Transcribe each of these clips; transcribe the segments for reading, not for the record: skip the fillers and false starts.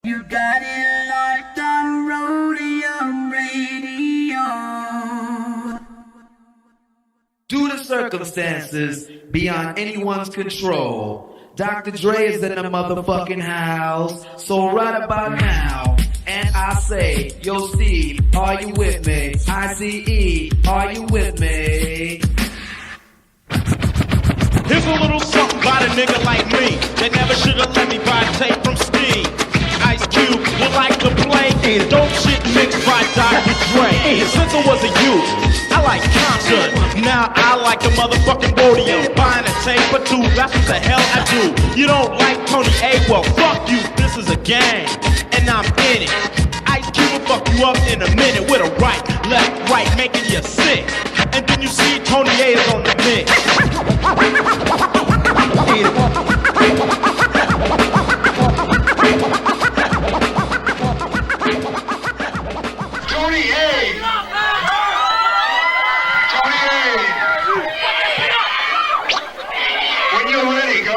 You got it locked on Roadium Radio. Due to circumstances beyond anyone's control, Dr. Dre is in the motherfucking house. So right about now, and I say, yo Steve, are you with me? ICE, are you with me? Here's a little something about a nigga like me that never should've let me buy tape from Steve. Ice Cube would like to play dope shit mixed by Dr. Dre. And since I was a youth, I like COMPTON. Now I like the motherfucking Roadium. Buying a tape or two, that's what the hell I do. You don't like Tony A? Well, fuck you. This is a game, and I'm in it. Ice Cube will fuck you up in a minute with a right, left, right, making you sick. And then you see Tony A is on the mix. Tony A! Tony A! When you're ready, go.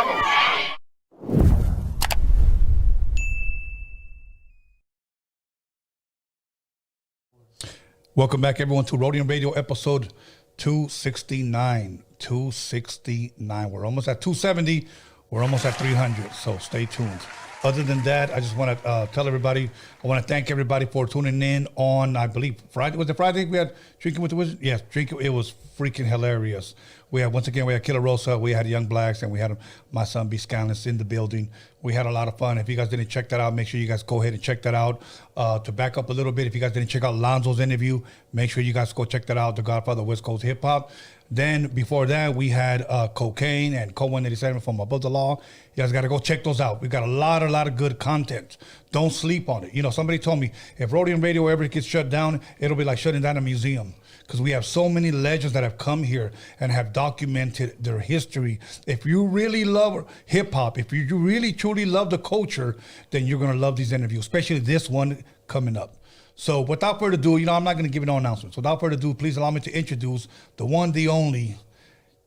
Welcome back, everyone, to Roadium Radio episode 269. 269. We're almost at 270. We're almost at 300, so stay tuned. Other than that, I just want to tell everybody, I want to thank everybody for tuning in on, I believe, Friday. Was it Friday we had Drinking with the Wizard? Yes, Drinking. It was freaking hilarious. We had, once again, we had Killer Rosa, we had Young Blacks, and we had my son Bskanless in the building. We had a lot of fun. If you guys didn't check that out, make sure you guys go ahead and check that out. To back up a little bit, if you guys didn't check out Lonzo's interview, make sure you guys go check that out, The Godfather of West Coast Hip Hop. Then before that, we had Cocaine and Code 187 from Above the Law. You guys got to go check those out. We got a lot of good content. Don't sleep on it. You know, somebody told me if Roadium Radio ever gets shut down, it'll be like shutting down a museum, because we have so many legends that have come here and have documented their history. If you really love hip hop, if you really truly love the culture, then you're going to love these interviews, especially this one coming up. So without further ado, you know, I'm not going to give you no announcements. Without further ado, please allow me to introduce the one, the only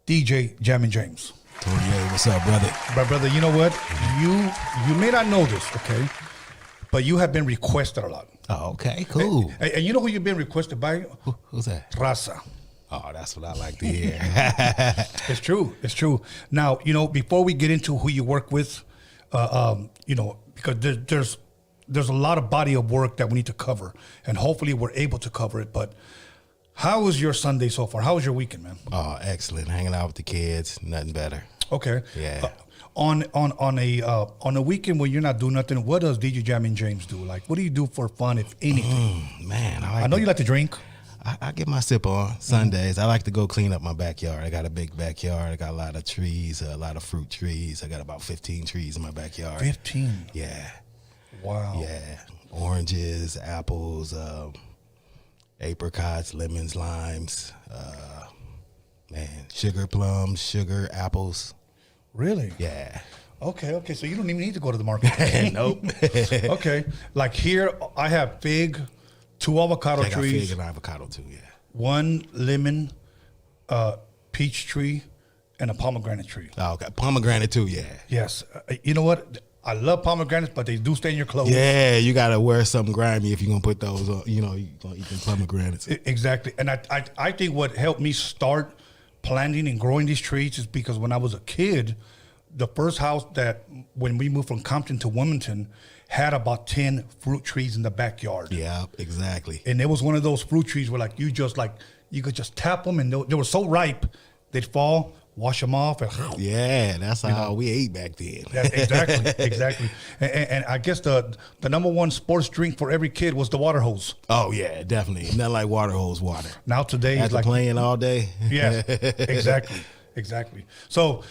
DJ Jammin James. Tony A, what's up, brother? But brother, you know what? You may not know this, okay? But you have been requested a lot. Oh, okay, cool. And you know who you've been requested by? Who's that? Raza. Oh, that's what I like to hear. It's true. It's true. Now, you know, before we get into who you work with, you know, because there's a lot of body of work that we need to cover, and hopefully we're able to cover it. But how was your Sunday so far? How was your weekend, man? Oh, excellent. Hanging out with the kids, nothing better. Okay. Yeah. On a weekend when you're not doing nothing, what does DJ Jammin James do? Like, what do you do for fun, if anything? Man, I know you like to drink. I get my sip on Sundays. I like to go clean up my backyard. I got a big backyard. I got a lot of trees, a lot of fruit trees. I got about 15 trees in my backyard. 15? Yeah. Wow. Yeah. Oranges, apples, apricots, lemons, limes, sugar plums, sugar apples. Really? Yeah. Okay. So you don't even need to go to the market. Nope. Okay. Like here, I have fig, 2 avocado I got trees, fig and avocado too, yeah. 1 lemon, peach tree, and a pomegranate tree. Oh, okay. Pomegranate too, yeah. Yes. You know what? I love pomegranates, but they do stay in your clothes. Yeah, you got to wear something grimy if you're going to put those on. You know, you're going to eat them pomegranates. Exactly. And I think what helped me start planting and growing these trees is because when I was a kid, the first house that, when we moved from Compton to Wilmington, had about 10 fruit trees in the backyard. Yeah, exactly. And it was one of those fruit trees where you could just tap them, and they were so ripe, they'd fall, wash them off. And, yeah, that's how we ate back then. Exactly. And I guess the number one sports drink for every kid was the water hose. Oh, yeah, definitely. Nothing like water hose water. Now today, After like playing all day. Yeah, exactly. So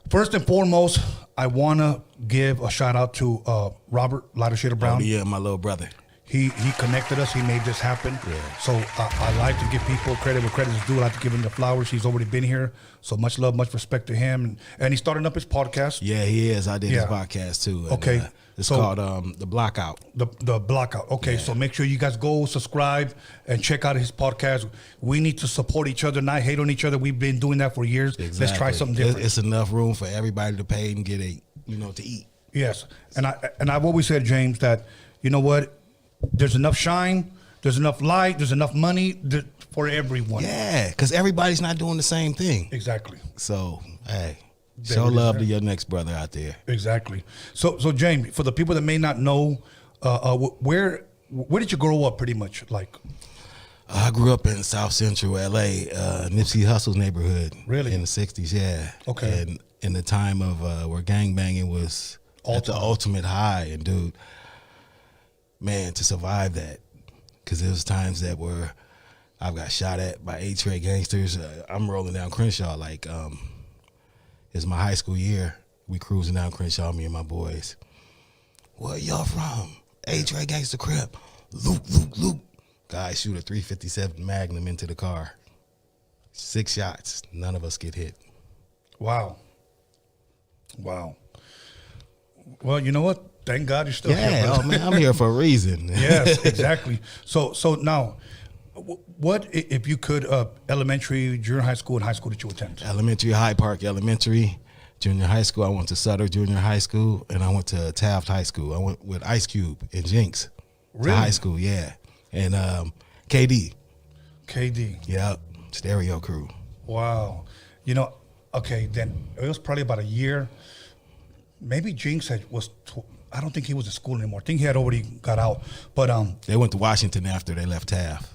first and foremost, I want to give a shout out to Robert Lighter Shade of Brown. Oh, yeah, my little brother. He connected us. He made this happen. Yeah. So I like to give people credit where credit is due. I like to give him the flowers. He's already been here. So much love, much respect to him. And he's starting up his podcast. Yeah, he is. I did his podcast too. And, okay. It's called The Blockout. The Blockout. Okay, yeah. So make sure you guys go subscribe and check out his podcast. We need to support each other, not hate on each other. We've been doing that for years. Exactly. Let's try something different. It's enough room for everybody to pay and get to eat. Yes, and I've always said, James, that you know what, there's enough shine, there's enough light, there's enough money for everyone. Yeah, because everybody's not doing the same thing. Exactly. So, hey, show love to your next brother out there. Exactly. So James, for the people that may not know, where did you grow up? Pretty much, like. I grew up in South Central LA, Nipsey Hussle's neighborhood. Really? In the 60s, yeah. Okay. And in the time of where gangbanging was at the ultimate high. And dude, man, to survive that, because there was times that where I got shot at by A.DA gangsters. I'm rolling down Crenshaw like it's my high school year. We cruising down Crenshaw, me and my boys. Where y'all from? A.DA gangster crib. Loop. Guy shoot a .357 Magnum into the car. 6 shots. None of us get hit. Wow. Well, you know what? Thank God you're still here. Yeah, oh man, I'm here for a reason. Yes, exactly. So now, what if you could elementary, junior high school, and high school that you attend? Elementary, Hyde Park Elementary. Junior high school, I went to Sutter Junior High School, and I went to Taft High School. I went with Ice Cube and Jinx to high school, yeah. And KD. Yep, Stereo Crew. Wow. You know, okay, then it was probably about a year. Maybe Jinx I don't think he was in school anymore. I think he had already got out. But they went to Washington after they left Taft.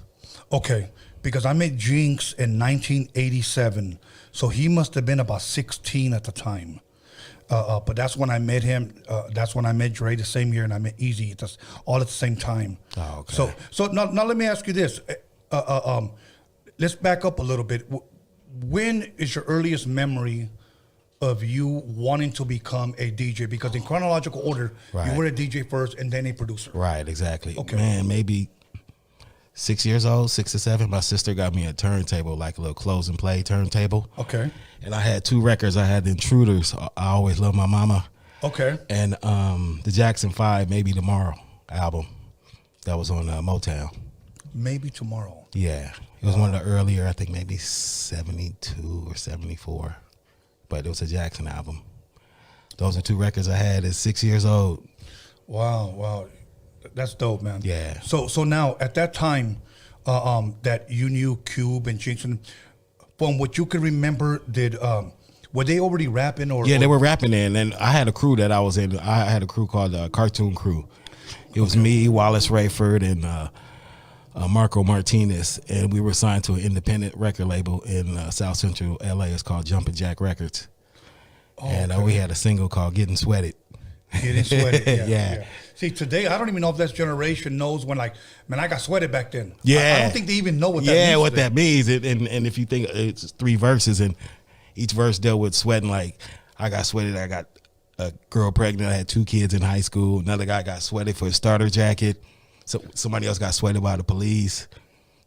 Okay, because I met Jinx in 1987, so he must have been about 16 at the time. But that's when I met him. That's when I met Dre the same year, and I met Easy all at the same time. Oh, okay. So now let me ask you this. Let's back up a little bit. When is your earliest memory of you wanting to become a DJ? Because in chronological order, you were a DJ first and then a producer. Right, exactly. Okay. Man, maybe 6 years old, 6 or 7, my sister got me a turntable, like a little close and play turntable. Okay. And I had 2 records. I had the Intruders, I Always Love My Mama. Okay. And the Jackson 5, Maybe Tomorrow album. That was on Motown. Maybe Tomorrow. Yeah. It was one of the earlier, I think maybe 72 or 74. But it was a Jackson album. Those are 2 records I had at 6 years old. Wow. That's dope, man. Yeah. So now, at that time that you knew Cube and Jinx, from what you can remember, were they already rapping? Yeah, they were rapping in. And I had a crew that I was in. I had a crew called Cartoon Crew. It was me, Wallace Rayford, and Marco Martinez. And we were signed to an independent record label in South Central LA. It's called Jumpin' Jack Records. Oh, and we had a single called Getting Sweated. Getting Sweated, yeah. See, today, I don't even know if this generation knows when, like, man, I got sweated back then. Yeah. I don't think they even know what that means. Yeah, what that means. And if you think it's 3 verses, and each verse dealt with sweating, like, I got sweated, I got a girl pregnant, I had 2 kids in high school, another guy got sweated for his starter jacket, so somebody else got sweated by the police,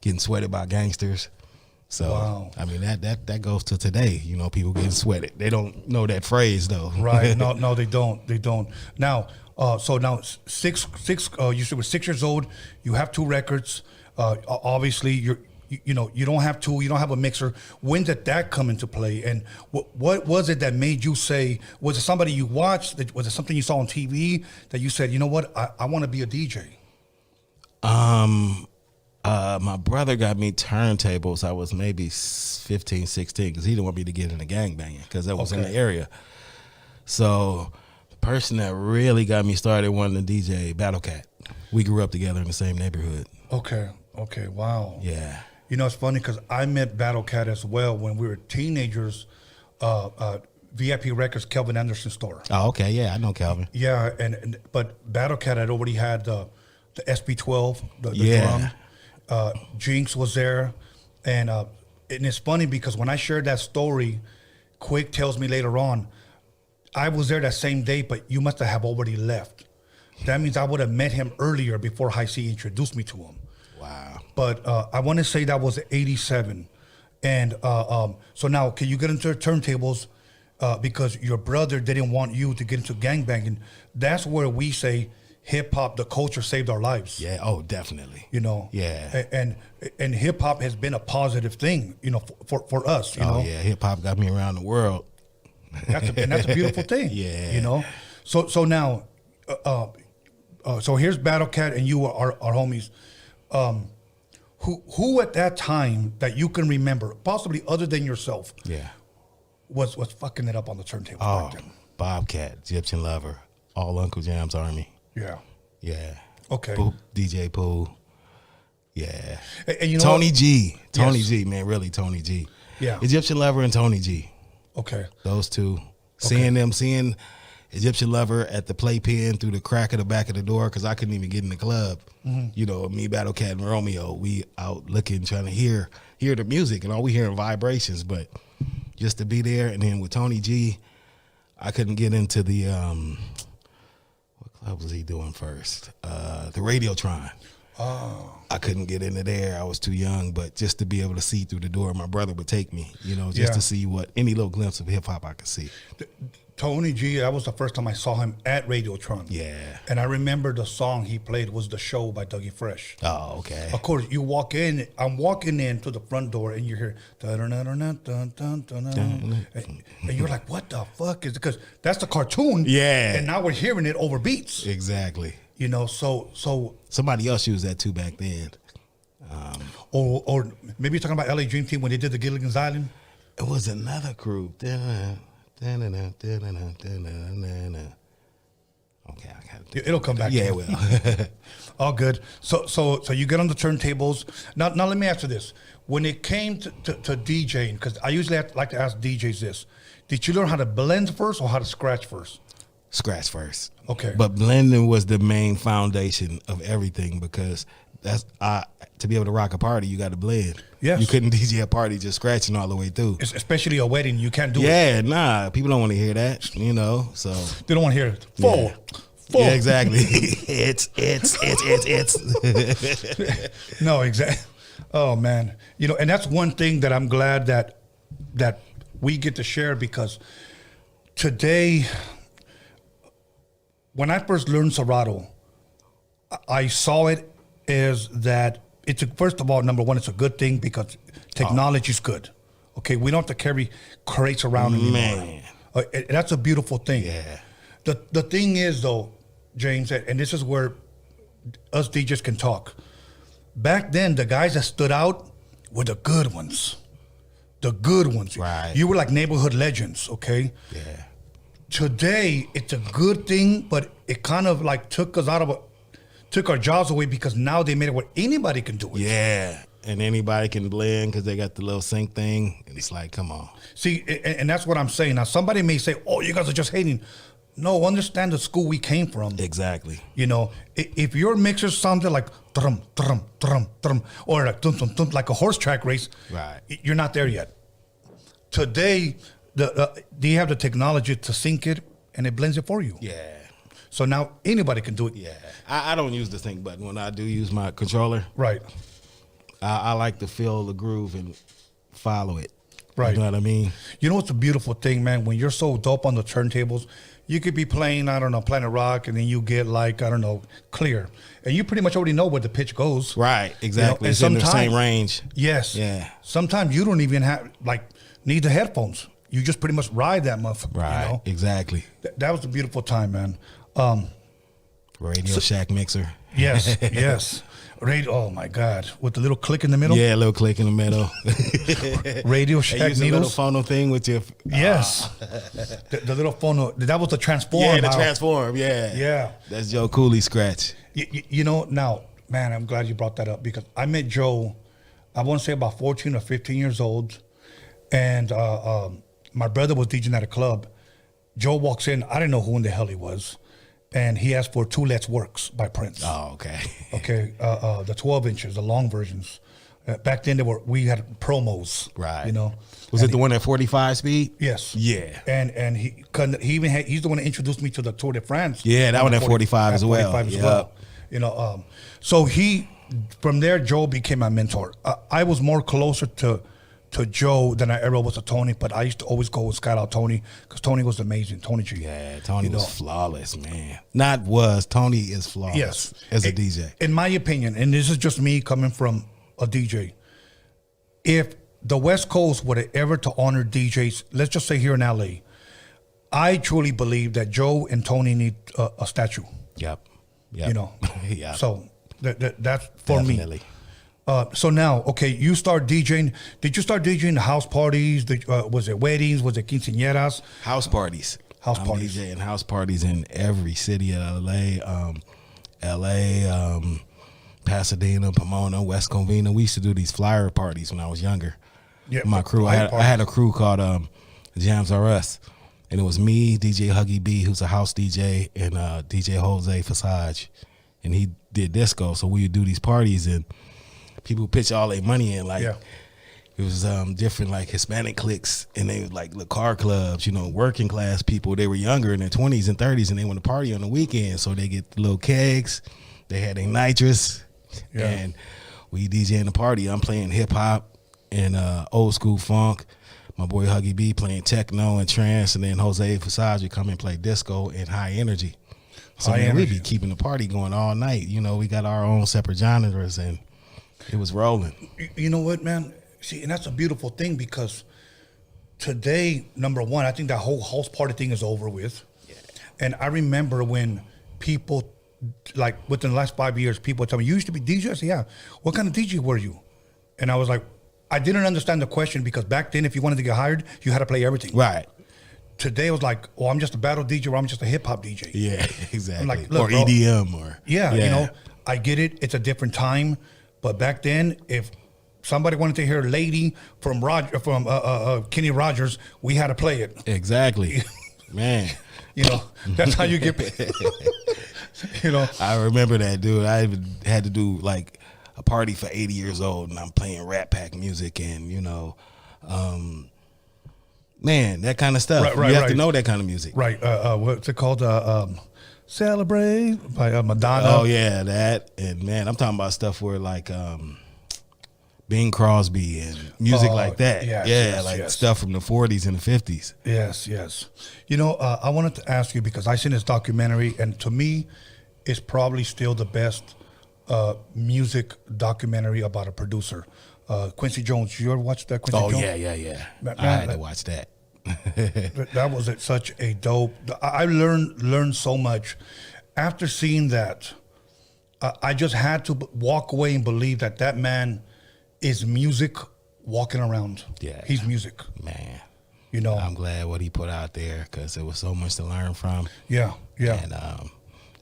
getting sweated by gangsters. So, wow. I mean, that goes to today, you know, people getting sweated. They don't know that phrase, though. Right, no, they don't. Now, so now six, you said with 6 years old, you have 2 records. Obviously, you don't have a mixer. When did that come into play? And what was it that made you say? Was it somebody you watched? Was it something you saw on TV that you said, you know what, I want to be a DJ? My brother got me turntables. I was maybe 15, 16, because he didn't want me to get into gangbanging because that was in the area. So the person that really got me started wanting to DJ, Battle Cat. We grew up together in the same neighborhood. Okay, wow. Yeah. You know, it's funny because I met Battle Cat as well when we were teenagers. VIP Records, Kelvin Anderson's store. Oh, okay, yeah, I know Calvin. Yeah, but Battle Cat had already had the SB12, the drum. Jinx was there, and it's funny because when I shared that story, Quick tells me later on, I was there that same day, but you must have already left. That means I would have met him earlier before High C introduced me to him. Wow. But I want to say that was 87. And so now, can you get into turntables because your brother didn't want you to get into gangbanging? That's where we say hip hop, the culture saved our lives. Yeah. Oh, definitely. You know. Yeah. And hip hop has been a positive thing, you know, for us. You know. Yeah. Hip hop got me around the world. That's a beautiful thing. Yeah. You know. So now, so here's Battle Cat and you are our homies. Who at that time that you can remember, possibly other than yourself, was fucking it up on the turntable back then? Bobcat, Egyptian Lover, all Uncle Jam's Army. Yeah. Okay. DJ Pooh. Yeah. And you know Tony what? G. Tony G, man, really Tony G. Yeah. Egyptian Lover and Tony G. Okay. Those two. Seeing Egyptian Lover at the playpen through the crack of the back of the door, because I couldn't even get in the club. You know, me, Battle Cat, and Romeo, we out looking, trying to hear the music, and all we hearing vibrations. But just to be there, and then with Tony G, I couldn't get into the what club was he doing first? The Radiotron. Oh. I couldn't get into there. I was too young, but just to be able to see through the door, my brother would take me, you know, just to see what any little glimpse of hip hop I could see. Tony G, that was the first time I saw him at Radiotron. Yeah. And I remember the song he played was The Show by Dougie Fresh. Oh, okay. Of course, you walk in, I'm walking in to the front door and you hear, and you're like, what the fuck is it? Because that's the cartoon. Yeah. And now we're hearing it over beats. Exactly. You know, so somebody else used that too back then. Or maybe you're talking about LA Dream Team when they did the Gilligan's Island. It was another group. Okay, I got it. It'll come back. Yeah, it will. All good. So you get on the turntables. Now let me ask you this: when it came to DJing, because I usually like to ask DJs this: did you learn how to blend first or how to scratch first? Scratch first. Okay. But blending was the main foundation of everything, because that's to be able to rock a party, you got to blend. Yes. You couldn't DJ a party just scratching all the way through. Especially a wedding, you can't do it. Yeah, nah. People don't want to hear that, you know. So they don't want to hear it. Full. Yeah, exactly. it's. No, exactly. Oh man, you know, and that's one thing that I'm glad that we get to share, because today, when I first learned Serato, I saw it as that first of all, number one, it's a good thing because technology is good. Okay, we don't have to carry crates around anymore. Man. That's a beautiful thing. Yeah. The thing is, though, James, and this is where us DJs can talk. Back then, the guys that stood out were the good ones. The good ones. Right. You were like neighborhood legends, okay? Yeah. Today, it's a good thing, but it kind of like took our jobs away, because now they made it where anybody can do it. Yeah. And anybody can blend because they got the little sync thing. And it's like, come on. See, and that's what I'm saying. Now, somebody may say, oh, you guys are just hating. No, understand the school we came from. Exactly. You know, if your mixer sounded like drum, drum, drum, drum, or like dum, dum, dum, like a horse track race, right, you're not there yet. Today, they have the technology to sync it, and it blends it for you. Yeah. So now anybody can do it. Yeah. I don't use the sync button when I do use my controller. Right. I like to feel the groove and follow it. Right. You know what I mean? You know what's a beautiful thing, man? When you're so dope on the turntables, you could be playing, I don't know, Planet Rock, and then you get like, I don't know, Clear. And you pretty much already know where the pitch goes. Right, exactly. You know? It's in the same range. Yes. Yeah. Sometimes you don't even need the headphones. You just pretty much ride that motherfucker. Right, you know? exactly. That was a beautiful time, man. Radio Shack mixer. Yes, yes. Oh my God! With the little click in the middle. Yeah, a little click in the middle. Radio Shack use needles. A little phono thing with your. Yes. The little phono. That was the transform. Yeah, the transform. Yeah. Yeah. That's Joe Cooley scratch. You know, now, man, I'm glad you brought that up, because I met Joe, I want to say about 14 or 15 years old, and my brother was DJing at a club. Joe walks in. I didn't know who in the hell he was. And he asked for Two Let's Works by Prince. Oh, okay. Okay, the 12 inches, the long versions. Back then, we had promos. Right. You know. Was it the one at 45 speed? Yes. Yeah. And he's the one that introduced me to the Tour de France. Yeah, that one at 45 as well. 45 as well. You know, so from there, Joe became my mentor. I was more closer to Joe than I ever was to Tony, but I used to always go and scout out Tony, because Tony was amazing. Tony G. Yeah, Tony was flawless, man. Tony is flawless. Yes. As a DJ. In my opinion, and this is just me coming from a DJ, if the West Coast were ever to honor DJs, let's just say here in LA, I truly believe that Joe and Tony need a statue. Yep. You know. Yeah. So that's for Definitely. me. So now, okay, you start DJing. Did you start DJing house parties? Was it weddings? Was it quinceañeras? House parties. House I'm parties. DJing house parties in every city of LA, Pasadena, Pomona, West Covina. We used to do these flyer parties when I was younger. Yeah, My crew. I had a crew called Jams R Us, and it was me, DJ Huggy B, who's a house DJ, and DJ Jose Fasage, and he did disco. So we would do these parties, and people pitch all their money in. Like it was different, like Hispanic cliques, and they was like little car clubs. You know, working class people. They were younger in their 20s and 30s, and they want to party on the weekend. So they get the little kegs. They had their nitrous, and we DJing the party. I'm playing hip hop and old school funk. My boy Huggy B playing techno and trance, and then Jose Fasage would come and play disco and high energy. So we be keeping the party going all night. You know, we got our own separate genres, and it was rolling. You know what, man? See, and that's a beautiful thing, because today, number one, I think that whole house party thing is over with. Yeah. And I remember when people, like within the last 5 years, people tell me, you used to be DJ? I said, yeah. What kind of DJ were you? And I was like, I didn't understand the question, because back then, if you wanted to get hired, you had to play everything. Right. Today, I was like, oh, I'm just a battle DJ, or I'm just a hip hop DJ. Yeah, exactly. I'm like, look, or EDM, or you know, I get it. It's a different time, but back then, if somebody wanted to hear "Lady" from Kenny Rogers, we had to play it. Exactly, man. You know, that's how you get paid. You know, I remember that, dude. I had to do like a party for 80 years old, and I'm playing Rat Pack music, and you know, man, that kind of stuff. You have to know that kind of music, right? What's it called? "Celebrate" by Madonna. Oh yeah, that. And man, I'm talking about stuff where like Bing Crosby and music like that. Yes, stuff from the 40s and the 50s. Yes. You know, I wanted to ask you, because I seen this documentary, and to me, it's probably still the best music documentary about a producer. Quincy Jones. You ever watched that, Quincy Jones? Yeah. Man, I had to watch that. That was such a dope. I learned so much after seeing that. I just had to walk away and believe that man is music walking around. Yeah, he's music, man. You know, I'm glad what he put out there, because there was so much to learn from. Yeah. And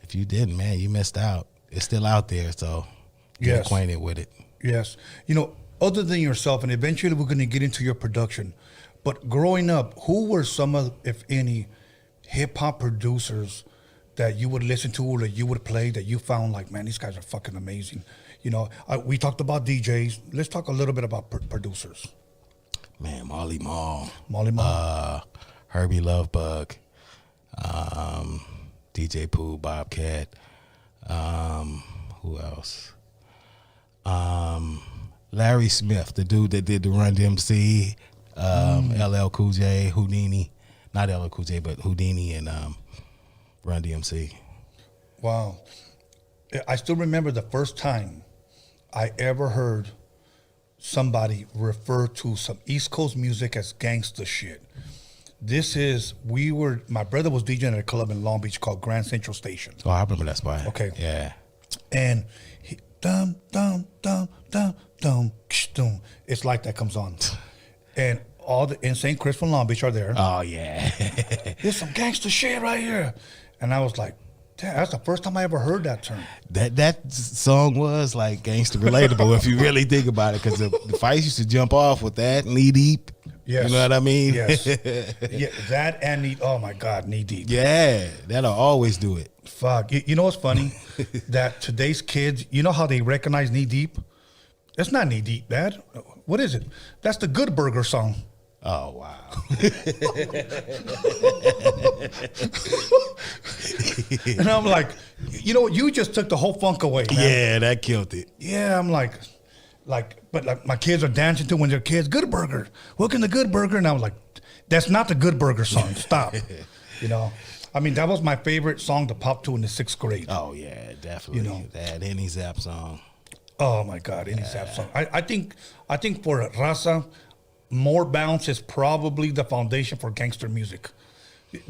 if you didn't, man, you missed out. It's still out there, so get acquainted with it. Yes. You know, other than yourself, and eventually we're going to get into your production, but growing up, who were some of, if any, hip hop producers that you would listen to or that you would play that you found like, man, these guys are fucking amazing? You know, we talked about DJs. Let's talk a little bit about producers. Man, Marley Marl. Herbie Lovebug. DJ Pooh, Bobcat. Who else? Larry Smith, the dude that did the Run DMC, LL Cool J, Houdini. Not LL Cool J, but Houdini and Run DMC. Wow. I still remember the first time I ever heard somebody refer to some East Coast music as gangsta shit. My brother was DJing at a club in Long Beach called Grand Central Station. Oh, I remember that spot. Okay. Yeah. And he, dum, dum, dum, dum, dum, dum. It's like that comes on. And all the Insane Chris from Long Beach are there. Oh, yeah. There's some gangster shit right here. And I was like, damn, that's the first time I ever heard that term. That song was like gangster relatable if you really think about it, because the fights used to jump off with that Knee Deep. Yes. You know what I mean? Yes. Yeah, that and oh my God, Knee Deep. Yeah, that'll always do it. Fuck. You know what's funny? That today's kids, you know how they recognize Knee Deep? It's not Knee Deep, Dad. What is it? That's the Good Burger song. Oh, wow. And I'm like, you know, you just took the whole funk away, man. Yeah, that killed it. Yeah, I'm like my kids are dancing to when they're kids, Good Burger. Welcome to Good Burger. And I was like, that's not the Good Burger song. Stop. You know, I mean, that was my favorite song to pop to in the 6th grade. Oh, yeah, definitely. You know, that Any Zap song. Oh, my God, Any Zap song. I think for Raza, More Bounce is probably the foundation for gangster music.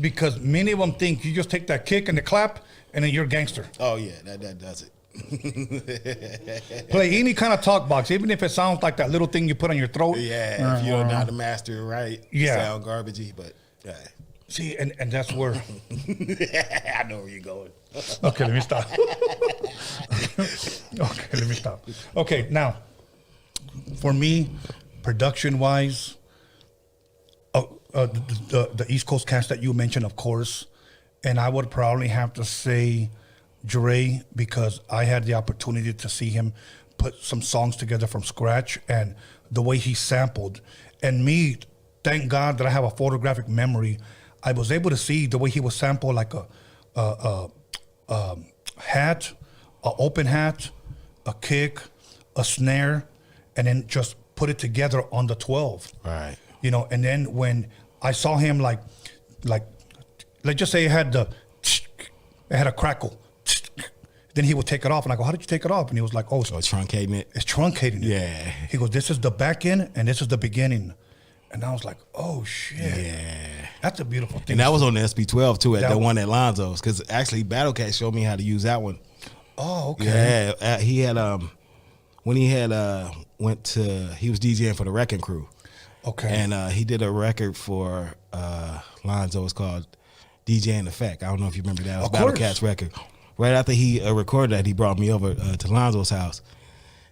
Because many of them think you just take that kick and the clap, and then you're a gangster. Oh yeah, that does it. Play any kind of talk box, even if it sounds like that little thing you put on your throat. Yeah, if you don't know how to master it right, sound garbagey, but yeah. See, and that's where I know where you're going. Okay, let me stop. Okay, now, for me, production-wise, the East Coast cast that you mentioned, of course, and I would probably have to say Dre, because I had the opportunity to see him put some songs together from scratch, and the way he sampled. And me, thank God that I have a photographic memory. I was able to see the way he would sample like a hat, an open hat, a kick, a snare, and then just put it together on the 12. Right. You know, and then when I saw him like let's just say it had a crackle. Then he would take it off, and I go, "How did you take it off?" And he was like, "Oh, it's truncating it. It's truncating it." Yeah. He goes, "This is the back end, and this is the beginning." And I was like, "Oh shit!" Yeah. That's a beautiful thing. And that was on the SB12 too, at the one at Lonzo's, because actually Battle Cat showed me how to use that one. Oh, okay. Yeah, he had when he had he was DJing for the Wrecking Crew. Okay. And he did a record for Lonzo. It's called DJing Effect. I don't know if you remember that. It was Battle Cat's record. Right after he recorded that, he brought me over to Lonzo's house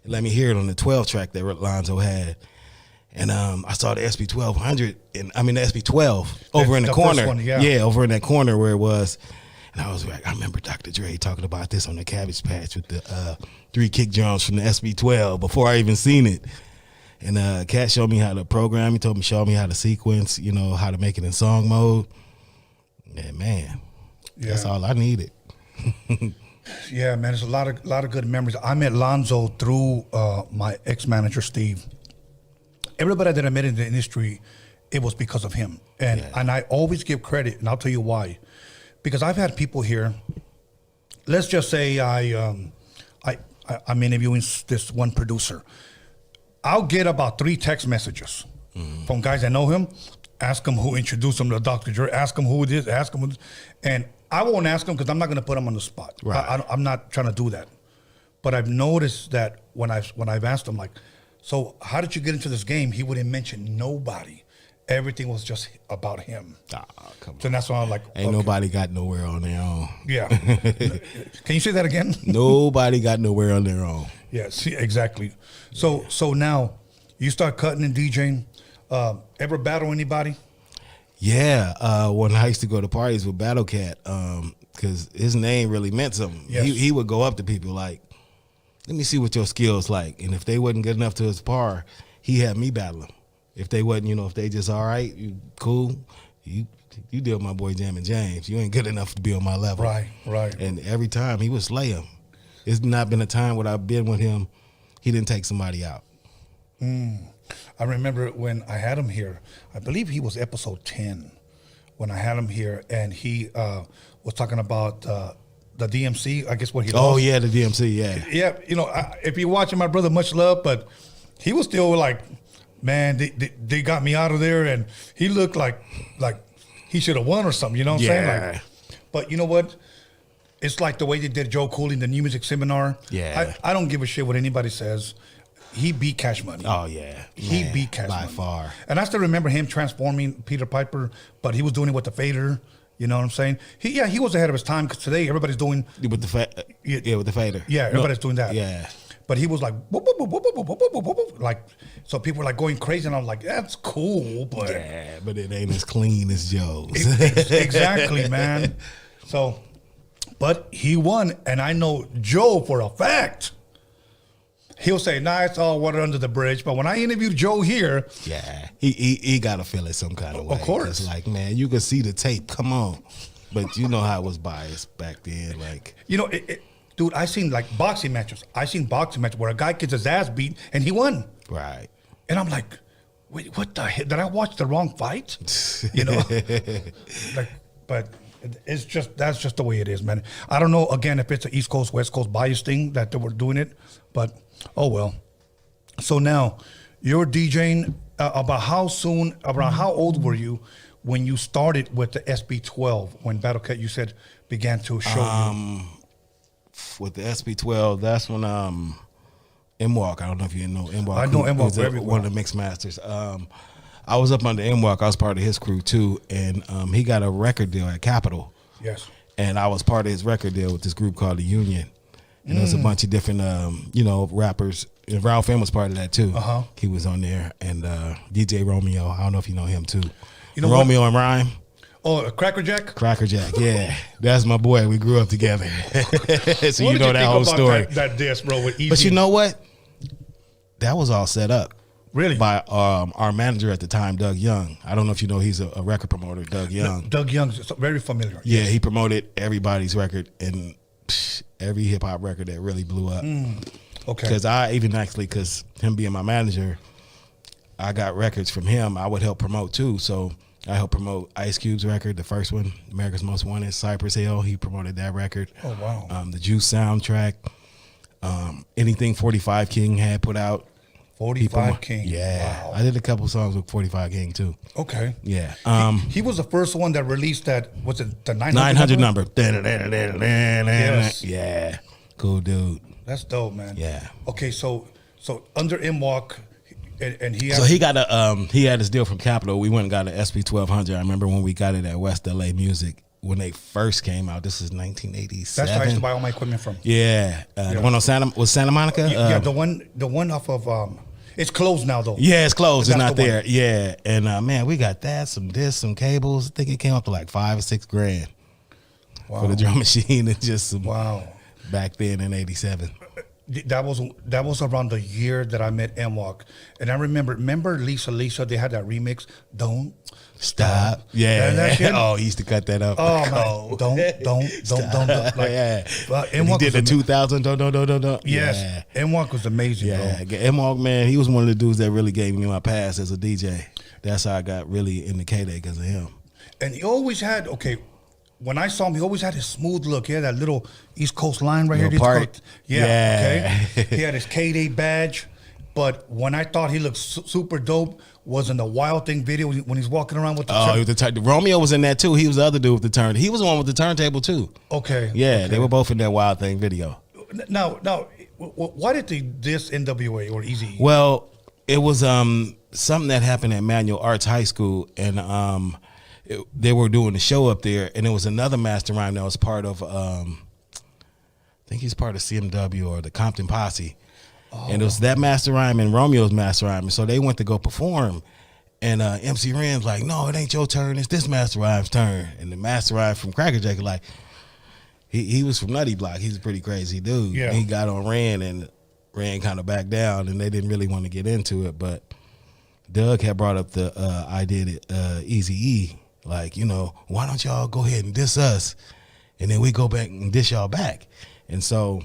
and let me hear it on the 12 track that Lonzo had. And I saw the SB1200, the SB12 over in the corner. One, over in that corner where it was. And I was like, I remember Dr. Dre talking about this on the Cabbage Patch with the 3 kick drums from the SB12 before I even seen it. And Cat showed me how to program. He showed me how to sequence, how to make it in song mode. Yeah, man, that's all I needed. Yeah, man, there's a lot of good memories. I met Lonzo through my ex-manager, Steve. Everybody that I met in the industry, it was because of him. And I always give credit, and I'll tell you why. Because I've had people here, let's just say I'm interviewing this one producer. I'll get about 3 text messages from guys that know him, ask him who introduced him to Dr. Dre, ask him who it is, ask him who, and I won't ask him because I'm not going to put him on the spot. Right. I'm not trying to do that. But I've noticed that when I've asked him, like, so how did you get into this game? He wouldn't mention nobody. Everything was just about him. Come on. So that's why I'm like, ain't nobody got nowhere on their own. Yeah. Can you say that again? Nobody got nowhere on their own. Yeah, see, exactly. So now you start cutting and DJing. Ever battle anybody? Yeah, when I used to go to parties with Battle Cat, because his name really meant something. Yes. He would go up to people like, let me see what your skills like. And if they wasn't good enough to his par, he had me battle them. If they wasn't, if they just all right, you cool, you deal with my boy Jammin James. You ain't good enough to be on my level. Right. And every time he would slay him. It's not been a time when I've been with him, he didn't take somebody out. I remember when I had him here, I believe he was episode 10 when I had him here, and he was talking about the DMC, I guess what he lost. Oh, yeah, the DMC, yeah. Yeah, if you're watching my brother, much love, but he was still like, man, they got me out of there, and he looked like he should have won or something, you know what I'm saying? Like, but you know what? It's like the way they did Joe Cooley in the New Music Seminar. Yeah. I don't give a shit what anybody says. He beat Cash Money. Oh, yeah. He Man, beat Cash by Money. far. And I still remember him transforming Peter Piper, but he was doing it with the fader. You know what I'm saying? He was ahead of his time, because today everybody's doing... With the fader. Yeah, everybody's doing that. Yeah. But he was like, whoop, whoop, whoop, whoop, whoop, whoop, whoop, whoop, whoop. Like, so people were like going crazy, and I'm like, that's cool, but... Yeah, but it ain't as clean as Joe's. Exactly, man. So, but he won, and I know Joe for a fact. He'll say, nah, it's all water under the bridge. But when I interviewed Joe here... Yeah, he got to feel it some kind of way. Of course. It's like, man, you can see the tape. Come on. But you know how it was biased back then. Like, dude, I seen like boxing matches. I seen boxing matches where a guy gets his ass beat and he won. Right. And I'm like, wait, what the hell? Did I watch the wrong fight? But it's that's just the way it is, man. I don't know, again, if it's an East Coast, West Coast bias thing that they were doing it, but oh well. So now you're DJing. About how old were you when you started with the SB12, when Battle Cat, you said, began to show you? With the SB12, that's when M-Walk, I don't know if you know M-Walk. I know M-Walk very well. One of the mix masters. I was up under M-Walk. I was part of his crew too, and he got a record deal at Capitol. Yes. And I was part of his record deal with this group called The Union. And there was a bunch of different, rappers. And Ralph M was part of that too. Uh-huh. He was on there. And DJ Romeo, I don't know if you know him too. You know Romeo and Rhyme. Oh, Cracker Jack? Cracker Jack, yeah. That's my boy. We grew up together. So you know that whole story. That disc, bro, with Easy? But you know what? That was all set up. Really? By our manager at the time, Doug Young. I don't know if you know he's a record promoter, Doug Young. Doug Young's very familiar. Yeah, he promoted everybody's record and every hip hop record that really blew up. Okay. Because him being my manager, I got records from him. I would help promote too. So I helped promote Ice Cube's record, the first one, America's Most Wanted, Cypress Hill. He promoted that record. Oh, wow. The Juice soundtrack. Anything 45 King had put out. 45 King. Yeah. Wow. I did a couple songs with 45 King too. Okay. Yeah. He was the first one that released that, was it the 900 number. Yes. Yeah. Cool dude. That's dope, man. Yeah. Okay, so under M-Walk, and he So he got he had his deal from Capitol. We went and got an SB 1200. I remember when we got it at West LA Music when they first came out. This is 1987. That's where I used to buy all my equipment from. Yeah. The one on Santa Monica? Yeah, the one off of it's closed now though. Yeah, it's closed. It's That's not the there. one. Yeah. And man, we got that, some discs, some cables. I think it came up to like $5 or $6 grand for the drum machine and just some back then in 87. That was around the year that I met M-Walk. And I remember Lisa, they had that remix, Don't Stop. Yeah. That shit? Oh, he used to cut that up. Oh, man. Don't. Like, yeah. M-Walk he did the 2000, don't. Yes. Yeah. M-Walk was amazing, yeah. bro. M-Walk, man, he was one of the dudes that really gave me my pass as a DJ. That's how I got really into K-Day because of him. And he always had, when I saw him, he always had his smooth look. He had that little East Coast line right here. Part. Yeah. Okay. He had his K-Day badge. But when I thought he looked super dope was in the Wild Thing video when he's walking around with the he was the Romeo was in that too. He was the other dude with the turn. He was the one with the turntable too. Okay. Yeah, okay. They were both in that Wild Thing video. Now, why did they diss NWA or Easy? Well, it was something that happened at Manual Arts High School, and they were doing the show up there, and it was another mastermind that was part of, I think he's part of CMW or the Compton Posse. And it was that master rhyme and Romeo's master rhyme. And so they went to go perform. And MC Ren's like, no, it ain't your turn. It's this master rhyme's turn. And the master rhyme from Cracker Jack, like, he was from Nutty Block. He's a pretty crazy dude. Yeah. And he got on Ren, and Ren kind of backed down, and they didn't really want to get into it. But Doug had brought up the idea that Eazy-E, like, why don't y'all go ahead and diss us? And then we go back and diss y'all back. And so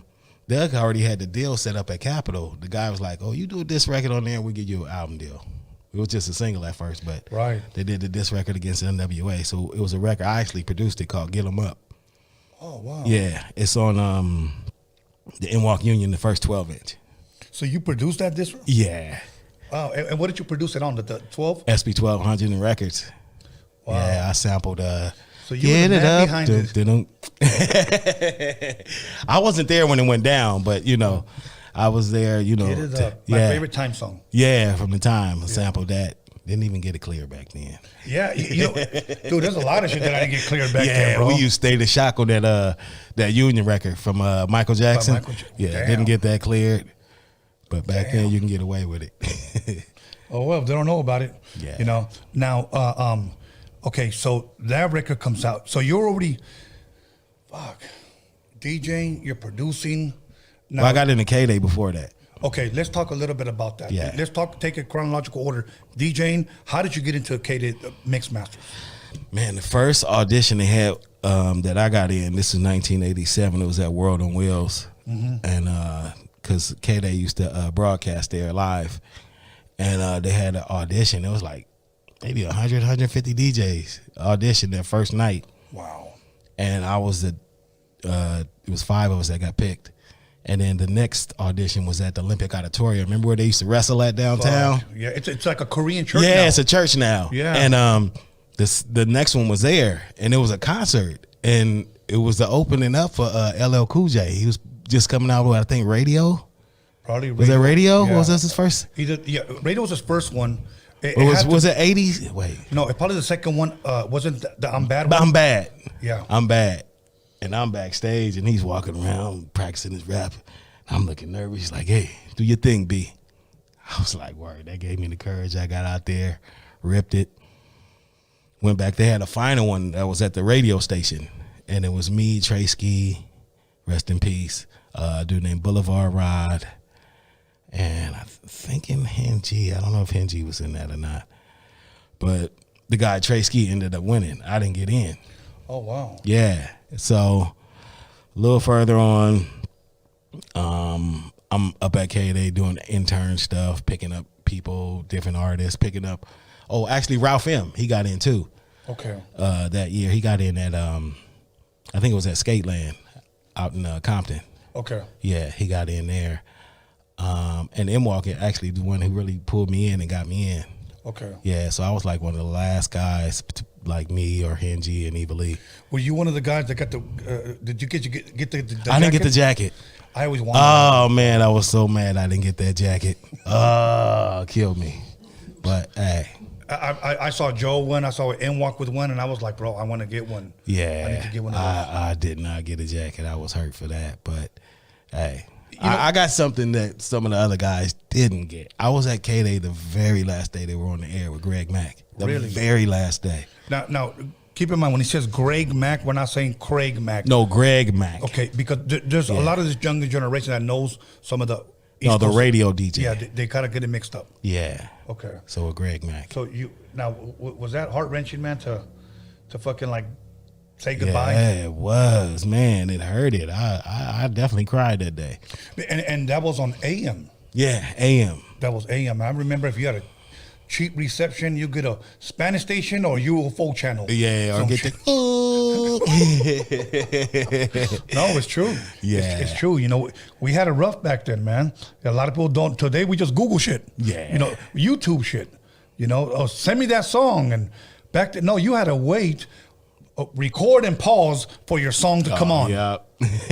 Doug already had the deal set up at Capitol. The guy was like, oh, you do a diss record on there and we give you an album deal. It was just a single at first, but they did the diss record against NWA. So it was a record. I actually produced it called Get 'Em Up. Oh, wow. Yeah. It's on the M-Walk Union, the first 12-inch. So you produced that diss? Yeah. Wow. And what did you produce it on? The 12? SB 1200 and records. Wow. Yeah, I sampled so you were the man behind it. I wasn't there when it went down, but I was there. Get it up. My favorite time song. Yeah, from the time I sampled that. Didn't even get it clear back then. Yeah, dude, there's a lot of shit that I didn't get cleared back then, bro. We used State of Shock on that Union record from Michael Jackson. Didn't get that cleared, but back then you can get away with it. Oh well, they don't know about it. Yeah. Now, okay, so that record comes out. So you're already, DJing, you're producing. Now, Well, I got into K-Day before that. Okay, let's talk a little bit about that. Yeah. Let's take a chronological order. DJing, how did you get into K-Day mix masters? Man, the first audition they had that I got in, this is 1987. It was at World on Wheels, and because K-Day used to broadcast there live, and they had an audition. It was like maybe 100, 150 DJs auditioned that first night. Wow. And I was it was 5 of us that got picked. And then the next audition was at the Olympic Auditorium. Remember where they used to wrestle at downtown? Yeah, it's like a Korean church Yeah, now. it's a church now. Yeah. And the next one was there, and it was a concert, and it was the opening up for LL Cool J. He was just coming out with, I think, Radio. Probably Was that Radio? Yeah. Was that his first? Radio was his first one. Was it 80s? Wait. No, probably the second one wasn't the I'm Bad one. I'm Bad. Yeah. I'm Bad. And I'm backstage, and he's walking around practicing his rap. I'm looking nervous. He's like, hey, do your thing, B. I was like, word. That gave me the courage. I got out there, ripped it, went back. They had a final one that was at the radio station, and it was me, Trey Ski, rest in peace, a dude named Boulevard Rod, and I'm thinking Henji. I don't know if Henji was in that or not. But the guy, Trey Ski, ended up winning. I didn't get in. Oh, wow. Yeah. So a little further on, I'm up at A.DA doing intern stuff, picking up people, different artists, picking up. Oh, actually, Ralph M. He got in too. Okay. That year, he got in at I think it was at Skateland out in Compton. Okay. Yeah, he got in there. And M Walker actually the one who really pulled me in and got me in. Okay. Yeah, so I was like one of the last guys, like me or Henji and Eva Lee. Were you one of the guys that got the? Did you get the jacket? I didn't get the jacket. I always wanted. Oh man, I was so mad I didn't get that jacket. Killed me. But hey, I saw Joe win. I saw N-Walk with one, and I was like, bro, I want to get one. yeah, I need to get one of those. I did not get a jacket. I was hurt for that. But hey, I got something that some of the other guys didn't get. I was at K-Day the very last day they were on the air with Greg Mack. The Really? very last day. Now, keep in mind when he says Greg Mack, we're not saying Craig Mack. No, Greg Mack. Okay, because there's a lot of this younger generation that knows some of the. No, East the Coast- radio DJ. Yeah, they kind of get it mixed up. Yeah. Okay. So with Greg Mack. So was that heart wrenching, man? To fucking like say goodbye. Yeah, it was, man. It hurt it. I definitely cried that day. And that was on AM. Yeah, AM. That was AM. I remember if you had a cheap reception, you get a Spanish station or you a folk channel. Yeah, or Some get shit. No, it's true. Yeah. It's true. You know, we had it rough back then, man. A lot of people don't. Today we just Google shit. Yeah. You know, YouTube shit. You know, oh, send me that song. And back then, no, you had to wait, record and pause for your song to come on. Yeah.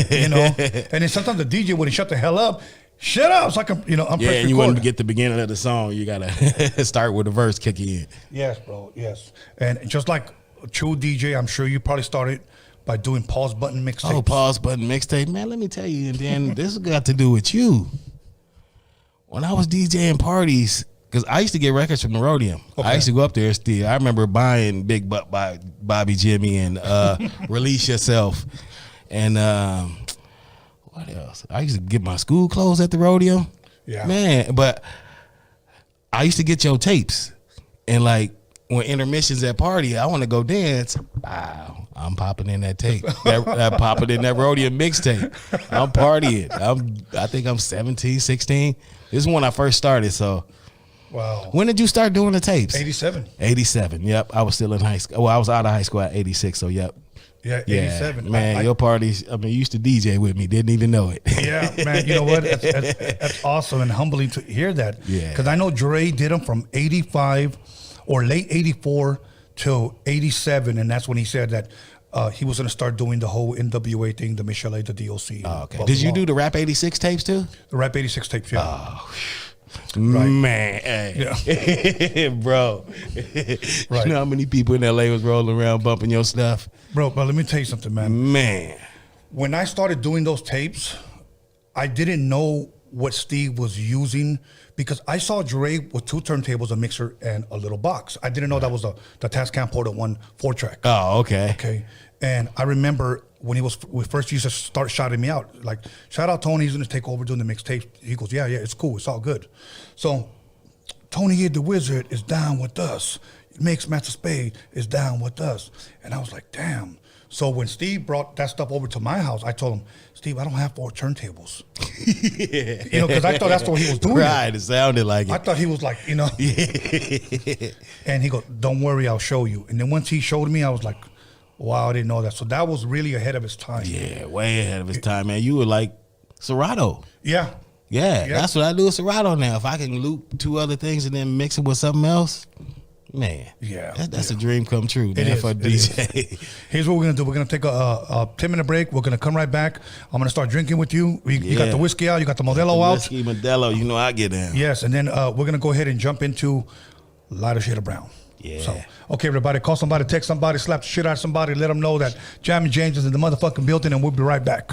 You know, and then sometimes the DJ wouldn't shut the hell up. Shut up, so I can, I'm Yeah, press and you record. wouldn't get the beginning of the song. You gotta start with the verse kick in. Yes, bro. Yes, and just like a true DJ, I'm sure you probably started by doing pause button mixtapes. Oh, pause button mixtape, man. Let me tell you, and then this has got to do with you. When I was DJing parties, because I used to get records from the Roadium. Okay. I used to go up there and steal. I remember buying Big Butt by Bobby Jimmy and Release Yourself, and what else? I used to get my school clothes at the Roadium. Yeah, man. But I used to get your tapes, and like when intermissions at party, I want to go dance. Wow, I'm popping in that tape. that popping in that Roadium mixtape. I'm partying. I think I'm 17, 16. This is when I first started. So, wow. when did you start doing the tapes? 87. 87. Yep, I was still in high school. Well, I was out of high school at 86. So, yep. Yeah, Yeah, 87. man, your parties. I mean, you used to DJ with me. Didn't even know it. Yeah, man. You know what? That's awesome and humbling to hear that. Yeah. Because I know Dre did them from 85 or late 84 till 87. And that's when he said that he was going to start doing the whole NWA thing, the Michelle A, the DOC. Oh, okay. blah, Did you blah, do the Rap 86 tapes too? the Rap 86 tapes? Yeah. Oh, Right. man, hey. Bro. Right. You know how many people in LA was rolling around bumping your stuff? Bro, but let me tell you something, man. Man. When I started doing those tapes, I didn't know what Steve was using because I saw Dre with 2 turntables, a mixer, and a little box. I didn't know that was the Tascam Porta 1 4-track. Oh, okay. Okay. And I remember when we first used to start shouting me out, like, shout out Tony, he's gonna take over doing the mixtape. He goes, yeah, it's cool, it's all good. So Tony the Wizard is down with us. Mix Master Spade is down with us. And I was like, damn. So when Steve brought that stuff over to my house, I told him, Steve, I don't have 4 turntables. You know, because I thought that's what he was doing. Right, it sounded like I it. thought he was like, And he goes, don't worry, I'll show you. And then once he showed me, I was like, wow, I didn't know that. So that was really ahead of his time. Yeah, way ahead of his time, man. You were like Serato. Yeah. Yeah, Yeah. that's what I do with Serato now. If I can loop 2 other things and then mix it with something else, Man, Yeah, that's a dream come true, man, is, for a it DJ. Here's what we're gonna do. We're gonna take a 10-minute break. We're gonna come right back. I'm gonna start drinking with you. You got the whiskey out. You got the Modelo out. Whiskey Modelo, you know I get down. Yes, and then we're gonna go ahead and jump into Lighter Shade of Brown. Yeah. So, okay, everybody, call somebody, text somebody, slap the shit out of somebody, let them know that Jammin James is in the motherfucking building, and we'll be right back.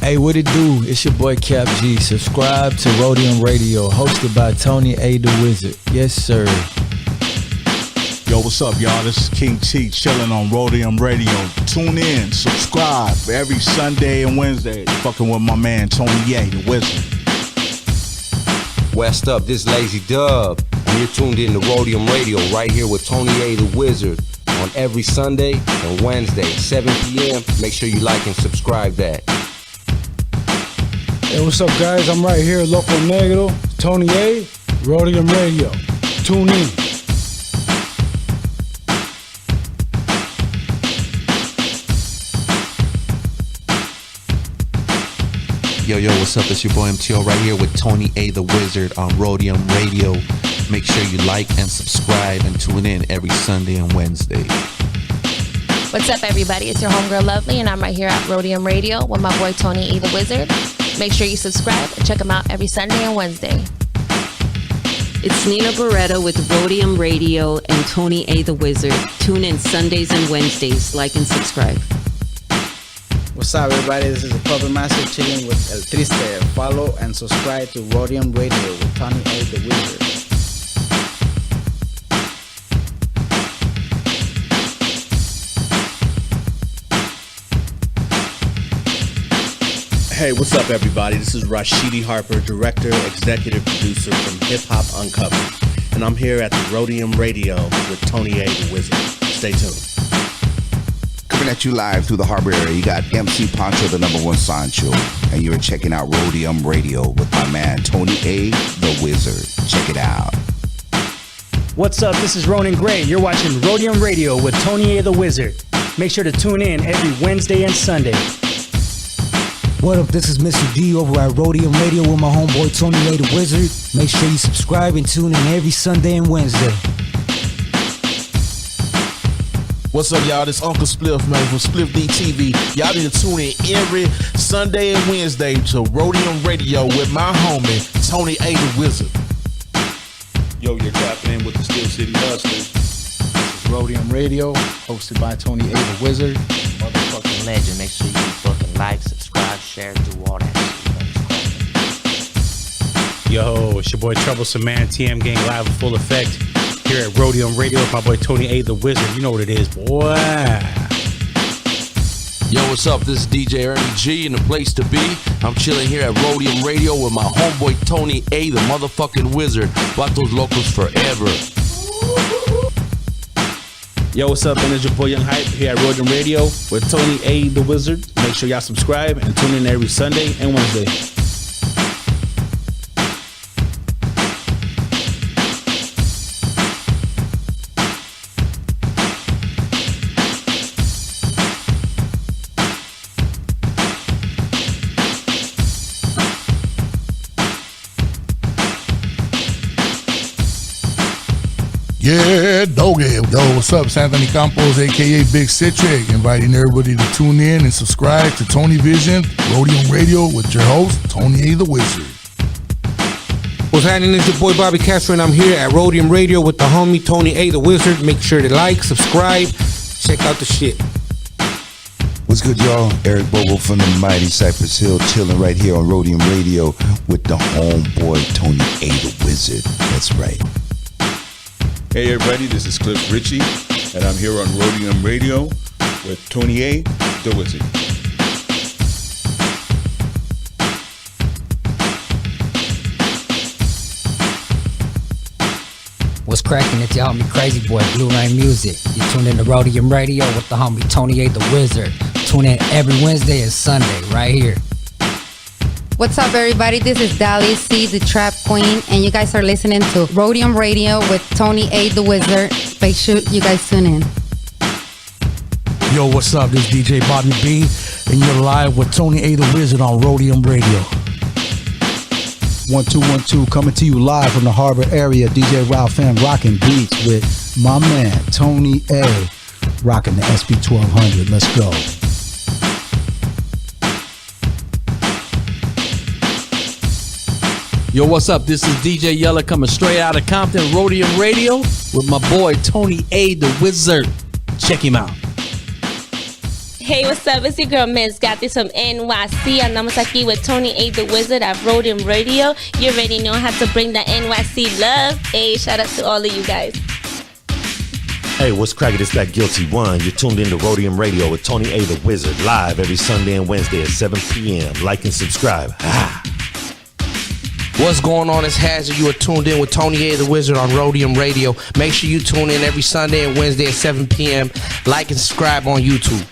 Hey, what it do? It's your boy Cap G. Subscribe to Roadium Radio, hosted by Tony A. the Wizard. Yes, sir. Yo, what's up, y'all? This is King T chilling on Roadium Radio. Tune in, subscribe every Sunday and Wednesday. Fucking with my man Tony A. the Wizard. West up, this Lazy Dub, and you're tuned in to Roadium Radio right here with Tony A. the Wizard on every Sunday and Wednesday, 7 p.m. Make sure you like and subscribe that. Hey, what's up, guys? I'm right here, Loco Negro, Tony A, Roadium Radio. Tune in. Yo, what's up? It's your boy MTO right here with Tony A. the Wizard on Roadium Radio. Make sure you like and subscribe and tune in every Sunday and Wednesday. What's up, everybody? It's your homegirl Lovely, and I'm right here at Roadium Radio with my boy Tony A. the Wizard. Make sure you subscribe and check him out every Sunday and Wednesday. It's Nina Barreto with Roadium Radio and Tony A. the Wizard. Tune in Sundays and Wednesdays. Like and subscribe. What's up, everybody? This is the Puppet Master chilling with El Triste. Follow and subscribe to Roadium Radio with Tony A. the Wizard. Hey, what's up, everybody? This is Rashidi Harper, director, executive producer from Hip Hop Uncovered, and I'm here at the Roadium Radio with Tony A. the Wizard. Stay tuned. Coming at you live through the harbor area, you got MC Poncho, the #1 Sancho, and you're checking out Roadium Radio with my man Tony A. the Wizard. Check it out. What's up? This is Ronan Gray. You're watching Roadium Radio with Tony A. the Wizard. Make sure to tune in every Wednesday and Sunday. What up, this is Mr. D over at Roadium Radio with my homeboy Tony A. the Wizard. Make sure you subscribe and tune in every Sunday and Wednesday. What's up, y'all? This Uncle Spliff, man, from Spliff D TV. Y'all need to tune in every Sunday and Wednesday to Roadium Radio with my homie, Tony A. the Wizard. Yo, you're tapping in with the Steel City Hustlers. This is Roadium Radio, hosted by Tony A. the Wizard. Motherfucking legend. Make sure you fucking like, subscribe, share, do all that shit. Yo, it's your boy Troublesome Man, TM Gang live in full effect here at Roadium Radio with my boy Tony A. the Wizard. You know what it is, boy. Yo, what's up? This is DJ Ernie G in the place to be. I'm chilling here at Roadium Radio with my homeboy Tony A, the motherfucking Wizard. Vatos Locos forever. Yo, what's up? And it's your boy Young Hype here at Roadium Radio with Tony A. the Wizard. Make sure y'all subscribe and tune in every Sunday and Wednesday. Yeah, doggy. Yo, what's up? It's Anthony Campos, a.k.a. Big Citric, inviting everybody to tune in and subscribe to Tony Vision, Roadium Radio with your host, Tony A. the Wizard. What's happening? It's your boy Bobby Castro, and I'm here at Roadium Radio with the homie Tony A. the Wizard. Make sure to like, subscribe, check out the shit. What's good, y'all? Eric Bobo from the mighty Cypress Hill, chilling right here on Roadium Radio with the homeboy Tony A. the Wizard. That's right. Hey, everybody, this is Cliff Ritchie, and I'm here on Roadium Radio with Tony A. the Wizard. What's cracking? It's your homie Crazy Boy, Blue Rain Music. You tuned in to Roadium Radio with the homie Tony A. the Wizard. Tune in every Wednesday and Sunday right here. What's up, everybody? This is Dali C, the Trap Queen, and you guys are listening to Roadium Radio with Tony A. the Wizard. Make sure you guys tune in. Yo, what's up? This is DJ Bobby B, and you're live with Tony A. the Wizard on Roadium Radio. 1212 coming to you live from the Harbor area. DJ Ralph Fan rocking beats with my man Tony A. Rocking the SP 1200. Let's go. Yo, what's up? This is DJ Yella coming straight out of Compton, Roadium Radio with my boy Tony A. the Wizard. Check him out. Hey, what's up? It's your girl Miss Got this from NYC. Andamos aquí with Tony A. the Wizard at Roadium Radio. You already know how to bring the NYC love. Hey, shout out to all of you guys. Hey, what's cracking? It's that Guilty One. You're tuned in to Roadium Radio with Tony A. the Wizard, live every Sunday and Wednesday at 7 p.m. Like and subscribe. What's going on? It's Hazard. You are tuned in with Tony A. the Wizard on Roadium Radio. Make sure you tune in every Sunday and Wednesday at 7 p.m. Like and subscribe on YouTube.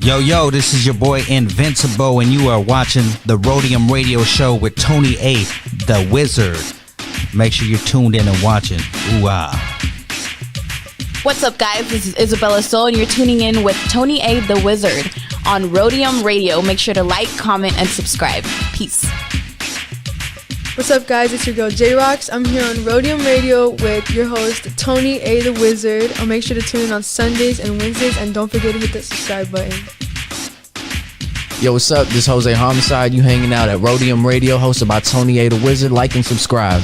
Yo, this is your boy Invincible, and you are watching the Roadium Radio Show with Tony A. the Wizard. Make sure you're tuned in and watching. Ooh-ah. What's up, guys? This is Isabella Soul, and you're tuning in with Tony A. the Wizard on Roadium Radio. Make sure to like, comment, and subscribe. Peace. What's up, guys? It's your girl J-Rox. I'm here on Roadium Radio with your host Tony A. the Wizard. I'll make sure to tune in on Sundays and Wednesdays, and don't forget to hit that subscribe button. Yo, what's up? This is Jose Homicide. You hanging out at Roadium Radio, hosted by Tony A. the Wizard. Like and subscribe.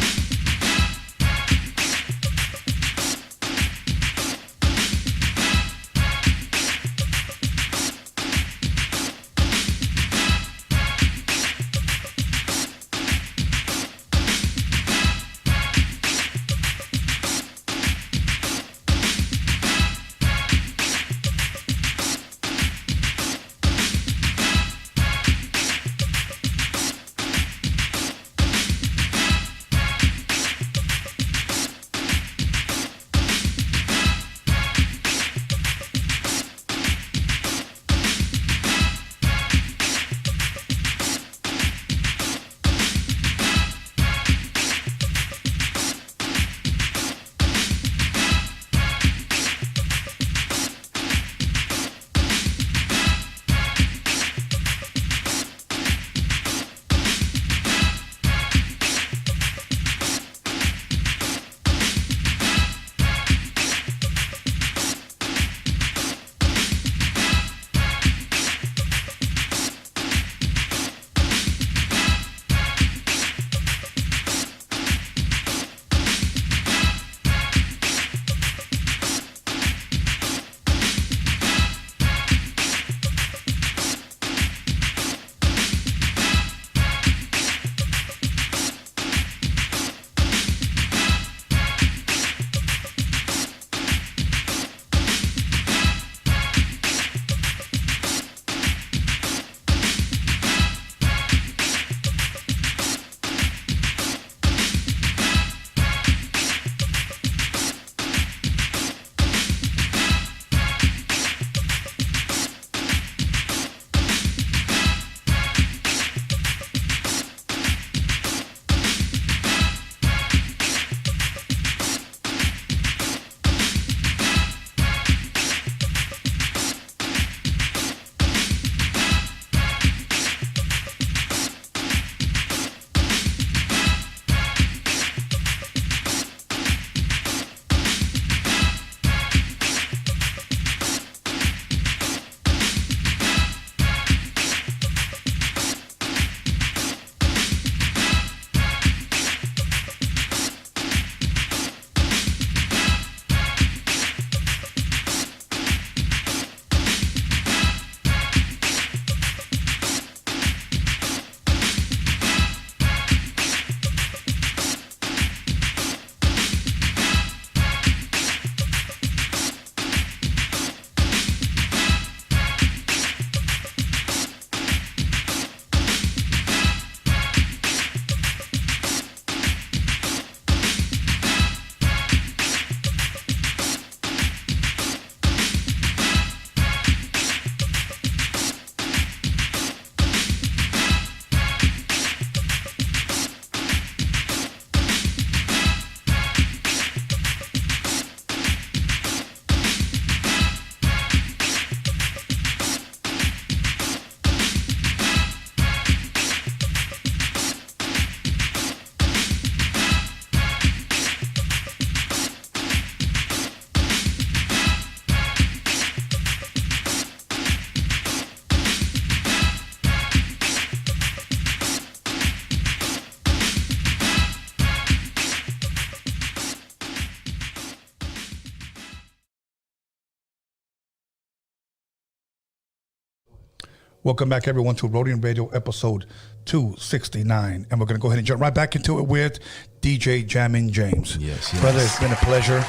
Welcome back, everyone, to Roadium Radio episode 269. And we're going to go ahead and jump right back into it with DJ Jammin James. Yes. Brother, it's been a pleasure.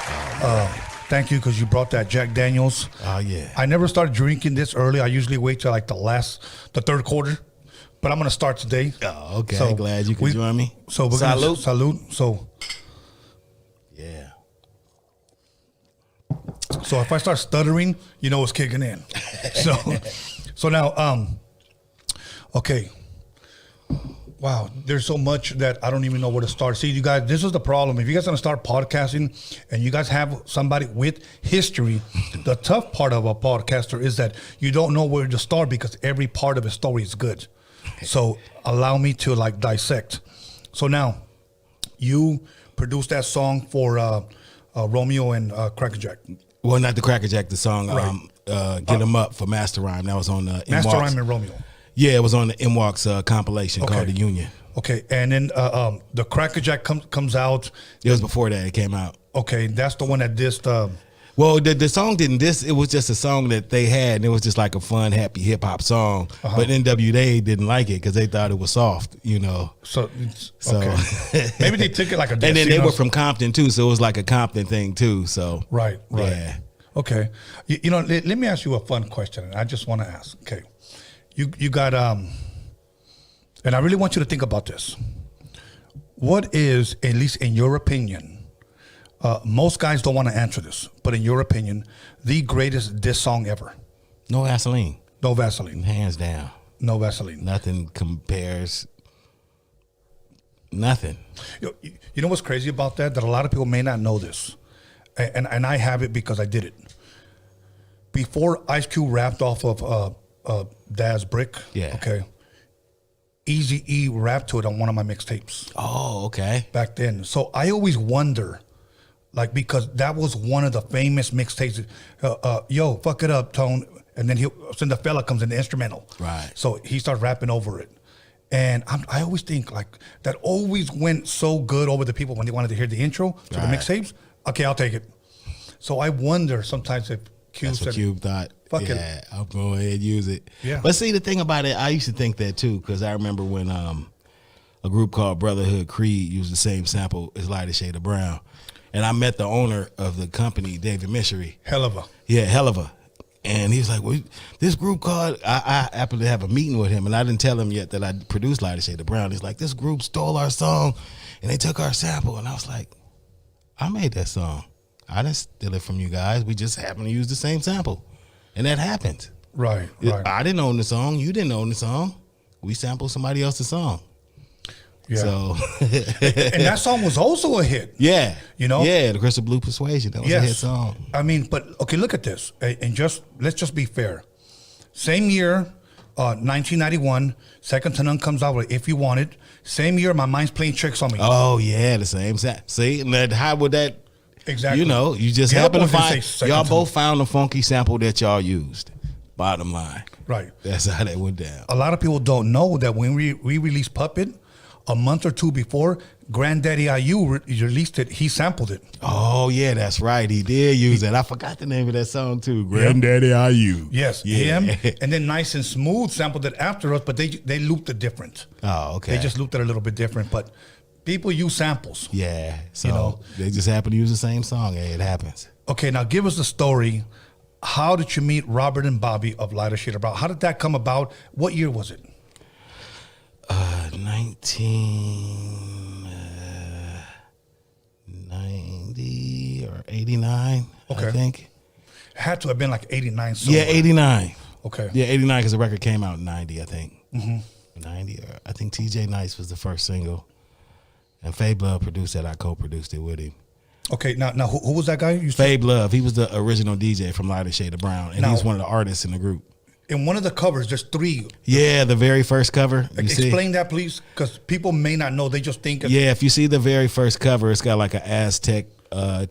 Thank you, because you brought that Jack Daniels. Oh, yeah. I never started drinking this early. I usually wait till like the third quarter. But I'm going to start today. Oh, okay. So glad you could join me. So we're going to salute. So, yeah. So if I start stuttering, you know it's kicking in. So now, okay. Wow, there's so much that I don't even know where to start. See, you guys, this is the problem. If you guys want to start podcasting and you guys have somebody with history, the tough part of a podcaster is that you don't know where to start because every part of a story is good. So allow me to like dissect. So now, you produced that song for Romeo and Cracker Jack. Well, not the Cracker Jack, the song Right. Get 'Em Up for Master Rhyme. That was on the Master Rhyme and Romeo. Yeah, it was on the MWalks compilation called The Union. Okay, and then the Cracker Jack comes out. It was before that it came out. Okay, that's the one that dissed. Well, the song didn't diss. It was just a song that they had, and it was just like a fun, happy hip hop song. But NWA didn't like it because they thought it was soft, you know. So okay. Maybe they took it like a diss. And then they were from Compton too, so it was like a Compton thing too. So right. Yeah. Okay, you know, let me ask you a fun question, and I just want to ask. Okay, you got and I really want you to think about this. What is, at least in your opinion, most guys don't want to answer this, but in your opinion, the greatest diss song ever? No Vaseline. No Vaseline. Hands down. No Vaseline. Nothing compares. Nothing. You know what's crazy about that? That a lot of people may not know this. And I have it because I did it. Before Ice Cube rapped off of Daz Brick, okay, Eazy-E rapped to it on one of my mixtapes. Oh, okay. Back then. So I always wonder, like, because that was one of the famous mixtapes. Yo, fuck it up, Tone. And then the fella comes in the instrumental. Right. So he starts rapping over it. And I always think, like, that always went so good over the people when they wanted to hear the intro to the mixtapes. Okay, I'll take it. So I wonder sometimes if Cube said, Cube thought, fuck it. I'll go ahead and use it. Yeah. But see, the thing about it, I used to think that too, because I remember when a group called Brotherhood Creed used the same sample as Lighter Shade of Brown. And I met the owner of the company, David Mishery. Hell of a. Yeah, hell of a. And he was like, well, this group called, I happened to have a meeting with him, and I didn't tell him yet that I produced Lighter Shade of Brown. He's like, this group stole our song, and they took our sample. And I was like, I made that song. I didn't steal it from you guys. We just happened to use the same sample. And that happened. Right. I didn't own the song. You didn't own the song. We sampled somebody else's song. Yeah. So and that song was also a hit. Yeah. You know? Yeah, the Crystal Blue Persuasion. That was a hit song. I mean, but okay, look at this. And let's just be fair. Same year, 1991, Second to None comes out with If You Want It. Same year, My Mind's Playing Tricks on Me. Oh, yeah, the same. See, and how would that... Exactly. You know, you just happen to find... Y'all both found a funky sample that y'all used. Bottom line. Right. That's how that went down. A lot of people don't know that when we released Puppet, a month or two before, Granddaddy IU released it, he sampled it. Oh, yeah, that's right. He did use it. I forgot the name of that song, too. Granddaddy IU. Yes, him. And then Nice and Smooth sampled it after us, but they looped it different. Oh, okay. They just looped it a little bit different, but people use samples. Yeah, so they just happen to use the same song. Hey, it happens. Okay, now give us the story. How did you meet Robert and Bobby of Lighter Shade of Brown? How did that come about? What year was it? 1990 or 89, I think. Had to have been like 89. Yeah, 89. Okay. Yeah, 89 because the record came out in 90, I think. Mm-hmm. 90, or I think TJ Nice was the first single. And Fabe Love produced it. I co-produced it with him. Okay, now who was that guy? Fabe Love. He was the original DJ from Lighter Shade of Brown, and he's one of the artists in the group. In one of the covers, there's 3. Yeah, the very first cover. Explain that, please, because people may not know. They just think. Yeah, if you see the very first cover, it's got like an Aztec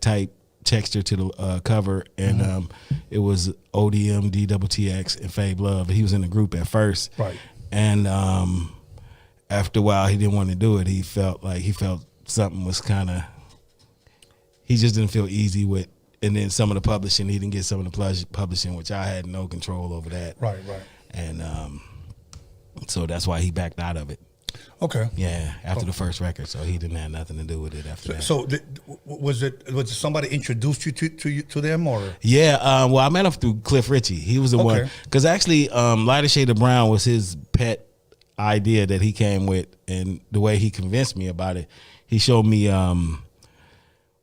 type texture to the cover, and it was ODM, DTTX, and Fabe Love. He was in the group at first, right? And after a while, he didn't want to do it. He felt something was kind of. He just didn't feel easy with. And then some of the publishing, he didn't get some of the publishing, which I had no control over that. Right. And So that's why he backed out of it. Okay. Yeah, after the first record, so he didn't have nothing to do with it after that. So was it somebody introduced you to them or? Yeah, well, I met him through Cliff Ritchie. He was the one, because actually, Lighter Shade of Brown was his pet idea that he came with, and the way he convinced me about it, he showed me.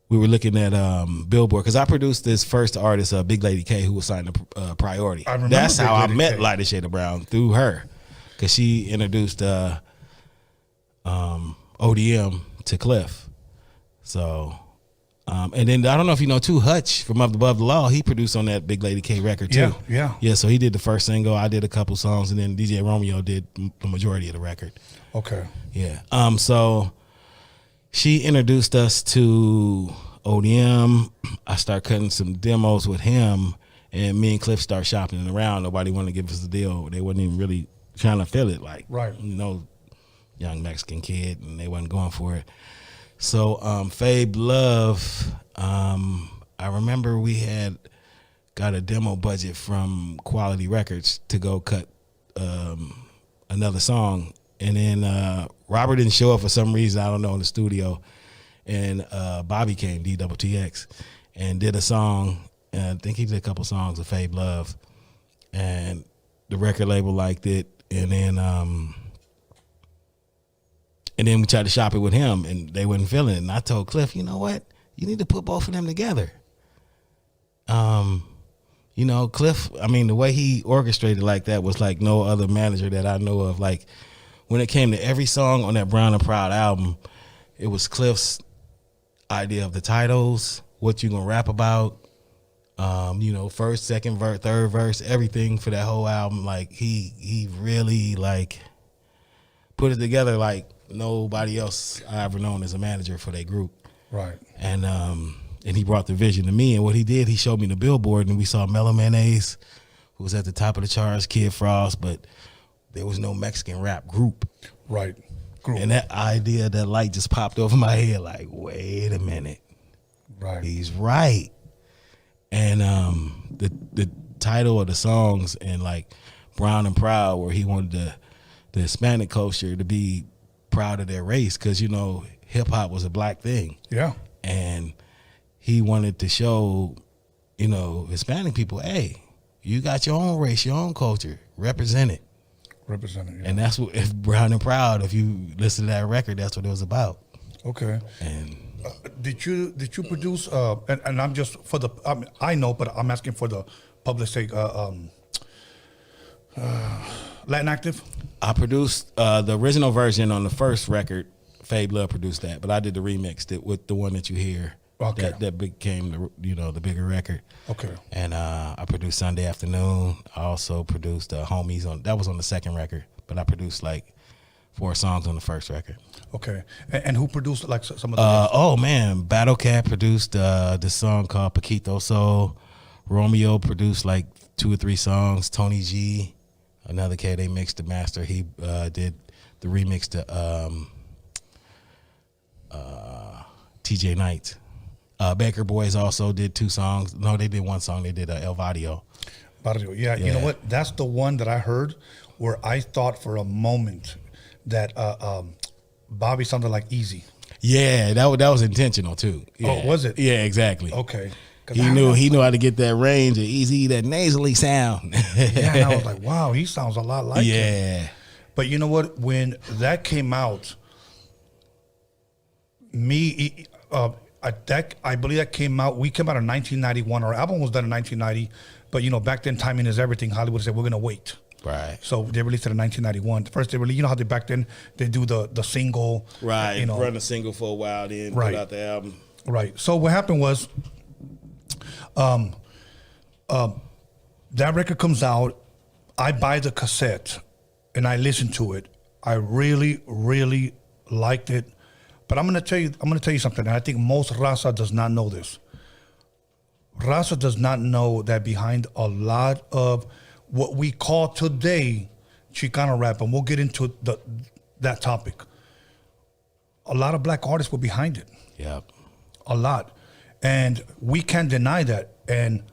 We were looking at Billboard, because I produced this first artist, Big Lady K, who was signed to Priority. That's how I met Lighter Shade of Brown, through her, because she introduced ODM to Cliff. So, and then I don't know if you know too, Hutch from Up Above the Law, he produced on that Big Lady K record too. Yeah. So he did the first single, I did a couple songs, and then DJ Romeo did the majority of the record. Okay. Yeah. So she introduced us to ODM. I start cutting some demos with him, and me and Cliff start shopping around. Nobody wanted to give us a deal. They wasn't even really trying to feel it, like, young Mexican kid, and they wasn't going for it. So Fabe Love, I remember we had got a demo budget from Quality Records to go cut another song, and then Robert didn't show up for some reason, I don't know, in the studio, and Bobby came, DWTX, and did a song, and I think he did a couple songs of Fabe Love, and the record label liked it, and then we tried to shop it with him, and they wasn't feeling it. And I told Cliff, you know what? You need to put both of them together. Cliff, I mean, the way he orchestrated like that was like no other manager that I know of. Like, when it came to every song on that Brown and Proud album, it was Cliff's idea of the titles, what you gonna rap about, first, second verse, third verse, everything for that whole album. Like, he really, like, put it together like nobody else I ever known as a manager for their group. Right. And he brought the vision to me, and what he did, he showed me the billboard, and we saw Mellow Mayonnaise, who was at the top of the charts, Kid Frost, but there was no Mexican rap group. Right. Group. And that idea, that light just popped over my head, like, wait a minute. Right. He's right. And the title of the songs, and like Brown and Proud, where he wanted the Hispanic culture to be proud of their race, because hip hop was a black thing. Yeah. And he wanted to show Hispanic people, hey, you got your own race, your own culture, represent it. Yeah. And that's what, if Brown and Proud, if you listen to that record, that's what it was about. Okay. And did you produce and I'm just for the I know, but I'm asking for the public sake, Latin Active? I produced the original version on the first record. Fabe Love produced that, but I did the remix with the one that you hear. Okay. That became the bigger record. Okay. And I produced Sunday Afternoon. I also produced Homies that was on the second record, but I produced like 4 songs on the first record. Okay. And who produced like some of the Battle Cat produced this song called Paquito Soul. Romeo produced like 2 or 3 songs. Tony G, another cat, they mixed the master. He did the remix to TJ Knight. Baker Boys also did 2 songs. No, they did 1 song. They did El Barrio. Yeah, you know what? That's the one that I heard where I thought for a moment that Bobby sounded like Easy. Yeah, that was intentional too. Yeah. Oh, was it? Yeah, exactly. Okay. He knew how to get that range of Easy, that nasally sound. Yeah, and I was like, wow, he sounds a lot like him. But you know what? When that came out, I believe that came out. We came out in 1991. Our album was done in 1990, but back then timing is everything. Hollywood said we're gonna wait. Right. So they released it in 1991. First they released, how they back then they do the single. Right. Run a single for a while, then put out the album. Right. So what happened was, that record comes out. I buy the cassette, and I listen to it. I really, really liked it. But I'm gonna tell you something, and I think most Raza does not know this. Raza does not know that behind a lot of what we call today Chicano rap, and we'll get into that topic, a lot of black artists were behind it. Yep. A lot. And we can't deny that. And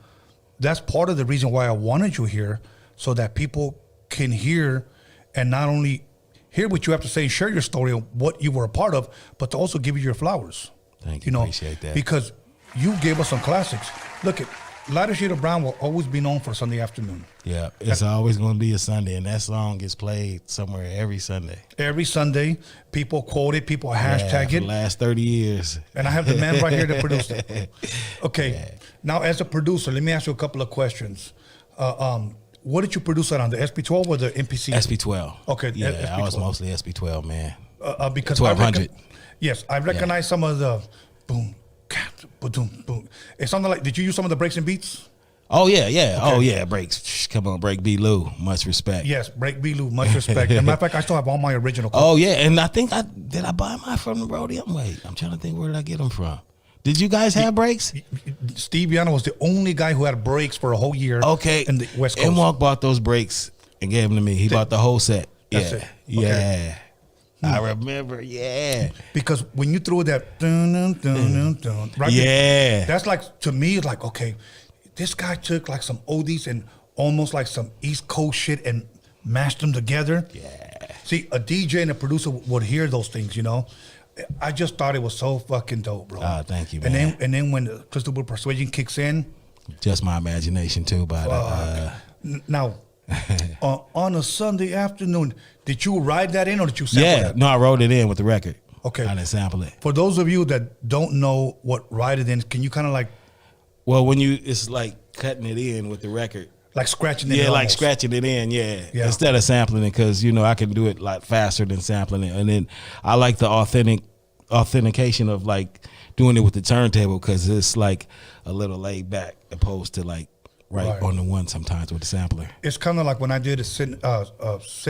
that's part of the reason why I wanted you here, so that people can hear and not only hear what you have to say, share your story of what you were a part of, but to also give you your flowers. Thank you. Appreciate that. Because you gave us some classics. Look at Lighter Shade of Brown will always be known for Sunday afternoon. Yeah, it's always going to be a Sunday, and that song gets played somewhere every Sunday. Every Sunday, people quote it, people hashtag for it. the last 30 years. And I have the man right here that produced it. Okay, now as a producer, let me ask you a couple of questions. What did you produce that on, the SP12 or the MPC? SP12. Okay, yeah, SP12. I was mostly SP12, man. Because 1200. Yes, I recognize some of the boom, boom, boom. It sounded like, did you use some of the breaks and beats? Oh, yeah, yeah. Okay. Oh, yeah, breaks. Come on, Break B. Lou. Much respect. Yes, Break B. Lou, much respect. As a matter of fact, I still have all my original copies. Oh, yeah, and I think did I buy mine from the Roadium? Wait, I'm trying to think, where did I get them from? Did you guys have breaks? Steve Yano was the only guy who had breaks for a whole year. Okay. In the West Coast. Walk bought those breaks and gave them to me. He bought the whole set. That's yeah. it. Yeah. Okay. I remember, yeah. Because when you threw that dun, dun, dun, dun, right? Yeah. That's like, to me, like, okay, this guy took like some oldies and almost like some East Coast shit and mashed them together. Yeah. See, a DJ and a producer would hear those things, you know. I just thought it was so fucking dope, bro. Oh, thank you, man. And then when the Crystal Persuasion kicks in. Just my imagination too, but now, on a Sunday afternoon, did you write that in or did you sample that? No, I wrote it in with the record. Okay. I didn't sample it. For those of you that don't know what write it in, can you kind of like... Well, it's like cutting it in with the record. Like scratching it in. Yeah, like almost. scratching it in, yeah. Instead of sampling it, because, I can do it a lot faster than sampling it. And then I like the authentication of like doing it with the turntable, because it's like a little laid back opposed to like right on the one sometimes with the sampler. It's kind of like when I did a sit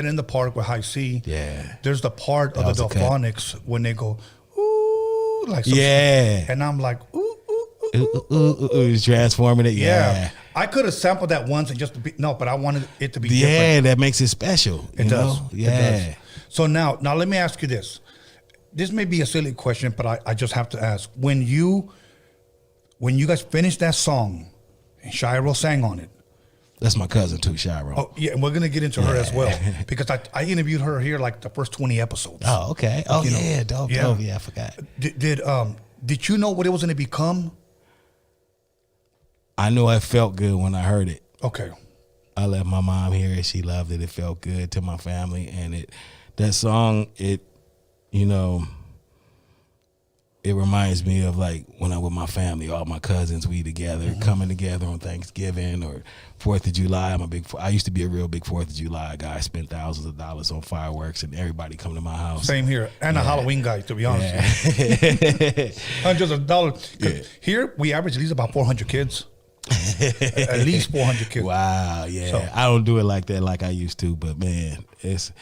in the park with High C. Yeah. There's the part of the Delphonics when they go, ooh, like some yeah. And I'm like, ooh. It's transforming it. Yeah. I could have sampled that once and but I wanted it to be different. Yeah, that makes it special. It does. Yeah. It does. So now let me ask you this. This may be a silly question, but I just have to ask. When you guys finished that song and Shiro sang on it. That's my cousin too, Shiro. Oh, yeah, and we're gonna get into her as well. Because I interviewed her here like the first 20 episodes. Oh, okay. Oh, dope. Yeah, I forgot. Did you know what it was gonna become? I knew it felt good when I heard it. Okay. I let my mom hear it. She loved it. It felt good to my family. And that song, it reminds me of like when I'm with my family, all my cousins, we together, coming together on Thanksgiving or 4th of July. I used to be a real big 4th of July guy. I spent thousands of dollars on fireworks and everybody come to my house. Same here. And a Halloween guy, to be honest. Hundreds of dollars. Here, we average at least about 400 kids. At least 400 kids. Wow, yeah. So, I don't do it like that like I used to, but man, it's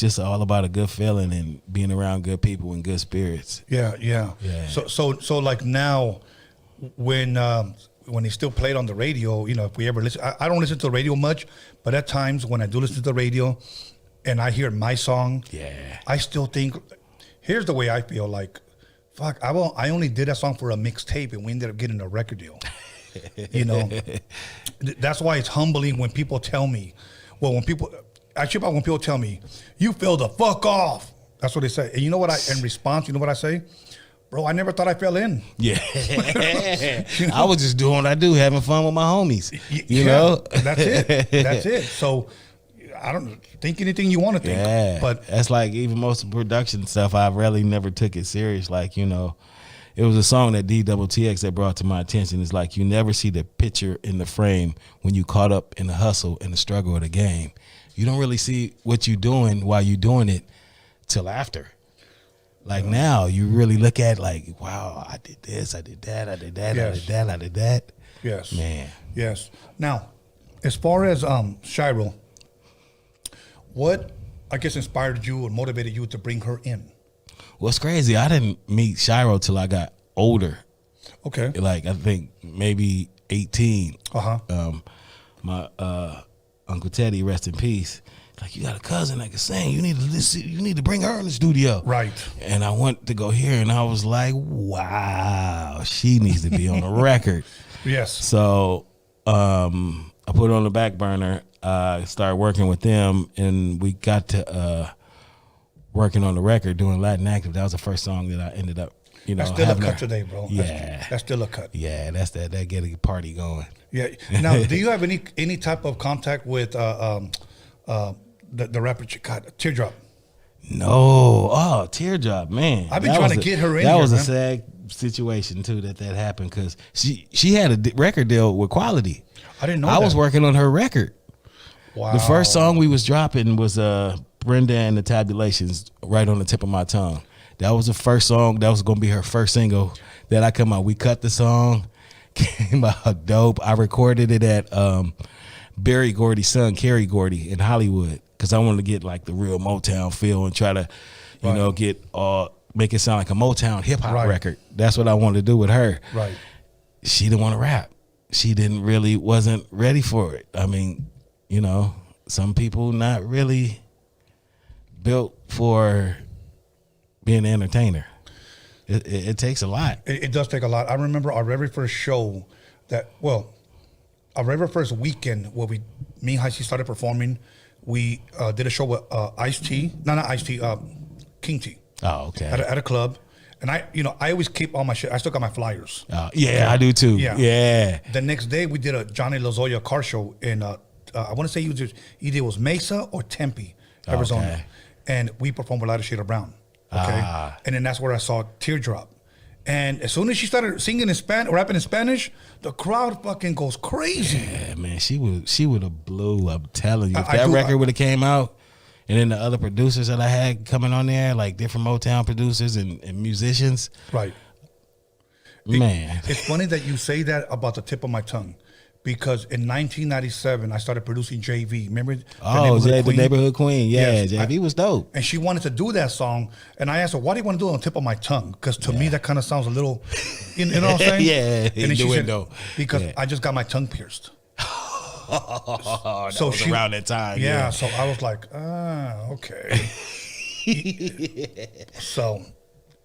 just all about a good feeling and being around good people and good spirits. Yeah. So like now, when they still play it on the radio, if we ever listen, I don't listen to the radio much, but at times when I do listen to the radio and I hear my song, I still think, here's the way I feel, like, fuck, I only did that song for a mixtape and we ended up getting a record deal. That's why it's humbling when people tell me, when people tell me, you fell the fuck off. That's what they say. And you know what in response, you know what I say? Bro, I never thought I fell in. Yeah. I was just doing what I do, having fun with my homies. You know? That's it. So I don't think anything you want to think. Yeah. But that's like even most of the production stuff, I really never took it serious. Like, it was a song that DOUX that brought to my attention. It's like you never see the picture in the frame when you caught up in the hustle and the struggle of the game. You don't really see what you're doing while you're doing it till after. Like now, you really look at like, wow, I did this, I did that, I did that, I did that, I did that. Yes. Man. Yes. Now, as far as Shiro, what, I guess, inspired you or motivated you to bring her in? What's crazy, I didn't meet Shiro till I got older. Okay. Like, I think maybe 18. Uh-huh. My Uncle Teddy, rest in peace, like, you got a cousin that can sing. You need to bring her in the studio. Right. And I went to go hear, and I was like, wow, she needs to be on the record. Yes. So I put it on the back burner. started working with them, and we got to working on the record, doing Latin Active. That was the first song that I ended up, that's still a cut today, bro. Yeah, that's still a cut. Yeah, that's that get a party going. Yeah. Now, do you have any type of contact with the rapper Teardrop? No. Oh, Teardrop, man. I've been trying to get her in. That here, was man. a sad situation too that happened because she had a record deal with Quality. I didn't know. I was working on her record. Wow. The first song we was dropping was Brenda and the Tabulations, right on the tip of my tongue. That was the first song. That was going to be her first single that I come out. We cut the song, came out dope. I recorded it at Barry Gordy's son, Kerry Gordy, in Hollywood, because I wanted to get like the real Motown feel and try to, you know, get make it sound like a Motown hip hop record. That's what I wanted to do with her. Right. She didn't want to rap. She wasn't ready for it. I mean, you know, some people not really built for being an entertainer. It takes a lot. It does take a lot. I remember our very first show our very first weekend where me and Heisey started performing. We did a show with Ice-T. No, not Ice-T, King T. Oh, okay. At a club. And I always keep all my shit. I still got my flyers. I do too. Yeah. The next day we did a Johnny Lozoya car show in I want to say either it was Mesa or Tempe, Arizona. Okay. And we performed with Lighter Shade of Brown. Okay. And then that's where I saw Teardrop. And as soon as she started singing in Spanish, rapping in Spanish, the crowd fucking goes crazy. Yeah, man, she would have blew. I'm telling you, if that record would have came out, and then the other producers that I had coming on there, like different Motown producers and musicians, right? Man, it's funny that you say that about the tip of my tongue, because in 1997 I started producing JV. Remember? The Neighborhood Queen. Yeah, yes, JV was dope. And she wanted to do that song, and I asked her, "Why do you want to do it on the tip of my tongue?" Because to me that kind of sounds a little, you know what I'm saying? Yeah. And then she said, "Because I just got my tongue pierced." So she around that time. Yeah. So I was like, okay. So,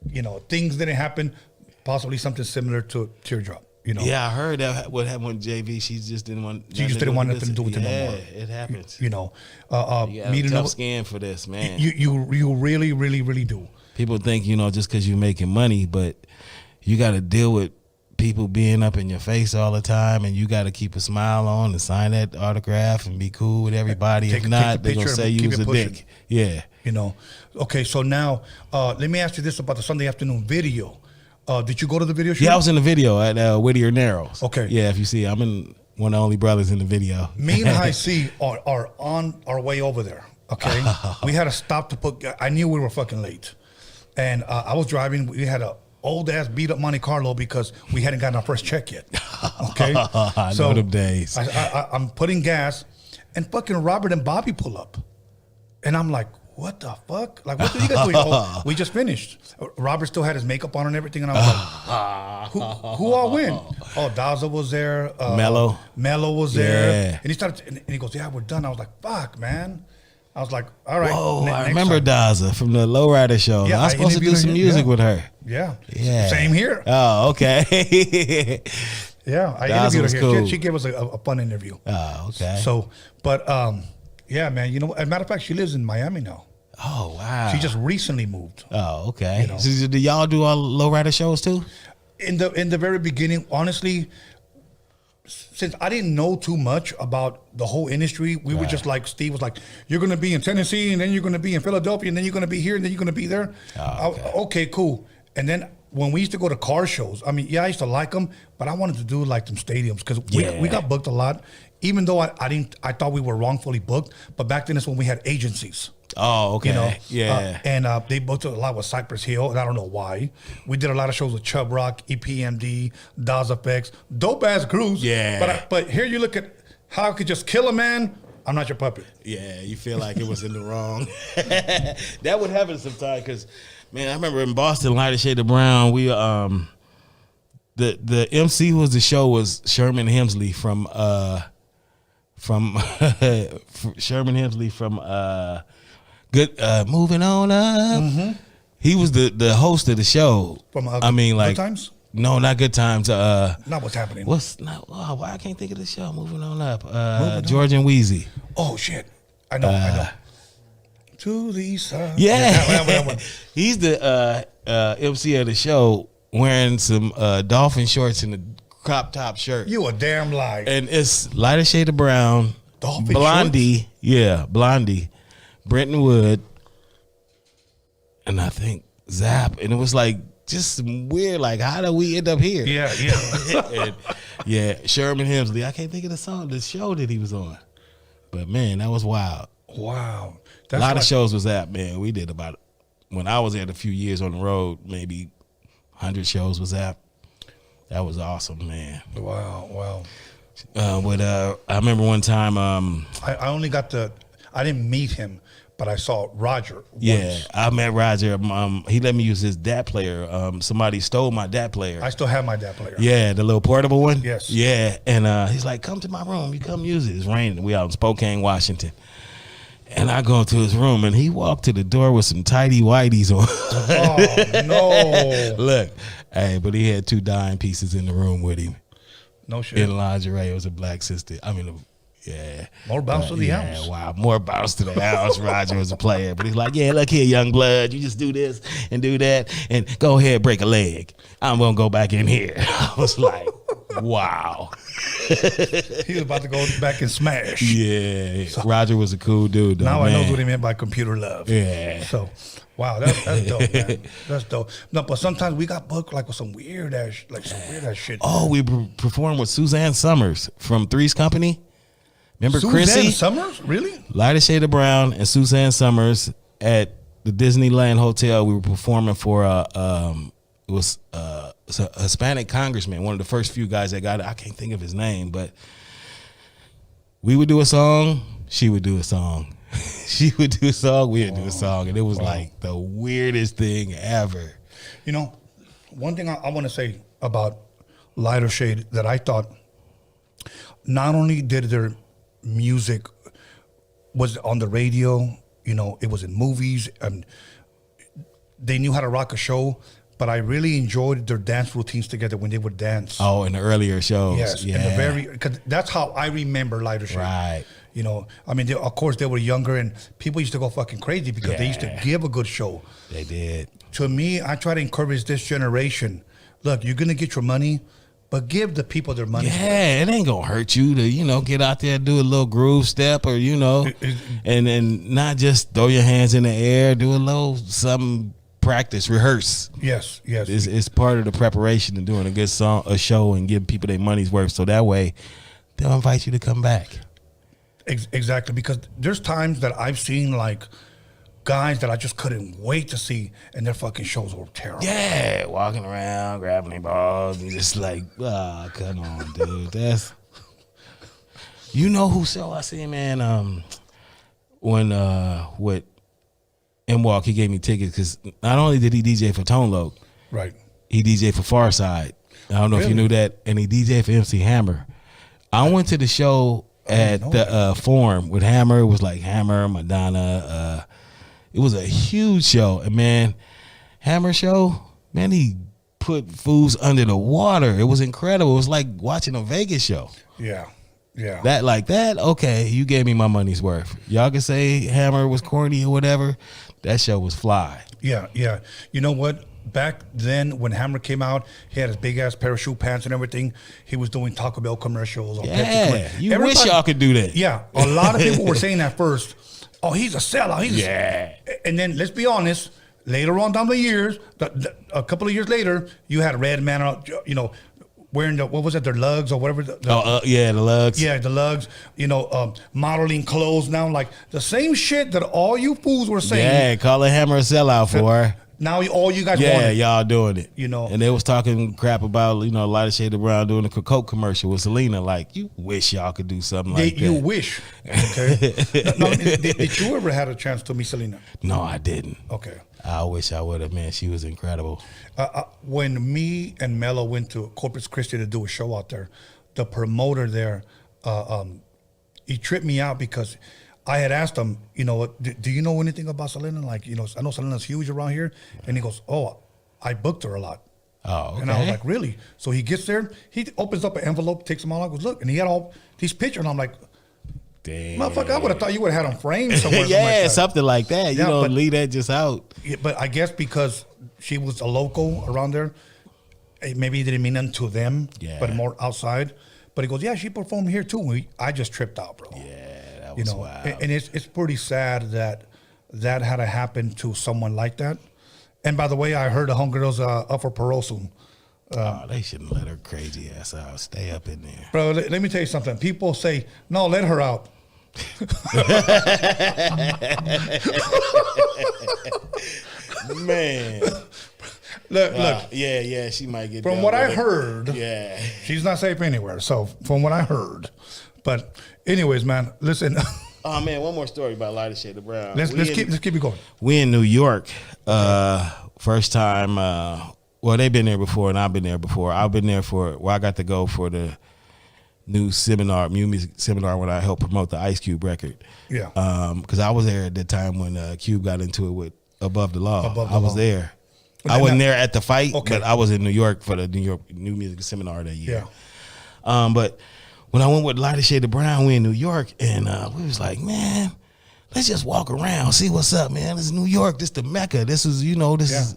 you know, things didn't happen. Possibly something similar to Teardrop. You know. Yeah, I heard that what happened with JV. She just didn't want. She just didn't want nothing to do with it no more. Yeah, it happens. You know, you got a tough skin for this, man. You really, really, really do. People think, you know, just because you're making money, but you got to deal with people being up in your face all the time, and you got to keep a smile on and sign that autograph and be cool with everybody. If not, they're gonna say you was a dick. Yeah. You know. Okay, so now let me ask you this about the Sunday afternoon video. Did you go to the video shoot? Yeah, I was in the video at Whittier Narrows. Okay. Yeah, if you see, I'm in one of the only brothers in the video. Me and High C are on our way over there. Okay. We had to stop to put. I knew we were fucking late, and I was driving. We had a old ass beat up Monte Carlo because we hadn't gotten our first check yet. Okay. I know them days. I'm putting gas, and fucking Robert and Bobby pull up, and I'm like, what the fuck? Like, what did you guys do? Oh, we just finished. Robert still had his makeup on and everything, and I was like, who all win? Oh, Daza was there. Mello was there. Yeah. And he started, and he goes, yeah, we're done. I was like, fuck, man. I was like, all right. Whoa, I remember Daza from the Lowrider show. Yeah, I was supposed to do some music with her. Yeah. Yeah. Same here. Oh, okay. Yeah, I Daza interviewed was her cool. here. She gave us a fun interview. Oh, okay. So, but yeah, man. You know, as a matter of fact, she lives in Miami now. Oh, wow. She just recently moved. Oh, okay. You know. So do y'all do all Lowrider shows too? In the very beginning, honestly, since I didn't know too much about the whole industry, we were just like, Steve was like, you're going to be in Tennessee, and then you're going to be in Philadelphia, and then you're going to be here, and then you're going to be there. Okay, cool. And then when we used to go to car shows, I mean, I used to like them, but I wanted to do like them stadiums because we got booked a lot. Even though I thought we were wrongfully booked, but back then it's when we had agencies. Oh, okay. You know, yeah. And they booked a lot with Cypress Hill, and I don't know why. We did a lot of shows with Chubb Rock, EPMD, Daz Effects, dope ass crews. Yeah. But here you look at how I could just kill a man. I'm not your puppet. Yeah, you feel like it was in the wrong. That would happen sometimes because, man, I remember in Boston, Lighter Shade of Brown, we the MC was Sherman Hemsley from Sherman Hemsley from Good Moving On Up. Mm-hmm. He was the host of the show. From I mean, like Good Times? No, not Good Times. Not What's Happening. Why I can't think of the show? Moving on up. George and Wheezy. Oh shit! I know. To the east side. Yeah, that one. He's the MC of the show, wearing some dolphin shorts and a crop top shirt. You a damn lie. And it's lighter shade of brown. Dolphin Blondie. shorts? Yeah, Blondie. Brenton Wood. And I think Zap. And it was like just some weird, like, how do we end up here? Yeah. And, yeah, Sherman Hemsley. I can't think of the show that he was on. But man, that was wild. Wow. A lot of shows was that, man. We did about, when I was there a few years on the road, maybe 100 shows was that. That was awesome, man. Wow. I remember one time. I only got I didn't meet him, but I saw Roger once. Yeah, I met Roger. He let me use his DAT player. Somebody stole my DAT player. I still have my DAT player. Yeah, the little portable one. Yes. Yeah, and he's like, come to my room. You come use it. It's raining. We out in Spokane, Washington. And I go into his room, and he walked to the door with some tighty whities on. Oh, no. Look, hey, but he had 2 dime pieces in the room with him. No shit. In lingerie. It was a black sister. I mean, yeah. More bounce to the house. Wow, more bounce to the house. Roger was a player. But he's like, yeah, look here, young blood. You just do this and do that, and go ahead, break a leg. I'm going to go back in here. I was like, wow. He was about to go back and smash. Yeah. So, Roger was a cool dude, though. Now man. I know what he meant by computer love. Yeah. So, wow, that's dope, man. That's dope. No, but sometimes we got booked like with some weird ass shit. Oh, we performed with Suzanne Summers from Three's Company. Remember Suzanne Chrissy? Summers? Really? Lighter shade of brown and Suzanne Summers at the Disneyland Hotel. We were performing for it was a Hispanic congressman, one of the first few guys that got it. I can't think of his name, but we would do a song, she would do a song. She would do a song, we would do a song, and it was like the weirdest thing ever. You know, one thing I want to say about Lighter Shade that I thought, not only did their music was on the radio, you know, it was in movies, and they knew how to rock a show, but I really enjoyed their dance routines together when they would dance. Oh, in the earlier shows. Yes, yeah. Because that's how I remember Lighter Shade. Right. You know, I mean, of course, they were younger, and people used to go fucking crazy because they used to give a good show. They did. To me, I try to encourage this generation. Look, you're going to get your money, but give the people their money. Yeah, it ain't going to hurt you to, you know, get out there, do a little groove step or, you know, and not just throw your hands in the air, do a little something. Practice, rehearse. Yes. It's part of the preparation of doing a good song, a show, and giving people their money's worth. So that way, they'll invite you to come back. Exactly, because there's times that I've seen like guys that I just couldn't wait to see, and their fucking shows were terrible. Yeah, walking around, grabbing their balls, and just like, come on, dude. That's, you know who show I see, man. When with M-Walk, he gave me tickets because not only did he DJ for Tone Loc, right, he DJ for Farside. I don't know if you knew that, and he DJ for MC Hammer. I went to the show at the Forum with Hammer. It was like Hammer, Madonna. It was a huge show, and man, Hammer show, man, he put fools under the water. It was incredible. It was like watching a Vegas show. Yeah. That like that. Okay, you gave me my money's worth. Y'all can say Hammer was corny or whatever. That show was fly. Yeah. You know what? Back then, when Hammer came out, he had his big ass parachute pants and everything. He was doing Taco Bell commercials. Or Pepsi commercials. You wish y'all could do that. Yeah, a lot of people were saying that first. Oh, he's a sellout. And then let's be honest. Later on down the years, a couple of years later, you had Redman out, you know, wearing their lugs or whatever. The lugs. Yeah, the lugs. You know, modeling clothes now, like the same shit that all you fools were saying. Yeah, call a Hammer a sellout for. Now all you guys want. Yeah, y'all doing it. You know, and they was talking crap about, you know, Lighter Shade of Brown doing a Coke commercial with Selena. Like, you wish y'all could do something like that. You wish. Okay. Did you ever had a chance to meet Selena? No, I didn't. Okay. I wish I would have, man. She was incredible. When me and Mello went to Corpus Christi to do a show out there, the promoter there, he tripped me out because I had asked him, you know, do you know anything about Selena? Like, you know, I know Selena's huge around here. And he goes, oh, I booked her a lot. Oh, okay. And I was like, really? So he gets there, he opens up an envelope, takes them all out, goes, look, and he had all these pictures, and I'm like, damn. Motherfucker, I would have thought you would have had them framed somewhere. Yeah, something like that. You Yeah, don't but- leave that just out. Yeah, but I guess because she was a local around there, maybe it didn't mean nothing to them, but more outside. But he goes, yeah, she performed here too. I just tripped out, bro. Yeah, that was wild. And it's pretty sad that had to happen to someone like that. And by the way, I heard the homegirl's up for parole soon. They shouldn't let her crazy ass out. Stay up in there. Bro, let me tell you something. People say, no, let her out. Man. Look. Yeah, she might get From down what with I it. heard, she's not safe anywhere. So from what I heard. But anyways, man, listen. Oh man, one more story about Lighter Shade of Brown. Let's keep it going. We in New York. First time. Well, they've been there before, and I've been there before. I've been there I got to go for the new music seminar when I helped promote the Ice Cube record. Yeah. Because I was there at the time when Cube got into it with Above the Law. I was Law. there. I wasn't there at the fight, but I was in New York for the New York New Music Seminar that year. Yeah. But when I went with Lighter Shade of Brown, we in New York, and we was like, man, let's just walk around, see what's up, man. This is New York. This the Mecca. This is, this is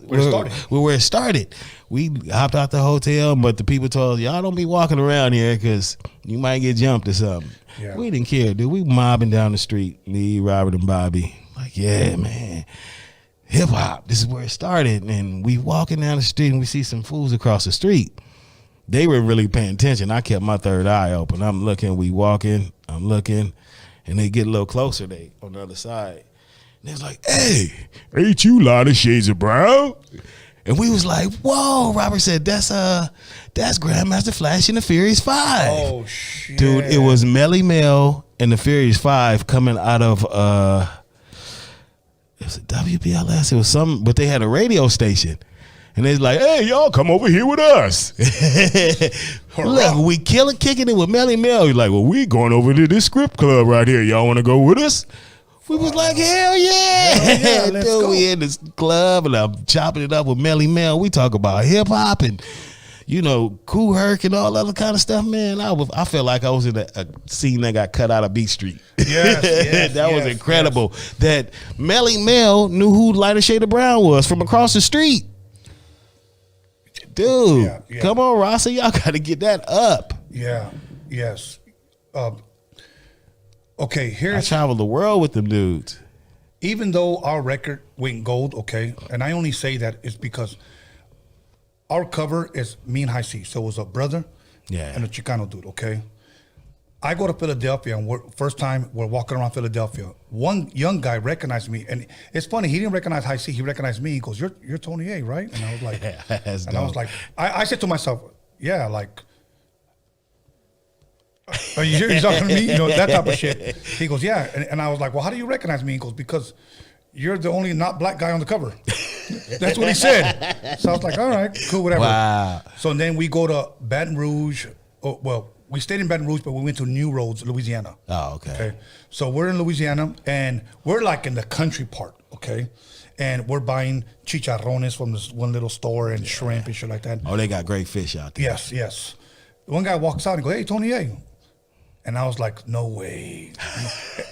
where it started. We hopped out the hotel, but the people told us, y'all don't be walking around here because you might get jumped or something. Yeah. We didn't care, dude. We mobbing down the street, me, Robert, and Bobby. Like, yeah, man. Hip hop, this is where it started. And we walking down the street and we see some fools across the street. They were really paying attention. I kept my third eye open. I'm looking, we walking, I'm looking, and they get a little closer, they on the other side. And they was like, hey, ain't you Lighter Shades of Brown? And we was like, whoa, Robert said, that's Grandmaster Flash and the Furious 5. Oh, shit. Dude, it was Melly Mel and the Furious 5 coming out of it was a WBLS. It was something, but they had a radio station. And they was like, hey, y'all come over here with us. Look, we kicking it with Melly Mel. He's like, well, we going over to this script club right here. Y'all want to go with us? We was like, hell yeah. Let's Dude, go. we in this club and I'm chopping it up with Melly Mel. We talk about hip hop and, Kool Herc and all other kind of stuff, man. I felt like I was in a scene that got cut out of Beat Street. Yes, that was incredible. That Melly Mel knew who Lighter Shade of Brown was from across the street. Dude, come on, Raza. Y'all got to get that up. Yeah, yes. Okay, I traveled the world with them dudes. Even though our record went gold, okay, and I only say that is because our cover is me and High C. So it was a brother and a Chicano dude, okay? I go to Philadelphia, and first time we're walking around Philadelphia. One young guy recognized me, and it's funny, he didn't recognize High C, he recognized me. He goes, you're Tony A, right? And I was like, I was like, I said to myself, yeah, like, are you sure you're talking to me? That type of shit. He goes, yeah. And I was like, well, how do you recognize me? He goes, because you're the only not black guy on the cover. That's what he said. So I was like, all right, cool, whatever. Wow. So then we go to Baton Rouge. We stayed in Baton Rouge, but we went to New Roads, Louisiana. Oh, okay. So we're in Louisiana, and we're like in the country part, okay? And we're buying chicharrones from this one little store and shrimp and shit like that. Oh, they got great fish out there. Yes. One guy walks out and goes, hey, Tony A. And I was like, no way.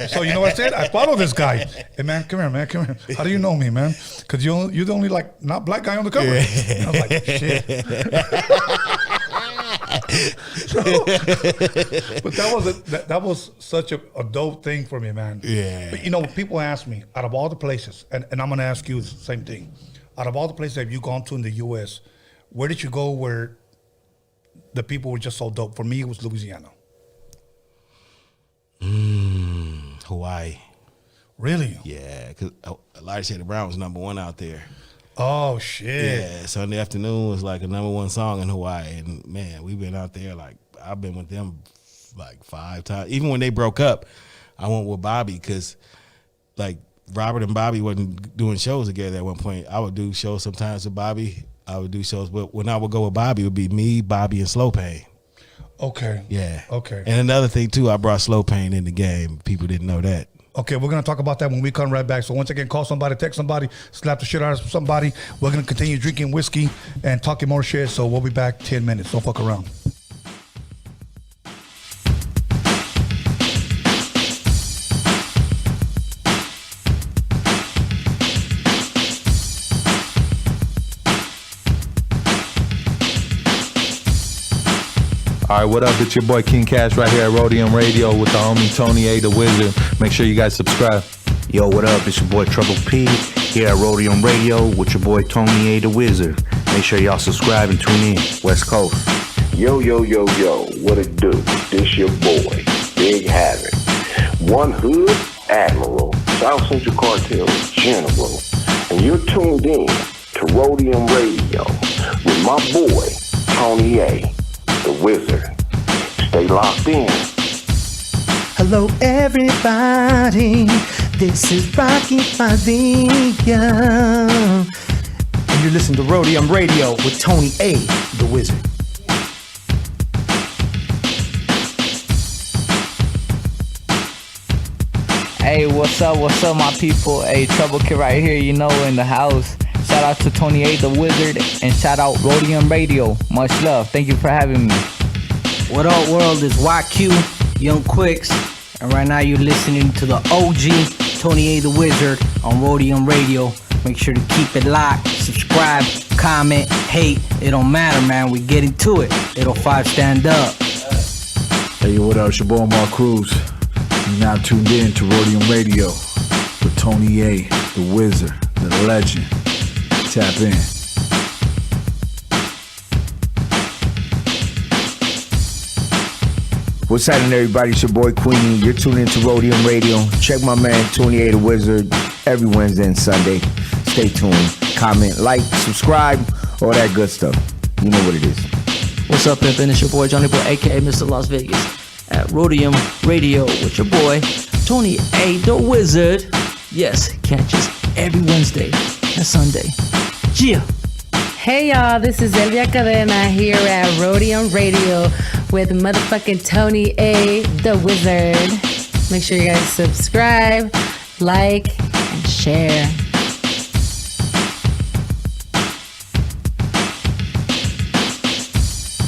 So you know what I said? I followed this guy. Hey, man, come here, man, come here. How do you know me, man? Because you're the only, like, not black guy on the cover. And I was like, shit. But that was such a dope thing for me, man. Yeah. But, people ask me, out of all the places, and I'm going to ask you the same thing. Out of all the places that you've gone to in the U.S., where did you go where the people were just so dope? For me, it was Louisiana. Hawaii. Really? Yeah, because Lighter Shade of Brown was #1 out there. Oh, shit. Yeah, Sunday Afternoon was like a #1 song in Hawaii. And, man, we've been out there, like, I've been with them like 5 times. Even when they broke up, I went with Bobby because, like, Robert and Bobby wasn't doing shows together at one point. I would do shows sometimes with Bobby. I would do shows, but when I would go with Bobby, it would be me, Bobby, and Slow Pain. Okay. Yeah. Okay. And another thing, too, I brought Slow Pain in the game. People didn't know that. Okay, we're going to talk about that when we come right back. So once again, call somebody, text somebody, slap the shit out of somebody. We're going to continue drinking whiskey and talking more shit. So we'll be back 10 minutes. Don't fuck around. All right, what up? It's your boy King Cash right here at Roadium Radio with the homie Tony A. the Wizard. Make sure you guys subscribe. Yo, what up? It's your boy Trouble P here at Roadium Radio with your boy Tony A. the Wizard. Make sure y'all subscribe and tune in. West Coast. Yo, what it do? This your boy, Big Havoc. One Hood Admiral, South Central Cartel General. And you're tuned in to Roadium Radio with my boy, Tony A. the Wizard. Stay locked in. Hello everybody, this is Rocky Padilla, and you're listening to Roadium Radio with Tony A. the Wizard. Hey, what's up my people? Hey, Trouble Kid right here, you know, in the house. Shout out to Tony A. the Wizard and shout out Roadium Radio. Much love. Thank you for having me. What up, world? It's YQ, Young Quicks, and right now you're listening to the OG Tony A. the Wizard on Roadium Radio. Make sure to keep it locked, subscribe, comment, hate. It don't matter, man. We get into it. It'll 5 stand up. Hey, what up? It's your boy Mark Cruz. You're now tuned in to Roadium Radio with Tony A. the Wizard, the legend. Tap in. What's happening, everybody? It's your boy Queenie. You're tuned into Roadium Radio. Check my man Tony A. the Wizard every Wednesday and Sunday. Stay tuned. Comment, like, subscribe, all that good stuff. You know what it is. What's up, pimpin'? It's your boy Johnny Boy, aka Mr. Las Vegas, at Roadium Radio with your boy Tony A. the Wizard. Yes, catch us every Wednesday and Sunday. Yeah. Hey y'all, this is Elvia Cadena here at Roadium Radio with motherfucking Tony A. the Wizard. Make sure you guys subscribe, like, and share.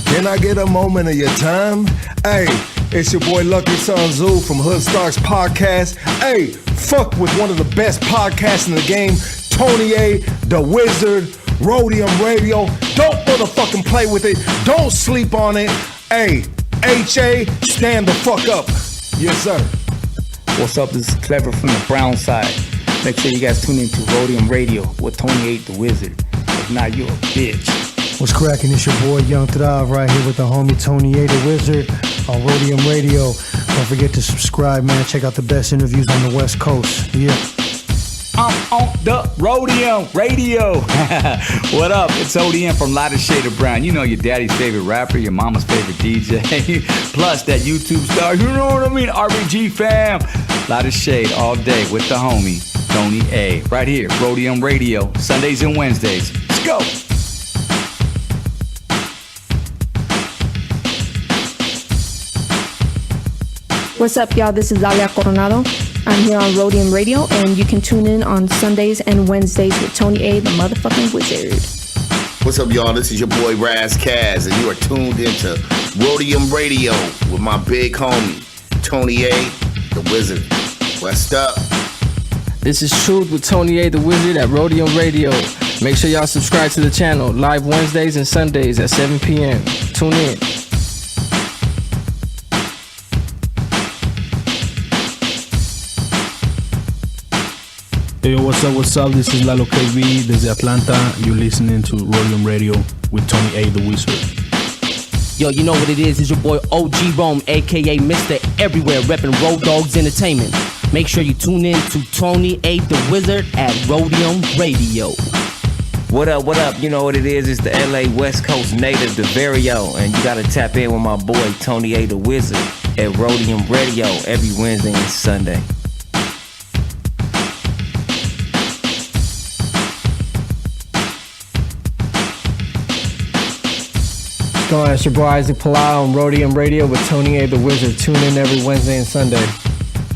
Can I get a moment of your time? Hey, it's your boy Lucky Son Zoo from Hood Starks Podcast. Hey, fuck with one of the best podcasts in the game, Tony A. the Wizard, Roadium Radio. Don't motherfucking play with it. Don't sleep on it. Hey, H.A., stand the fuck up. Yes, sir. What's up? This is Clever from the Brown side. Make sure you guys tune in to Roadium Radio with Tony A. the Wizard. If not, you're a bitch. What's cracking? It's your boy Young Thrive right here with the homie Tony A. the Wizard on Roadium Radio. Don't forget to subscribe, man. Check out the best interviews on the West Coast. Yeah. I'm on the Roadium Radio. What up? It's ODM from Lighter Shade of Brown. You know your daddy's favorite rapper, your mama's favorite DJ, plus that YouTube star, you know what I mean? RBG fam. Lighter Shade all day with the homie, Tony A. Right here, Roadium Radio, Sundays and Wednesdays. Let's go. What's up, y'all? This is Dalia Coronado. I'm here on Roadium Radio, and you can tune in on Sundays and Wednesdays with Tony A, the motherfucking Wizard. What's up, y'all? This is your boy Raz Kaz, and you are tuned into Roadium Radio with my big homie, Tony A, the Wizard. What's up? This is Truth with Tony A. the Wizard at Roadium Radio. Make sure y'all subscribe to the channel. Live Wednesdays and Sundays at 7 p.m. Tune in. Hey, what's up? This is Lalo KB. This is Atlanta. You're listening to Roadium Radio with Tony A. the Wizard. Yo, you know what it is. It's your boy OG Rome, aka Mr. Everywhere, repping Road Dogs Entertainment. Make sure you tune in to Tony A. the Wizard at Roadium Radio. What up? You know what it is. It's the LA West Coast native, DeVario, and you gotta tap in with my boy Tony A. the Wizard at Roadium Radio every Wednesday and Sunday. Going it's your boy Isaac Palau on Roadium Radio with Tony A. the Wizard. Tune in every Wednesday and Sunday.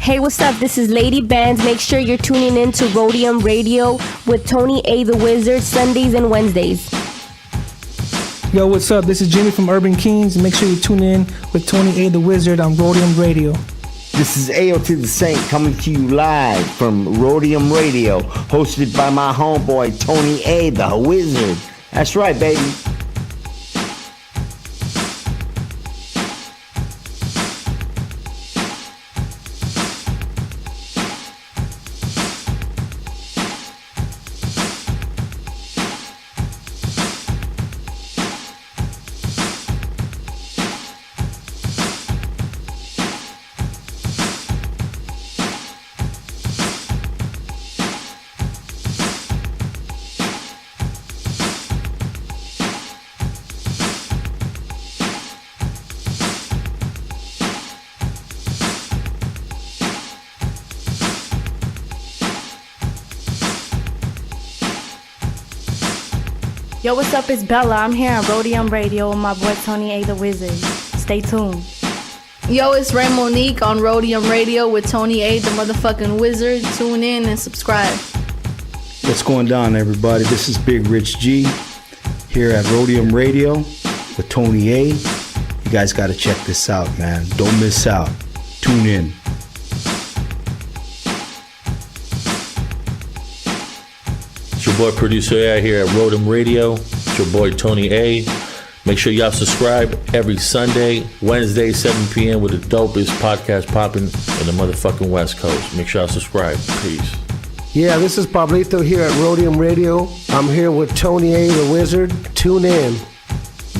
Hey, what's up? This is Lady Bands. Make sure you're tuning in to Roadium Radio with Tony A. the Wizard, Sundays and Wednesdays. Yo, what's up? This is Jimmy from Urban Kings. Make sure you tune in with Tony A. the Wizard on Roadium Radio. This is A.O. to the Saint coming to you live from Roadium Radio, hosted by my homeboy Tony A. the Wizard. That's right, baby. Yo, what's up? It's Bella. I'm here on Roadium Radio with my boy Tony A. the Wizard. Stay tuned. Yo, it's Ray Monique on Roadium Radio with Tony A. the motherfucking Wizard. Tune in and subscribe. What's going down, everybody? This is Big Rich G here at Roadium Radio with Tony A. You guys got to check this out, man. Don't miss out. Tune in. It's your boy Producer A here at Roadium Radio. It's your boy Tony A. Make sure y'all subscribe every Sunday, Wednesday, 7 p.m. with the dopest podcast popping in the motherfucking West Coast. Make sure y'all subscribe. Peace. Yeah, this is Pablito here at Roadium Radio. I'm here with Tony A. the Wizard. Tune in.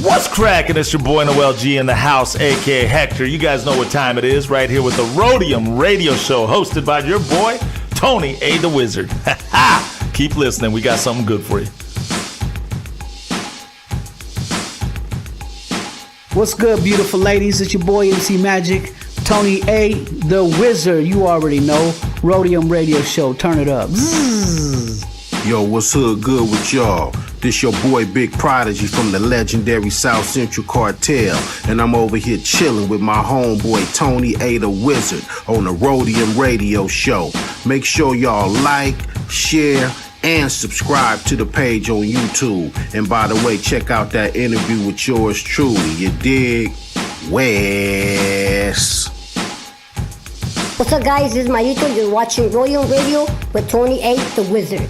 What's cracking? It's your boy Noel G in the house, aka Hector. You guys know what time it is, right here with the Roadium Radio Show, hosted by your boy Tony A. the Wizard. Keep listening. We got something good for you. What's good, beautiful ladies? It's your boy MC Magic, Tony A. the Wizard. You already know. Roadium Radio Show. Turn it up. Yo, what's hood good with y'all? This your boy Big Prodigy from the legendary South Central Cartel, and I'm over here chilling with my homeboy Tony A. the Wizard on the Roadium Radio Show. Make sure y'all like, share, and subscribe to the page on YouTube. And by the way, check out that interview with yours truly. You dig? Wes. What's up, guys? This is Mayito. You're watching Roadium Radio with Tony A. the Wizard.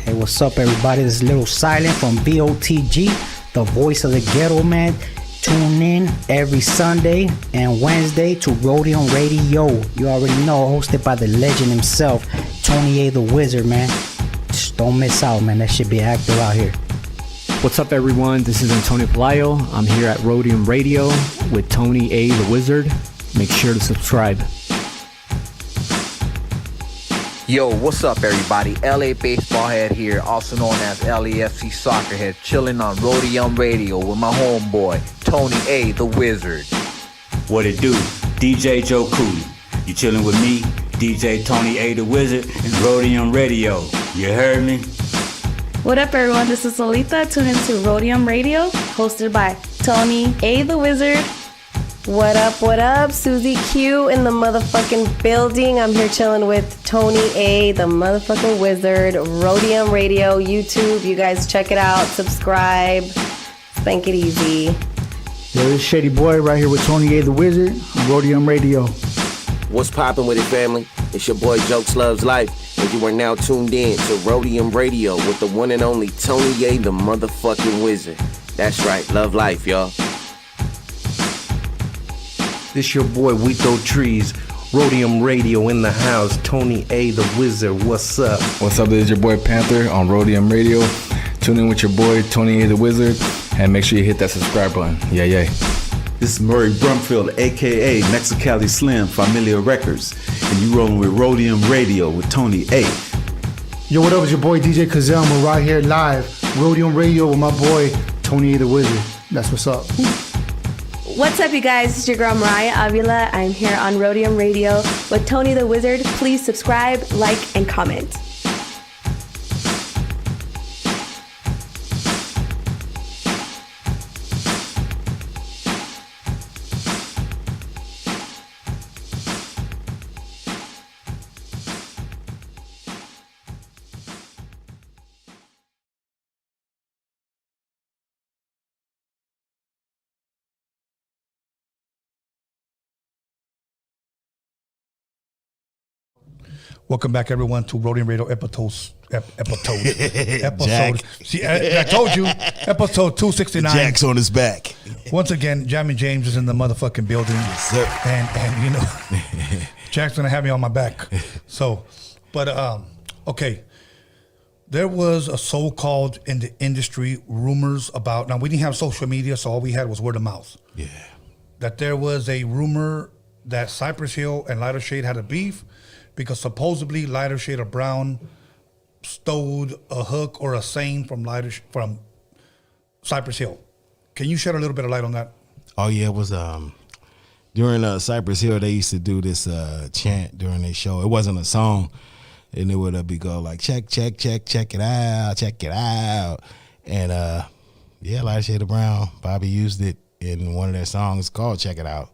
Hey, what's up, everybody? This is Little Silent from VOTG, the voice of the ghetto, man. Tune in every Sunday and Wednesday to Roadium Radio. You already know, hosted by the legend himself, Tony A. the Wizard, man. Just don't miss out, man. That should be active out here. What's up, everyone? This is Antonio Pelayo. I'm here at Roadium Radio with Tony A. the Wizard. Make sure to subscribe. Yo, what's up, everybody? LA Baseball Head here, also known as LAFC Soccer Head, chilling on Roadium Radio with my homeboy, Tony A. the Wizard. What it do? DJ Joe Cooley. You chilling with me, DJ Tony A. the Wizard, and Roadium Radio. You heard me? What up, everyone? This is Solita. Tune into Roadium Radio, hosted by Tony A. the Wizard. What up, what up? Susie Q in the motherfucking building. I'm here chilling with Tony A, the motherfucking Wizard. Roadium Radio, YouTube. You guys check it out. Subscribe. Spank it easy. Yo, this Shady Boy right here with Tony A. the Wizard on Roadium Radio. What's poppin' with it, family? It's your boy Jokes Loves Life, and you are now tuned in to Roadium Radio with the one and only Tony A. the motherfucking Wizard. That's right, love life, y'all. This your boy Wito Trees, Roadium Radio in the house, Tony A. the Wizard. What's up? What's up? This is your boy Panther on Roadium Radio. Tune in with your boy Tony A. the Wizard, and make sure you hit that subscribe button. Yeah. This is Murray Brumfield, aka Mexicali Slim, Familia Records, and you rolling with Roadium Radio with Tony A. Yo, what up? It's your boy DJ Cazell. We're right here live, Roadium Radio with my boy Tony A. the Wizard. That's what's up. What's up, you guys? It's your girl Mariah Avila. I'm here on Roadium Radio with Tony the Wizard. Please subscribe, like, and comment. Welcome back, everyone, to Roadium Radio episode. Jack. See, I told you, episode 269. Jack's on his back. Once again, Jammin James is in the motherfucking building. Yes, sir. And you know, Jack's gonna have me on my back. So, but okay. There was a so-called in the industry rumors about. Now we didn't have social media, so all we had was word of mouth. Yeah. That there was a rumor that Cypress Hill and Lighter Shade had a beef because supposedly Lighter Shade of Brown stole a hook or a saying from Cypress Hill. Can you shed a little bit of light on that? Oh yeah, it was during Cypress Hill. They used to do this chant during their show. It wasn't a song, and it would be go like check it out, and yeah, Lighter Shade of Brown. Bobby used it in one of their songs called "Check It Out."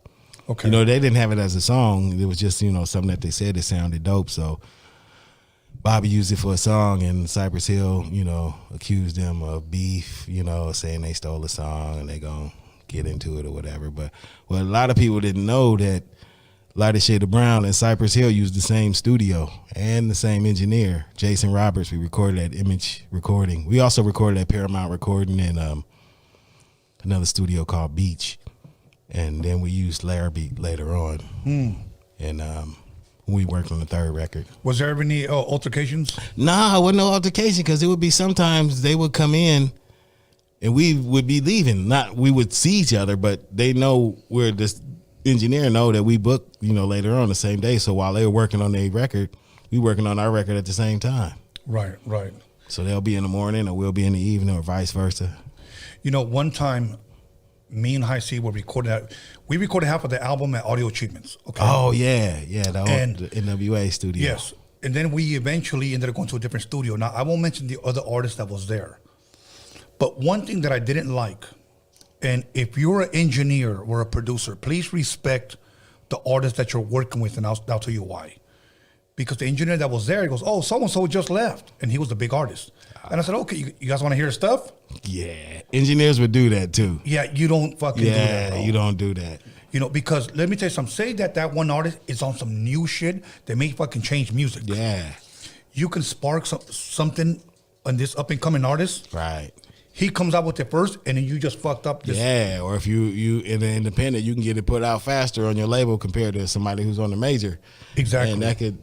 Okay. You know, they didn't have it as a song. It was just, you know, something that they said it sounded dope. So Bobby used it for a song, and Cypress Hill, you know, accused them of beef, you know, saying they stole the song and they gonna get into it or whatever. But a lot of people didn't know that Lighter Shade of Brown and Cypress Hill used the same studio and the same engineer, Jason Roberts. We recorded at Image Recording. We also recorded at Paramount Recording in another studio called Beach. And then we used Larrabee later on. And we worked on the third record. Was there ever any altercations? Nah, it wasn't no altercation because it would be sometimes they would come in and we would be leaving. Not we would see each other, but they know where this engineer know that we booked, you know, later on the same day. So while they were working on their record, we working on our record at the same time. Right. So they'll be in the morning or we'll be in the evening or vice versa. You know, one time me and High C were recording we recorded half of the album at Audio Achievements. Okay. Oh yeah, the NWA studio. Yes, and then we eventually ended up going to a different studio. Now I won't mention the other artist that was there, but one thing that I didn't like, and if you're an engineer or a producer, please respect the artist that you're working with, and I'll tell you why. Because the engineer that was there, he goes, "Oh, so and so just left," and he was the big artist. And I said, "Okay, you guys want to hear stuff?" Yeah, engineers would do that too. Yeah, you don't fucking do that. Yeah, you don't do that. You know, because let me tell you something. Say that one artist is on some new shit that may fucking change music. Yeah. You can spark something on this up and coming artist. Right. He comes out with it first, and then you just fucked up. Yeah, or if you in the independent, you can get it put out faster on your label compared to somebody who's on the major. Exactly. And that could,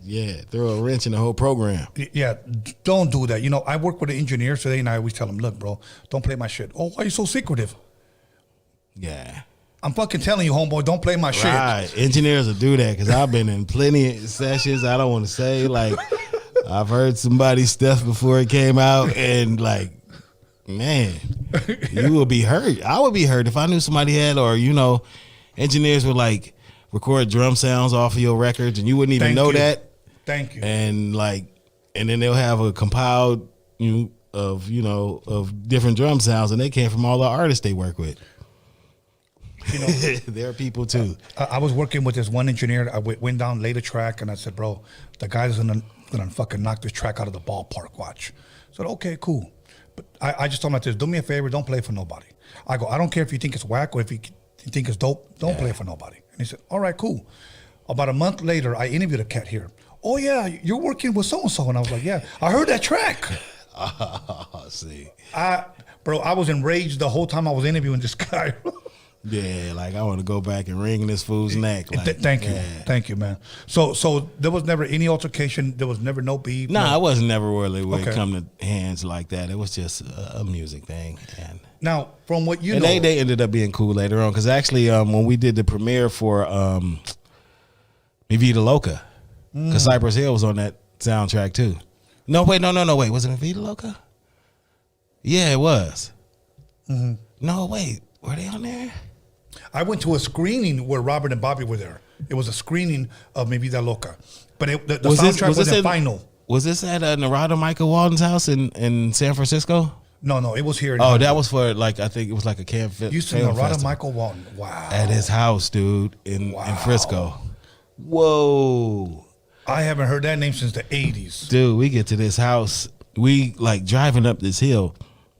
throw a wrench in the whole program. Yeah, don't do that. You know, I work with an engineer today, and I always tell him, look, bro, don't play my shit. Oh, why are you so secretive? Yeah. I'm fucking telling you, homeboy, don't play my shit. Right. Engineers will do that because I've been in plenty of sessions. I don't want to say, like, I've heard somebody's stuff before it came out, and, like, man, you will be hurt. I would be hurt if I knew somebody had, or, you know, engineers would, like, record drum sounds off of your records, and you wouldn't even know that. Thank you. And, like, and then they'll have a compiled, of different drum sounds, and they came from all the artists they work with. You know, there are people too. I was working with this one engineer. I went down, laid a track, and I said, bro, the guy's gonna fucking knock this track out of the ballpark. Watch. I said, okay, cool. But I just told him like this, do me a favor, don't play for nobody. I go, I don't care if you think it's whack or if you think it's dope, don't play for nobody. And he said, all right, cool. About a month later, I interviewed a cat here. Oh yeah, you're working with so-and-so. And I was like, yeah, I heard that track. See. I was enraged the whole time I was interviewing this guy. Yeah, like I want to go back and wring this fool's neck. Like, thank you, man. So there was never any altercation. There was never no beef. Nah, I wasn't never really when it come to hands like that. It was just a music thing. And now, from what you know, they ended up being cool later on because actually, when we did the premiere for Mi Vida Loca, because Cypress Hill was on that soundtrack too. No, wait, was it Mi Vida Loca? Yeah, it was. Mm-hmm. No, wait, were they on there? I went to a screening where Robert and Bobby were there. It was a screening of Mi Vida Loca. But the soundtrack wasn't final. Was this at Narada Michael Walden's house in San Francisco? No, it was here. Oh, that was for I think it was like a camp. Used to Narada Michael Walden. Wow. At his house, dude, in Frisco. Whoa. I haven't heard that name since the 80s. Dude, we get to this house. We like driving up this hill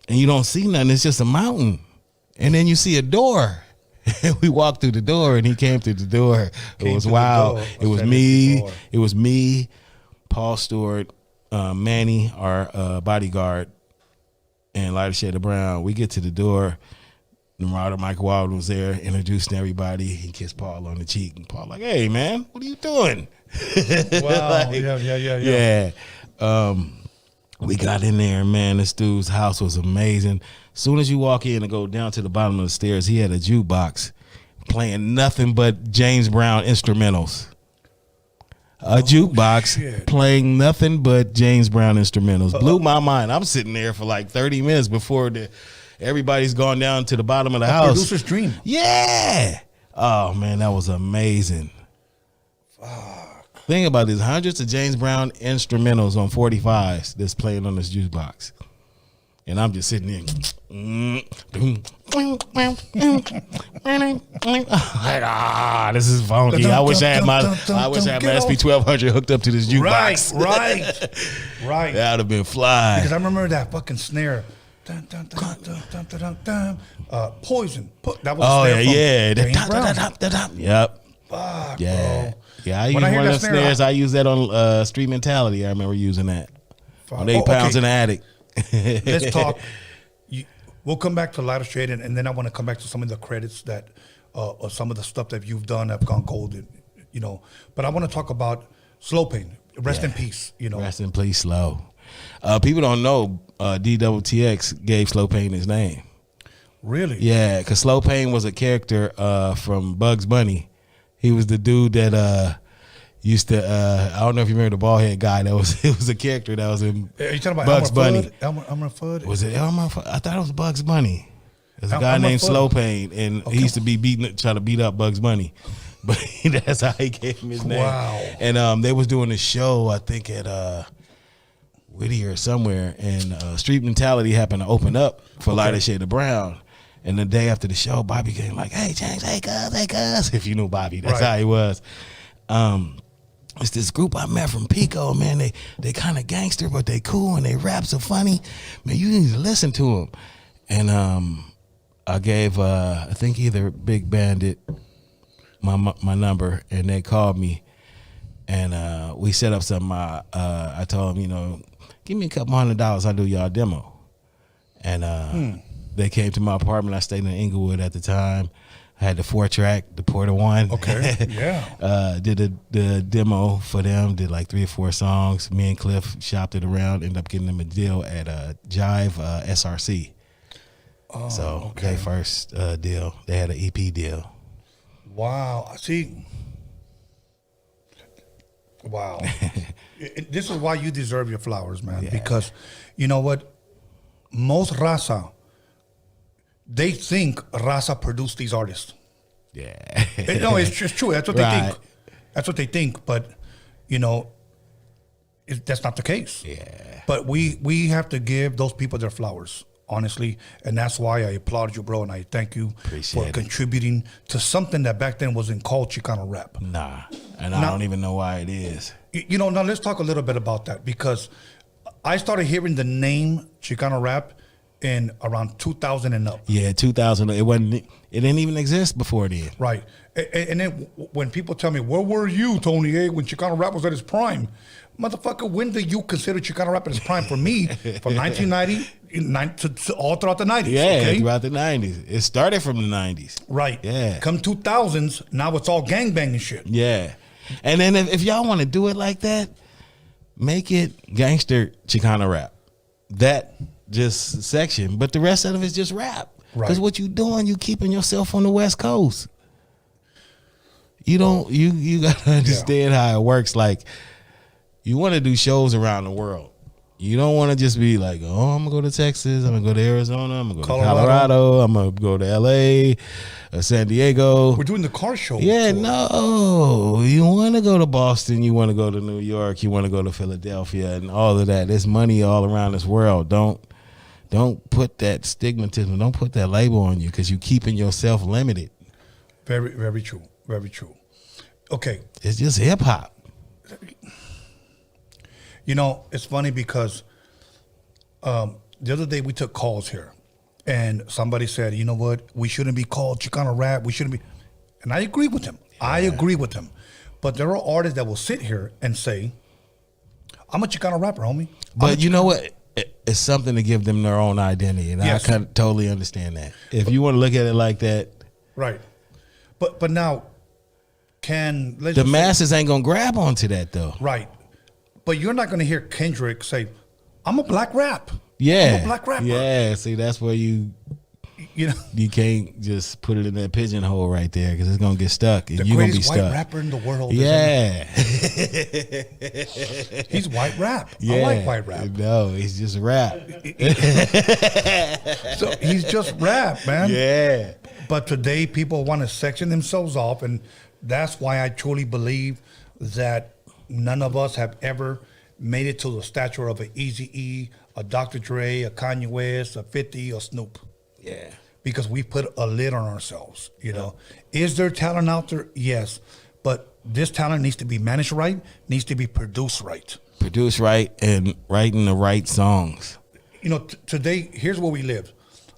and you don't see nothing. It's just a mountain. And then you see a door. And we walked through the door and he came through the door. It was wild. It was me, Paul Stewart, Manny, our bodyguard, and Lighter Shade of Brown. We get to the door. The marauder Michael Walden was there, introducing everybody. He kissed Paul on the cheek, and Paul like, "Hey man, what are you doing?" Wow, like, yeah. We got in there, man. This dude's house was amazing. As soon as you walk in and go down to the bottom of the stairs, he had a jukebox playing nothing but James Brown instrumentals. A jukebox playing nothing but James Brown instrumentals. Blew my mind. I'm sitting there for like 30 minutes before everybody's gone down to the bottom of the house. Producer's dream. Yeah. Oh, man, that was amazing. Think about this. Hundreds of James Brown instrumentals on 45s that's playing on this jukebox. And I'm just sitting there. This is funky. I wish I had my SP1200 hooked up to this jukebox. Right. That would have been fly. Because I remember that fucking snare. Poison. That was the snare from Yep. Fuck, yeah. bro. Yeah, I used one of them snares. I used that on Street Mentality. I remember using that. On 8 pounds in the attic. Let's talk. We'll come back to Lighter Shade, and then I want to come back to some of the credits that, or some of the stuff that you've done have gone gold, But I want to talk about Slow Pain. Rest in peace, Rest in peace, Slow. People don't know DWTX gave Slow Pain his name. Really? Yeah, because Slow Pain was a character from Bugs Bunny. He was the dude that used to. I don't know if you remember the bald head guy. It was a character that was in Bugs Bunny. Elmer Fudd? Was it Elmer Fudd? I thought it was Bugs Bunny. There's a guy named Slow Pain, and he used to be trying to beat up Bugs Bunny. But that's how he gave him his name. Wow. And they was doing a show, I think at Whittier or somewhere, and Street Mentality happened to open up for Lighter Shade of Brown. And the day after the show, Bobby came like, "Hey, James, hey, cuz." If you knew Bobby, that's how he was. It's this group I met from Pico, man. They kind of gangster, but they cool, and they rap so funny. Man, you need to listen to them. And I gave, I think either Big Bandit my number, and they called me. And we set up something. I told them, give me a couple $100, I'll do y'all demo. And they came to my apartment. I stayed in Inglewood at the time. I had the 4-track, the Porter 1. Okay, yeah. Did the demo for them, did like 3 or 4 songs. Me and Cliff shopped it around, ended up getting them a deal at Jive SRC. Oh, so their first deal. They had an EP deal. Wow. See. Wow. This is why you deserve your flowers, man. Yeah. Because you know what? Most Raza, they think Raza produced these artists. Yeah. No, it's just true. That's what they think. That's what they think. But, that's not the case. Yeah. But we have to give those people their flowers, honestly. And that's why I applaud you, bro. And I thank you for contributing to something that back then wasn't called Chicano rap. Nah. And I don't even know why it is. Now let's talk a little bit about that, because I started hearing the name Chicano rap in around 2000 and up. Yeah, 2000. It didn't even exist before then. Right. And then when people tell me, where were you, Tony A, when Chicano rap was at its prime? Motherfucker, when did you consider Chicano rap at its prime? For me, from 1990 to all throughout the 90s. Yeah, throughout the 90s. It started from the 90s. Right. Yeah. Come 2000s, now it's all gangbanging shit. Yeah. And then if y'all want to do it like that, make it gangster Chicano rap. That just section, but the rest of it is just rap. Because what you doing, you keeping yourself on the West Coast. You don't. You gotta understand how it works. Like, you want to do shows around the world. You don't want to just be like, oh, I'm gonna go to Texas, I'm gonna go to Arizona, I'm gonna go to Colorado, I'm gonna go to LA, San Diego. We're doing the car show. Yeah, no. You want to go to Boston, you want to go to New York, you want to go to Philadelphia, and all of that. There's money all around this world. Don't put that stigmatism, don't put that label on you, because you're keeping yourself limited. Very, very true. Very true. Okay. It's just hip hop. It's funny because the other day we took calls here, and somebody said, you know what, we shouldn't be called Chicano rap. We shouldn't be. And I agree with him. Yeah. I agree with him. But there are artists that will sit here and say, I'm a Chicano rapper, homie. But you know what? It's something to give them their own identity, and Yes. I kind of totally understand that. If you want to look at it like that, right? But now, the masses ain't gonna grab onto that though, right? But you're not gonna hear Kendrick say, "I'm a black rap." Yeah, I'm a black rapper. Yeah, see, that's where you can't just put it in that pigeonhole right there because it's gonna get stuck, and The you're gonna be greatest white stuck. rapper in the world. Yeah, he's white rap. yeah. I like white rap. No, he's just rap. So he's just rap, man. Yeah. But today people want to section themselves off, and that's why I truly believe that none of us have ever made it to the stature of an Eazy-E, a Dr. Dre, a Kanye West, a 50, or Snoop. Yeah. Because we put a lid on ourselves, you know. Is there talent out there? Yes. But this talent needs to be managed right, needs to be produced right. Produced right and writing the right songs. You know, today, here's where we live.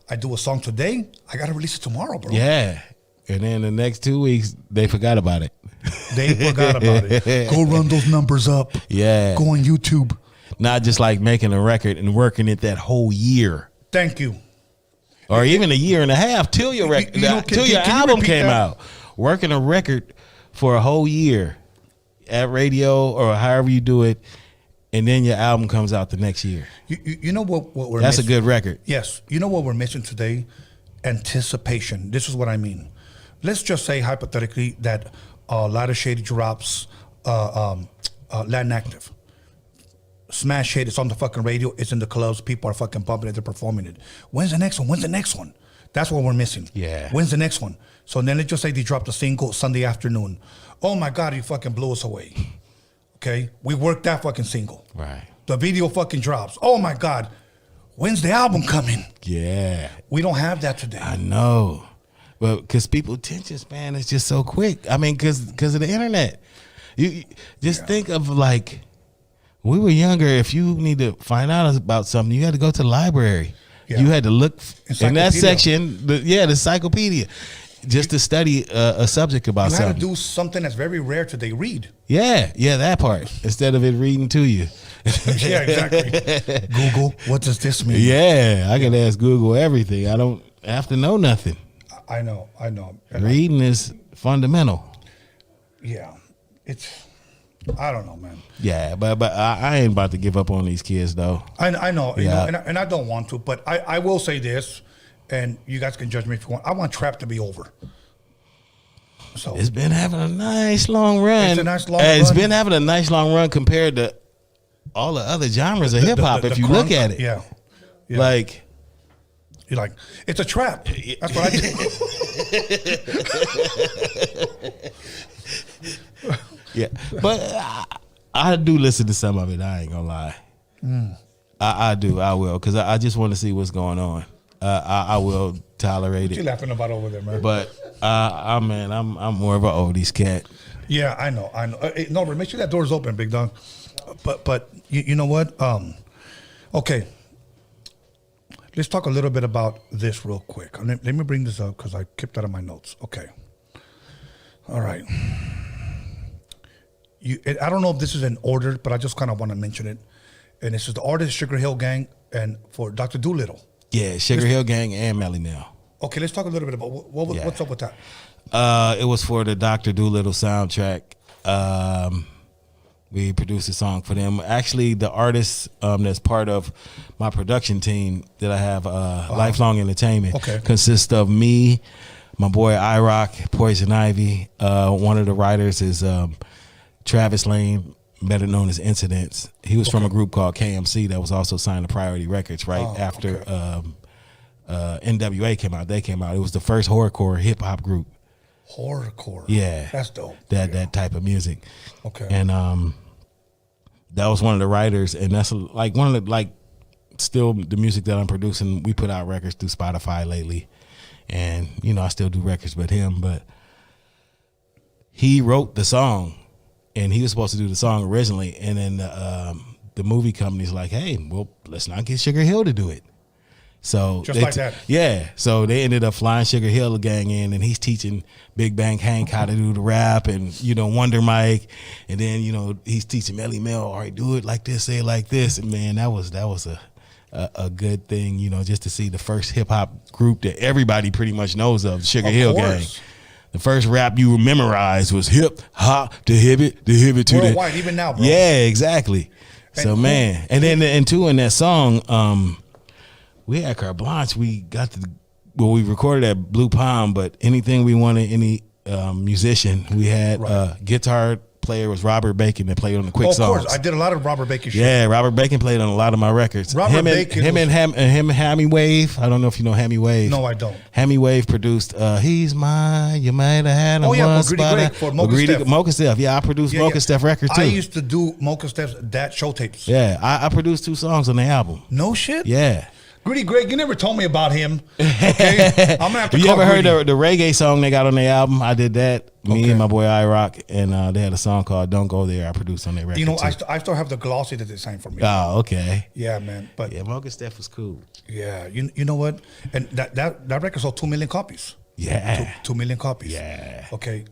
I do a song today, I got to release it tomorrow, bro. Yeah. And then the next 2 weeks, they forgot about it. They forgot about it. Go run those numbers up. Yeah. Go on YouTube. Not just like making a record and working it that whole year. Thank you. Or even a year and a half till your record, till your album came out. Working a record for a whole year at radio or however you do it, and then your album comes out the next year. You know what we're That's missing? a good record. Yes. You know what we're missing today? Anticipation. This is what I mean. Let's just say hypothetically that Lighter Shady drops Latin Active. Smash hit, it's on the fucking radio, it's in the clubs, people are fucking bumping it, they're performing it. When's the next one? When's the next one? That's what we're missing. Yeah. When's the next one? So then let's just say they dropped a single Sunday afternoon. Oh my God, you fucking blew us away. Okay? We worked that fucking single. Right. The video fucking drops. Oh my God, when's the album coming? Yeah. We don't have that today. I know. But because people's attention span is just so quick. I mean, because of the internet. You just think of like, we were younger. If you need to find out about something, you had to go to the library. Yeah. You had to look in that section, the encyclopedia, just to study a subject about you something. You had to do something that's very rare today, read. Yeah, that part, instead of it reading to you. Yeah, exactly. Google, what does this mean? Yeah, I can ask Google everything. I don't have to know nothing. I know. Reading is fundamental. Yeah, I don't know, man. Yeah, but I ain't about to give up on these kids, though. I know, Yeah. and I don't want to, but I will say this, and you guys can judge me if you want. I want trap to be over. So it's been having a nice long run. It's a nice long run. It's been having a nice long run compared to all the other genres of hip hop. If you look at it, yeah. Like you're like, it's a trap. That's what I do. Yeah, but I do listen to some of it. I ain't gonna lie. I do. I will, because I just want to see what's going on. I will tolerate What you it. laughing about over there, man? But I'm more of an oldies cat. Yeah, I know. Hey, no, make sure that door's open, big dog. But you know what? Okay. Let's talk a little bit about this real quick. Let me bring this up because I kept that in my notes. Okay. All right. I don't know if this is in order, but I just kind of want to mention it. And this is the artist Sugar Hill Gang and for Dr. Doolittle. Yeah, Sugar Hill Gang and Melly Mel. Okay, let's talk a little bit about what's up with that. It was for the Dr. Doolittle soundtrack. We produced a song for them. Actually, the artist that's part of my production team that I have, Lifelong Entertainment, consists of me, my boy iRock, Poison Ivy. One of the writers is Travis Lane, better known as Incidents. He was from a group called KMC that was also signed to Priority Records after NWA came out. They came out. It was the first horrorcore hip hop group. Horrorcore. Yeah. That's dope. That type of music. Okay. And that was one of the writers, and that's like one of the still the music that I'm producing. We put out records through Spotify lately. And I still do records with him, but he wrote the song. And he was supposed to do the song originally, and then the movie company's like, "Hey, well, let's not get Sugar Hill to do it." So Just like that. Yeah. So they ended up flying Sugar Hill Gang in, and he's teaching Big Bang Hank how to do the rap, and Wonder Mike, and then he's teaching Melly Mel, all right, do it like this, say it like this, and man, that was a good thing, just to see the first hip hop group that everybody pretty much knows of, Sugar Hill Gang. The first rap you memorized was hip hop to hip it to worldwide, the even now, bro. Yeah, exactly. So man, and then in that song, we had carte blanche. We got we recorded at Blue Palm, but anything we wanted, any musician, we had guitar player was Robert Bacon that played on the Quick Songs. Of course, I did a lot of Robert Bacon shit. Yeah, Robert Bacon played on a lot of my records. Him and Hammy Wave. I don't know if you know Hammy Wave. No, I don't. Hammy Wave produced He's Mine, You Might Have Had Him Once. For Mocha Steph. Yeah, I produced Mocha Steph records too. I used to do Mocha Steph's dad show tapes. Yeah, I produced 2 songs on the album. No shit? Yeah. Greedy Greg, you never told me about him. Okay, I'm gonna have to. You call ever heard Greedy. the reggae song they got on their album? I did that. Me and my boy iRock, and they had a song called "Don't Go There." I produced on their record. I still have the glossy that they signed for me. Oh, okay. Yeah, man. But yeah, Mocha Steph was cool. Yeah, you know what? And that record sold 2 million copies. Yeah, 2 million copies. Yeah. Okay.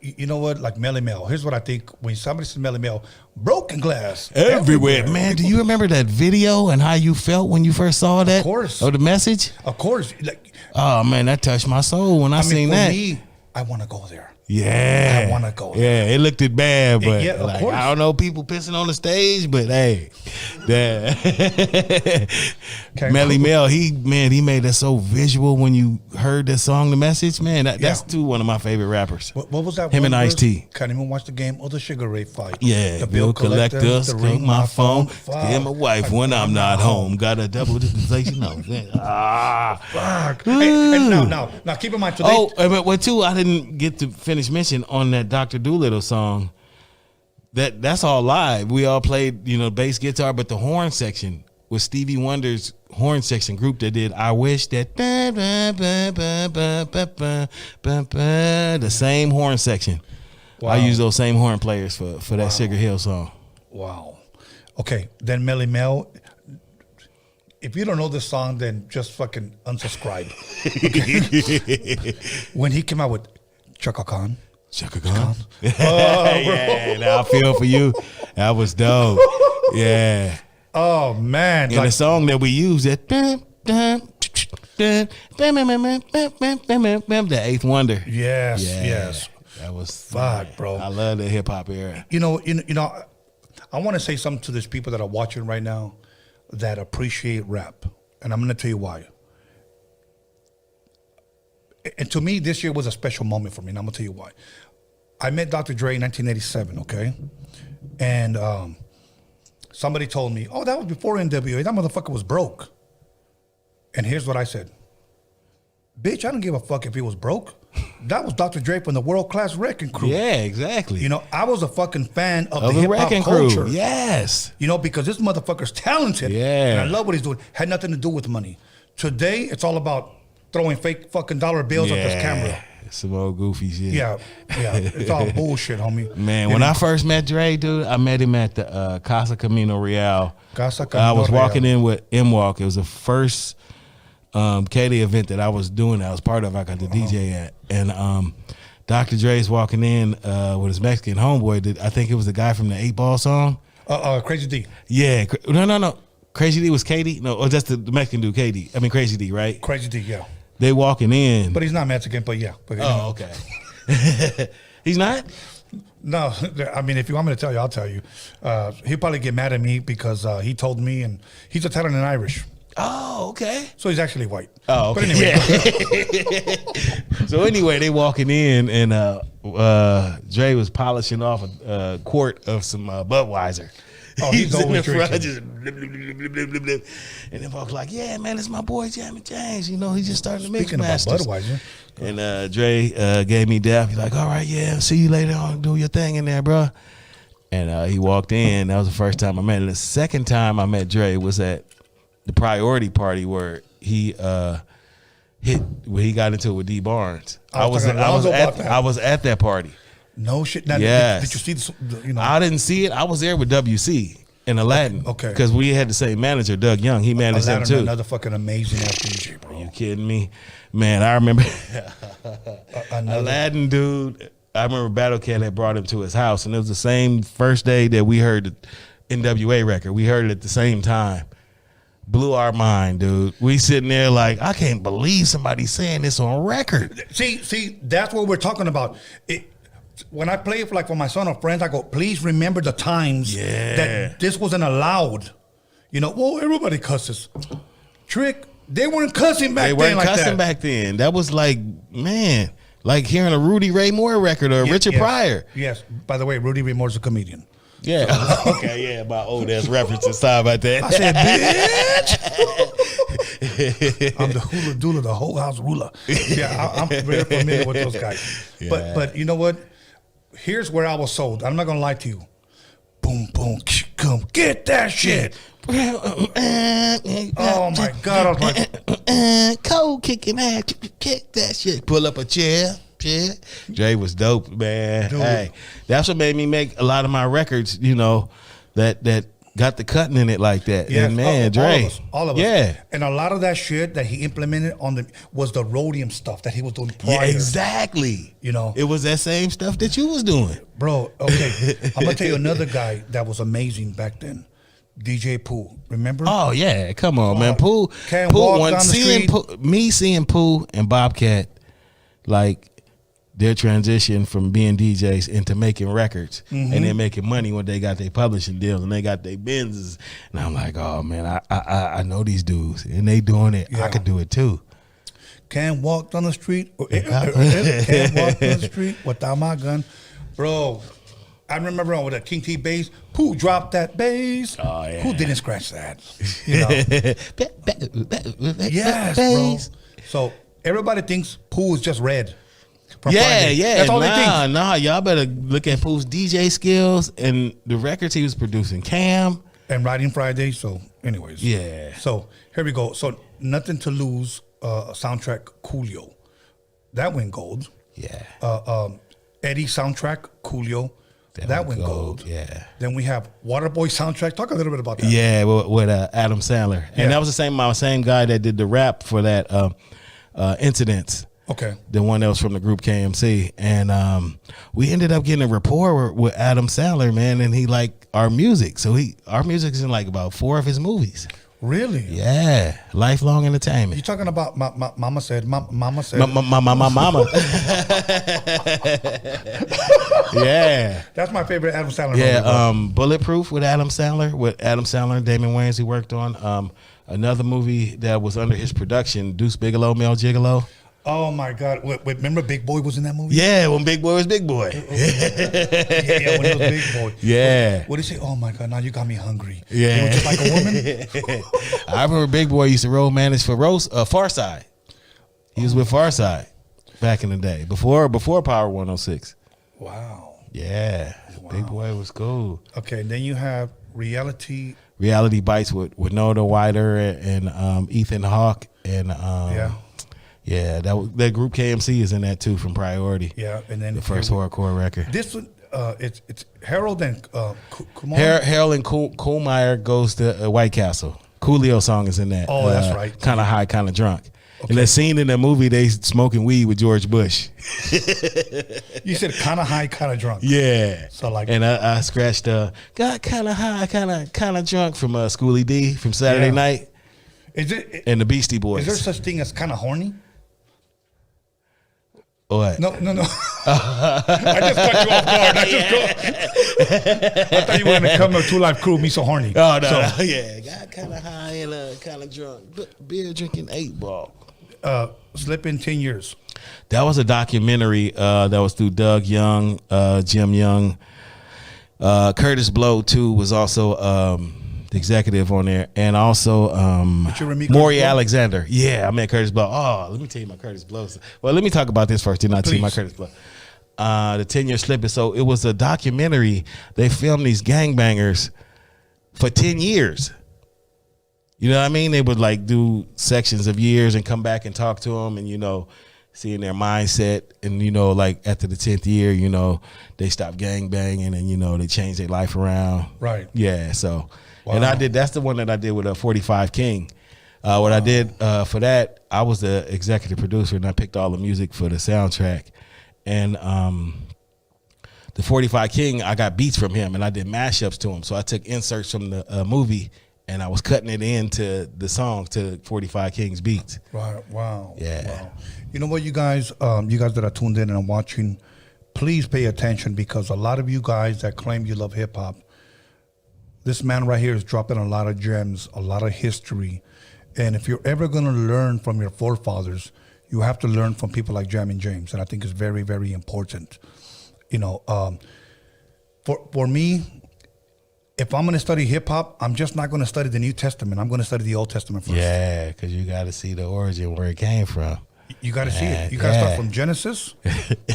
You know what? Like Melly Mel. Here's what I think. When somebody says Melly Mel, broken glass everywhere. Man, do you remember that video and how you felt when you first saw that? Of course. Or the message? Of course. Like, oh man, that touched my soul when I seen for that. Me, I want to go there. Yeah, I want to go there. Yeah, it looked bad, but yeah, of course. I don't know people pissing on the stage, but hey, Melly Mel, he made that so visual when you heard that song, The Message. Man, that's one of my favorite rappers. What was that? Him and Ice-T. Can't even watch the game or the Sugar Ray fight. Yeah, the bill collector, scream my phone, scare my wife when I'm not home. Got a double dispensation. Fuck. And now keep in mind today. But too, I didn't get to finish mention on that Dr. Doolittle song. That's all live. We all played, bass guitar, but the horn section was Stevie Wonder's horn section group that did I Wish That the same horn section. Wow. I use those same horn players for that Sugar Hill song. Wow. Okay, then Melly Mel. If you don't know this song, then just fucking unsubscribe. When he came out with Chaka Khan. Oh, yeah, now I feel for you. That was dope. Yeah. Oh man. And the song that we used that the Eighth Wonder. Yes. That was fuck, bro. I love the hip hop era. You know, I want to say something to these people that are watching right now that appreciate rap. And I'm gonna tell you why. And to me, this year was a special moment for me, and I'm gonna tell you why. I met Dr. Dre in 1987, okay? And somebody told me, oh, that was before NWA. That motherfucker was broke. And here's what I said. Bitch, I don't give a fuck if he was broke. That was Dr. Dre from the World Class Wrecking Crew. Yeah, exactly. I was a fucking fan of the hip-hop culture. Yes. Because this motherfucker's talented. Yeah. And I love what he's doing. Had nothing to do with money. Today, it's all about throwing fake fucking dollar bills at this camera. Some old goofy shit. Yeah. It's all bullshit, homie. Man, when I first met Dre, dude, I met him at the Casa Camino Real. I was walking in with M-Walk. It was the first CALI event that I was doing. I was part of. I got the DJ at. And Dr. Dre's walking in with his Mexican homeboy. I think it was the guy from the 8 Ball song. Crazy D. Yeah. No. Crazy D was KD? No, that's the Mexican dude, KD. I mean, Crazy D, right? Crazy D, yeah. They walking in. But he's not Mexican, but yeah. Okay. He's not? No, I mean, if you want me to tell you, I'll tell you. He'll probably get mad at me because he told me, and he's Italian and Irish. Oh, okay. So he's actually white. Oh, okay. But anyway. So anyway, they walking in, and Dre was polishing off a quart of some Budweiser. Oh, he's in the always front, drinking. just blip, blip, blip, blip, blip, blip, blip. And then folks like, yeah, man, it's my boy Jammin James. He just started to mix Speaking about masters. Budweiser. And Dre gave me dap. He's like, all right, yeah, see you later on. Do your thing in there, bro. And he walked in. That was the first time I met him. The second time I met Dre was at the Priority Party where he got into it with D Barnes. I was at that party. No shit. Now, yes. Did you see I didn't see it. I was there with WC. And Aladdin. Okay. Because we had the same manager, Doug Young. He managed them Aladdin, too. another fucking amazing ass DJ, bro. Are you kidding me? Man, I remember Aladdin, dude. I remember Battle Cat had brought him to his house, and it was the same first day that we heard the NWA record. We heard it at the same time. Blew our mind, dude. We sitting there like, I can't believe somebody's saying this on record. See, that's what we're talking about. When I play it for my son or friends, I go, please remember the times that this wasn't allowed. You know, well, everybody cusses. Trick, they weren't cussing back then. They weren't cussing back then. That was like, man, like hearing a Rudy Ray Moore record or Richard Pryor. Yes. By the way, Rudy Ray Moore's a comedian. Yeah. Okay. Yeah. My old ass references. Sorry about that. I said, bitch. I'm the hula doula, the whole house ruler. Yeah, I'm very familiar with those guys. Yeah. But you know what? Here's where I was sold. I'm not gonna lie to you. Boom, boom, come get that shit. Oh my God! I was like, cold kicking ass, kick that shit. Pull up a chair. Dre was dope, man. Dude. Hey, that's what made me make a lot of my records, you know, that got the cutting in it like that. Yes. And man, Dre. All of us. Yeah. And a lot of that shit that he implemented was the Roadium stuff that he was doing prior. Yeah, exactly. You know, it was that same stuff that you was doing. Bro, okay. I'm gonna tell you another guy that was amazing back then. DJ Pooh. Remember? Oh yeah, come on, man. Pooh. Can't walk down the seeing street. Pooh and Bobcat, like their transition from being DJs into making records and then making money when they got their publishing deals and they got their Benzes. And I'm like, oh man, I know these dudes and they doing it. I could do it too. Can't walk down the street. Can't walk down the street without my gun, bro. I remember with a King T bass. Pooh dropped that bass. Oh yeah. Who didn't scratch that? You know. Yes, bro. So everybody thinks Pooh is just red. Yeah. That's all they think. Nah, y'all better look at Pooh's DJ skills and the records he was producing. Cam and Riding Friday. So, anyways, yeah. So here we go. So Nothing to Lose soundtrack Coolio, that went gold. Yeah. Eddie soundtrack Coolio, that went gold. Yeah. Then we have Waterboy soundtrack. Talk a little bit about that. Yeah, with Adam Sandler, and that was the same guy that did the rap for that Incidents. Okay. The one that was from the group KMC. And we ended up getting a rapport with Adam Sandler, man, and he liked our music. So our music's in like about 4 of his movies. Really? Yeah. Lifelong entertainment. You talking about Mama Said. Mama. Yeah. That's my favorite Adam Sandler movie. Yeah, Bulletproof with Adam Sandler and Damon Wayans he worked on. Another movie that was under his production, Deuce Bigalow, Mel Gigolo. Oh my God! Remember Big Boy was in that movie? Yeah, when Big Boy was Big Boy. yeah, when he was Big Boy. Yeah. What did he say? Oh my God! Now you got me hungry. Yeah. It was just like a woman. I remember Big Boy used to road manage for Farside. He was with Farside back in the day before Power 106. Wow. Yeah. Wow. Big Boy was cool. Okay, then you have Reality Bites with Noah Wider and Ethan Hawke and Yeah, that group KMC is in that too from Priority. Yeah, and then the first horrorcore record. This one, it's Harold and Kumar. Harold and Koolmeyer goes to White Castle. Coolio song is in that. Oh, that's right. Kind of high, kind of drunk. Okay. And that scene in the movie, they smoking weed with George Bush. You said kind of high, kind of drunk. Yeah. So like, and I scratched got kind of high, kind of drunk from Schoolie D from Saturday Night. Is it? And the Beastie Boys. Is there such thing as kind of horny? What? No. I just cut you off guard. I thought you were going to come to 2 Live Crew, me so horny. Oh, no. Yeah. Got kind of high and kind of drunk. Beer drinking 8-ball. Slipping 10 years. That was a documentary that was through Doug Young, Jim Young. Curtis Blow, too, was also the executive on there. And also Maury Alexander. Yeah, I met Curtis Blow. Oh, let me tell you my Curtis Blow. Well, let me talk about this first, then I'll tell you my Curtis Blow. The 10-year slipping. So it was a documentary. They filmed these gangbangers for 10 years. You know what I mean? They would like do sections of years and come back and talk to them and, you know, seeing their mindset, and you know, like after the 10th year, you know, they stopped gang banging, and you know, they changed their life around. Right. Yeah. So, and I did. That's the one that I did with a 45 King. What I did for that, I was the executive producer, and I picked all the music for the soundtrack. And the 45 King, I got beats from him, and I did mashups to him. So I took inserts from the movie, and I was cutting it into the song to 45 King's beats. Right. Wow. Yeah. Wow. You know what, you guys that are tuned in and are watching, please pay attention, because a lot of you guys that claim you love hip hop, this man right here is dropping a lot of gems, a lot of history. And if you're ever going to learn from your forefathers, you have to learn from people like Jammin James. And I think it's very, very important. You know, for me, if I'm going to study hip hop, I'm just not going to study the New Testament. I'm going to study the Old Testament first. Yeah, because you got to see the origin, where it came from. You got to see it. You got to start from Genesis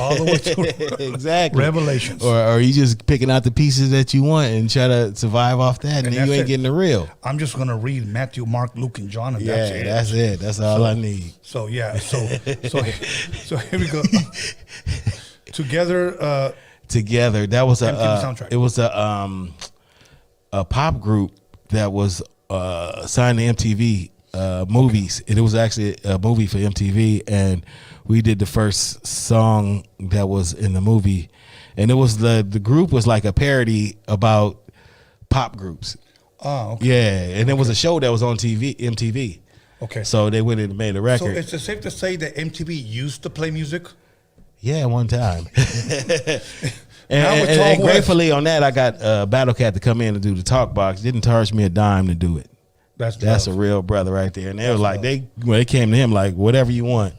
all the way to exactly Revelations. Or you just picking out the pieces that you want and try to survive off that, and then you ain't getting the real. I'm just going to read Matthew, Mark, Luke, and John, and that's it. That's it. That's all I need. So, yeah. So here we go. Together. That was a soundtrack. It was a pop group that was signed to MTV movies, and it was actually a movie for MTV, and we did the first song that was in the movie, and it was the group was like a parody about pop groups. Oh, okay. Yeah, and it was a show that was on MTV. Okay. So they went in and made a record. So it's safe to say that MTV used to play music? Yeah, one time. And gratefully on that, I got Battle Cat to come in and do the talk box. Didn't charge me a dime to do it. That's a real brother right there. And they were like, when they came to him like, whatever you want,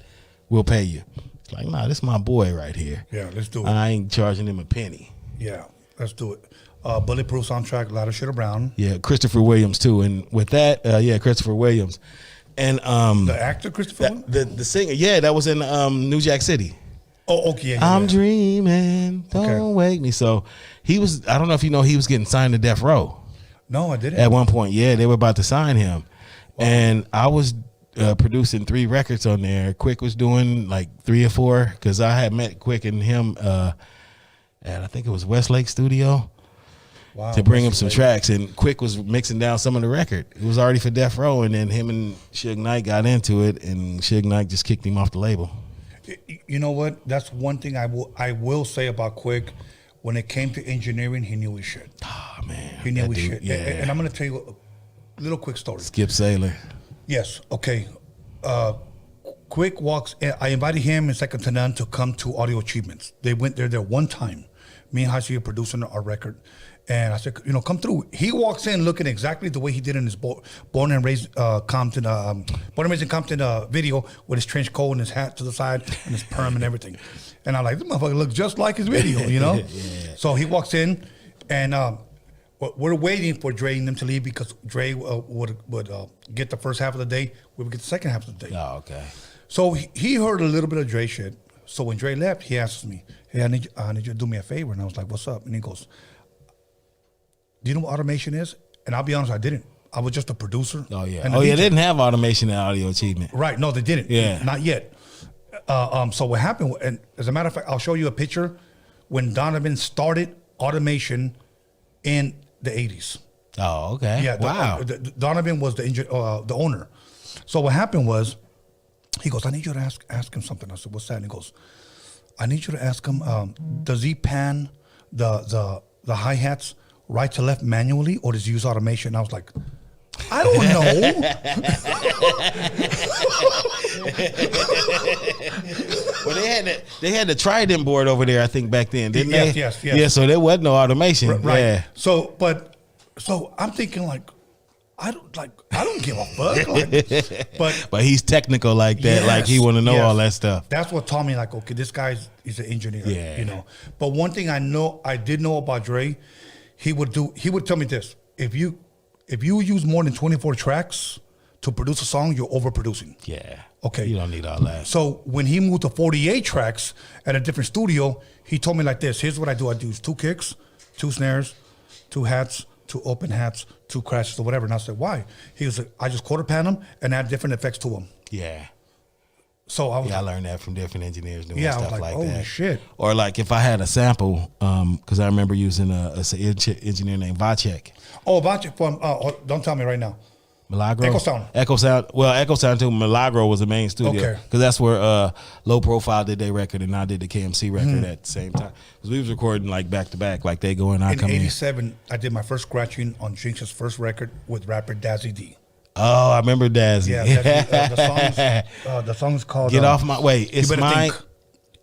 we'll pay you. It's like, nah, this is my boy right here. Yeah, let's do it. I ain't charging him a penny. Yeah, let's do it. Bulletproof soundtrack, a lot of shit around. Yeah, Christopher Williams too. And with that, Christopher Williams. And the actor Christopher Williams? The singer, that was in New Jack City. Oh, okay. I'm dreaming, don't wake me. So he was, I don't know if you know, he was getting signed to Death Row. No, I didn't. At one point, they were about to sign him. Wow. And I was producing 3 records on there. Quick was doing like 3 or 4, because I had met Quick and him at, I think it was Westlake Studio, to bring him some tracks. And Quick was mixing down some of the record. It was already for Death Row, and then him and Suge Knight got into it, and Suge Knight just kicked him off the label. You know what? That's one thing I will say about Quick. When it came to engineering, he knew his shit. Oh, man. He knew his shit. Yeah. And I'm going to tell you a little quick story. Skip Saylor. Yes. Okay. Quick walks in. I invited him and Second to None to come to Audio Achievements. They went there one time. Me and Hashi are producing our record. And I said, come through. He walks in looking exactly the way he did in his Born and Raised Compton, Born and Raised in Compton video, with his trench coat and his hat to the side and his perm and everything. And I'm like, this motherfucker looks just like his video, Yeah. So he walks in, and we're waiting for Dre and them to leave, because Dre would get the first half of the day. We would get the second half of the day. Oh, okay. So he heard a little bit of Dre shit. So when Dre left, he asks me, hey, I need you to do me a favor. And I was like, what's up? And he goes, do you know what automation is? And I'll be honest, I didn't. I was just a producer. Oh, yeah. And they didn't have automation at Audio Achievement. Right. No, they didn't. Yeah. Not yet. So what happened, and as a matter of fact, I'll show you a picture when Donovan started automation in the 80s. Oh, okay. Yeah. Wow. Donovan was the owner. So what happened was, he goes, I need you to ask him something. I said, what's that? And he goes, I need you to ask him, does he pan the hi-hats right to left manually, or does he use automation? And I was like, I don't know. Well, they had the Trident board over there, I think, back then, didn't they? Yes. Yeah, so there wasn't no automation. Right. Yeah. So I'm thinking like, I don't give a fuck. But he's technical like that. Yes, like he want to know all that stuff. That's what taught me, like, okay, this he's an engineer. Yeah. But one thing I did know about Dre, he would tell me this: if you use more than 24 tracks to produce a song, you're overproducing. Yeah. Okay. You don't need all that. So when he moved to 48 tracks at a different studio, he told me like this: here's what I do. I do 2 kicks, 2 snares, 2 hats, 2 open hats, 2 crashes, or whatever. And I said, why? He was like, I just quarter pan them and add different effects to them. Yeah. So I learned that from different engineers doing I was stuff like holy that. shit. Or like if I had a sample, because I remember using a engineer named Vacek. Oh, Vacek from don't tell me right now. Milagro? Echo Sound. Well, Echo Sound too. Milagro was the main studio. Okay. Because that's where Low Profile did their record and I did the KMC record at the same time. Because we was recording like back to back, like they go and I come in. In 87, I did my first scratching on Jinx's first record with rapper Dazzy D. Oh, I remember Dazzy. Yeah, the song's called Get Off My Way. It's mine.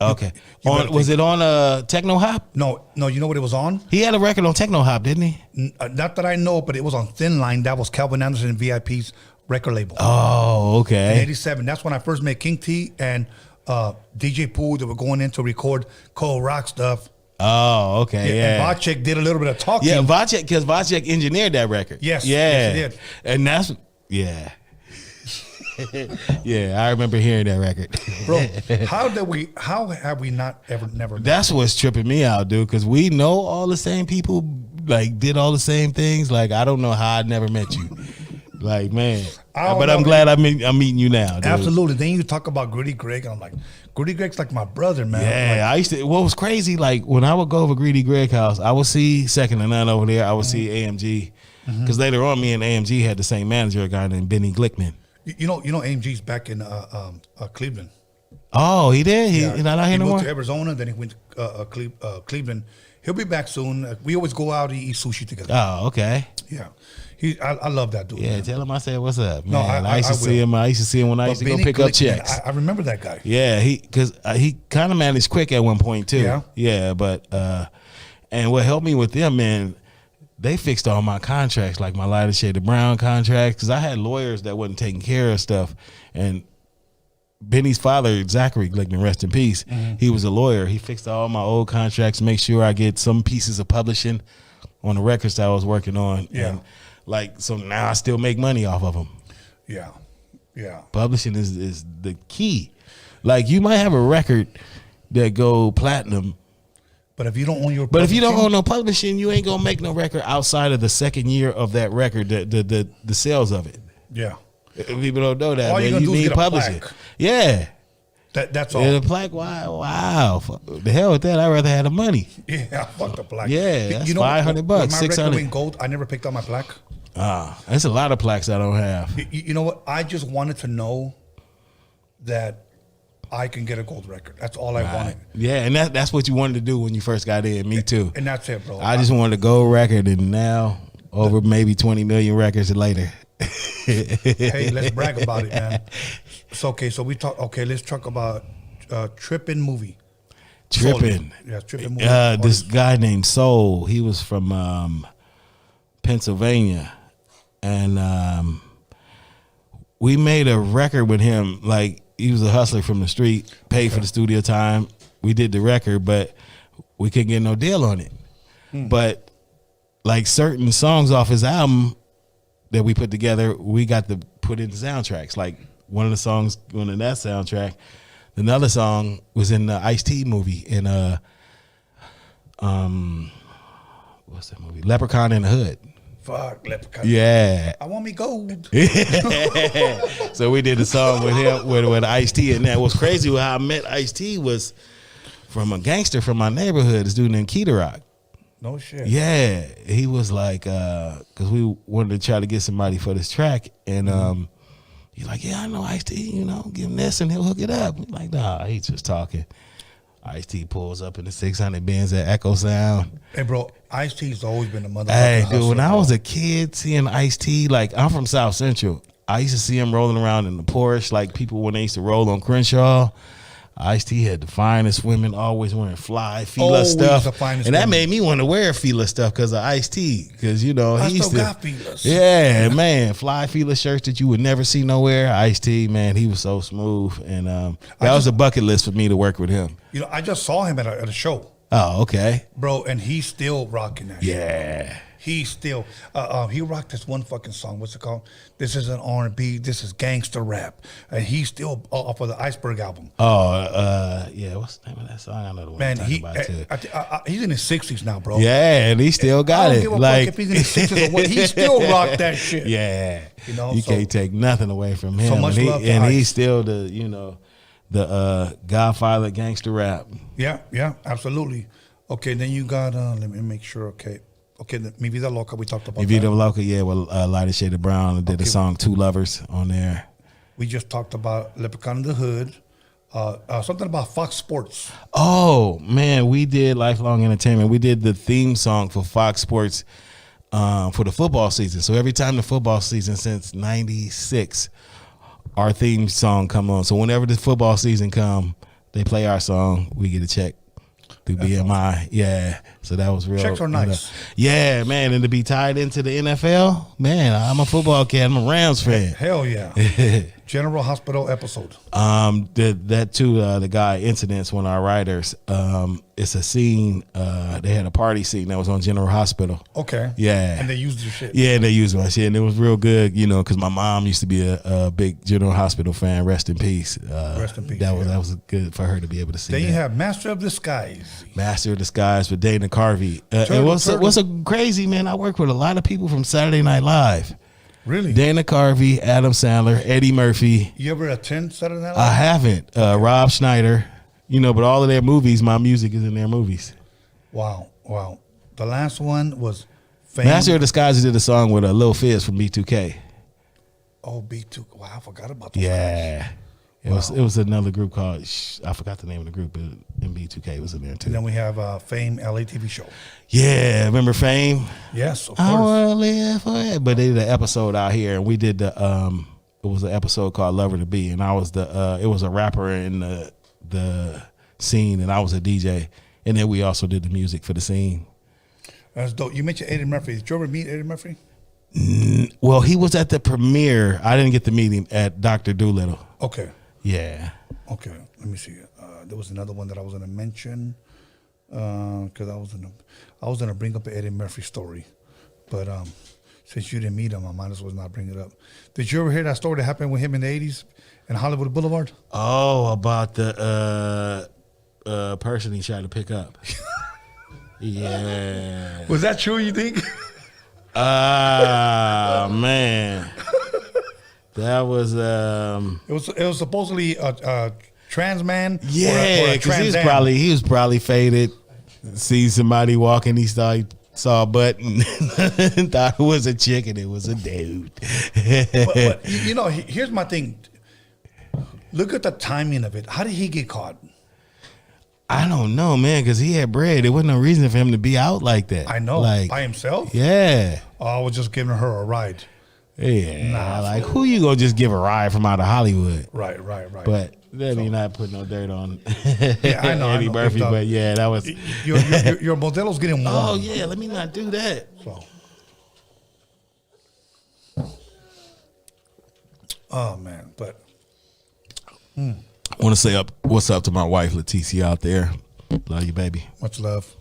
Okay. Was it on Techno Hop? No. You know what it was on? He had a record on Techno Hop, didn't he? Not that I know, but it was on Thin Line. That was Calvin Anderson and VIP's record label. Oh, okay. In 87. That's when I first met King T and DJ Pooh that were going in to record Cold Rock stuff. Oh, okay. Yeah. And Vacek did a little bit of talking. Yeah, Vacek, because Vacek engineered that record. Yes. Yeah. Yes, he did. And that's, yeah. Yeah, I remember hearing that record. Bro, how have we not never That's what's tripping me out, dude, because we know all the same people, like, did all the same things. Like, I don't know how I never met you. Like, man. But I'm glad I'm meeting you now, dude. Absolutely. Then you talk about Gritty Greg, and I'm like, Gritty Greg's like my brother, man. Yeah, I used to, what was crazy, like, when I would go over Gritty Greg house, I would see Second to None over there. I would see AMG. Because later on, me and AMG had the same manager, a guy named Benny Glickman. You know, AMG's back in Cleveland. Oh, he did? He's not out here no more? He moved to Arizona, then he went to Cleveland. He'll be back soon. We always go out and eat sushi together. Oh, okay. Yeah. I love that dude. Yeah, man. Tell him I said, what's up, man? No, I used to see him. I used to see him when I used to go pick up checks. I remember that guy. Yeah, because he kind of managed quick at one point, too. Yeah. Yeah, but, and what helped me with them, man, they fixed all my contracts, like my Lighter Shade of Brown contracts, because I had lawyers that wasn't taking care of stuff. And Benny's father, Zachary Glickman, rest in peace, he was a lawyer. He fixed all my old contracts, make sure I get some pieces of publishing on the records that I was working on. Yeah. And like, so now I still make money off of them. Yeah. Yeah. Publishing is the key. Like, you might have a record that go platinum, but if you don't own your But if you don't own no publishing, you ain't gonna make no record outside of the second year of that record, the sales of it. Yeah. People don't know that. All man. you're gonna You do is need get a publishing. plaque. Yeah. That's all. Yeah, the plaque, wow. The hell with that. I'd rather have the money. Yeah, fuck the plaque. Yeah, that's you know, $500, when my record $600. went gold, I never picked up my plaque. That's a lot of plaques I don't have. You know what? I just wanted to know that I can get a gold record. That's all I wanted. Yeah, and that's what you wanted to do when you first got in. Me too. And that's it, bro. I just wanted a gold record, and now over maybe 20 million records later. Hey, let's brag about it, man. So let's talk about Trippin' movie. Trippin'. Yeah, Trippin' movie. This guy named Soul, he was from Pennsylvania, and we made a record with him. Like, he was a hustler from the street, paid for the studio time. We did the record, but we couldn't get no deal on it. But like certain songs off his album that we put together, we got to put in the soundtracks. Like one of the songs going in that soundtrack, another song was in the Ice-T movie in what's that movie? Leprechaun in the Hood. Fuck, Leprechaun. Yeah. I want me gold. So we did a song with him with Ice-T, and that was crazy. How I met Ice-T was from a gangster from my neighborhood, this dude named Keita Rock. No shit. Yeah, he was like, because we wanted to try to get somebody for this track, and he's like, yeah, I know Ice-T, give him this and he'll hook it up. We're like, nah, he's just talking. Ice-T pulls up in the 600 Benz at Echo Sound. Hey, bro, Ice-T's always been a motherfucker. Hey, dude, when I was a kid seeing Ice-T, like, I'm from South Central. I used to see him rolling around in the Porsche, like people when they used to roll on Crenshaw. Ice-T had the finest women, always wearing fly Fila stuff, and that made me want to wear Fila stuff because of Ice-T. Because he used to got Filas. Yeah, man, fly Fila shirts that you would never see nowhere. Ice-T, man, he was so smooth, and that was a bucket list for me to work with him. I just saw him at a show. Oh, okay, bro, and he's still rocking that. Yeah. Shit. He's still he rocked this one fucking song. What's it called? This isn't R&B. This is gangster rap. And he's still off of the Iceberg album. Oh, yeah. What's the name of that song? I know the one man, you're talking about too. He's in his 60s now, bro. Yeah, and he still got it. I don't give a fuck if he's in his 60s or what. He still rocked that shit. Yeah, you can't take nothing away from him. So much love to and Ice. he's still the the Godfather gangster rap. Yeah, absolutely. Okay, then you got, let me make sure, okay, Mi Vida Loca, we talked about Mi Vida that. Loca, yeah, with Lighter Shade of Brown. I did the song Two Lovers on there. We just talked about Leprechaun in the Hood. Something about Fox Sports. Oh, man, we did Lifelong Entertainment. We did the theme song for Fox Sports for the football season. So every time the football season since 96, our theme song come on. So whenever the football season come, they play our song. We get a check through BMI. Yeah. So that was real. Checks are nice. Yeah, man. And to be tied into the NFL, man, I'm a football cat. I'm a Rams fan. Hell yeah. General Hospital episode. That too, the guy Incidents, one of our writers, it's a scene, they had a party scene that was on General Hospital. Okay. Yeah. And they used your shit. Yeah, they used my shit, and it was real good, you know, because my mom used to be a big General Hospital fan. Rest in peace. Rest in peace. That was good for her to be able to see. Then that. you have Master of Disguise. Master of Disguise with Dana Carvey. And what's a crazy, man, I work with a lot of people from Saturday Night Live. Really? Dana Carvey, Adam Sandler, Eddie Murphy. You ever attend Saturday Night Live? I haven't. Rob Schneider, you know, but all of their movies, my music is in their movies. Wow. The last one was Fame. Master of Disguise did a song with Lil Fizz from B2K. Oh, B2K. Wow, I forgot about that. Yeah. It was another group called, I forgot the name of the group, but MB2K was in there too. And then we have Fame LA TV show. Yeah, remember Fame? Yes, of I course. wanna live forever. But they did an episode out here, and we did it was an episode called Lover to Be, and I was it was a rapper in the scene, and I was a DJ, and then we also did the music for the scene. That's dope. You mentioned Eddie Murphy. Did you ever meet Eddie Murphy? Well, he was at the premiere. I didn't get to meet him at Dr. Dolittle. Okay. Yeah. Okay. Let me see. There was another one that I was gonna mention because I was gonna bring up an Eddie Murphy story, but since you didn't meet him, I might as well not bring it up. Did you ever hear that story that happened with him in the '80s in Hollywood Boulevard? Oh, about the person he tried to pick up. Yeah. Was that true? You think? Man. That was It was supposedly a trans man. Yeah, because he was probably faded. See somebody walking, he saw a butt and thought it was a chick, and it was a dude. but you know, here's my thing. Look at the timing of it. How did he get caught? I don't know, man, because he had bread. There wasn't no reason for him to be out like that. I know, like, by himself. Yeah. Oh, I was just giving her a ride. Yeah, like who you gonna just give a ride from out of Hollywood? Right. But let me not put no dirt on I know, Eddie Murphy, but yeah, that was your Modelo's getting warm. Oh yeah, let me not do that. So. Oh man, but I want to say what's up to my wife Leticia out there. Love you, baby. Much love.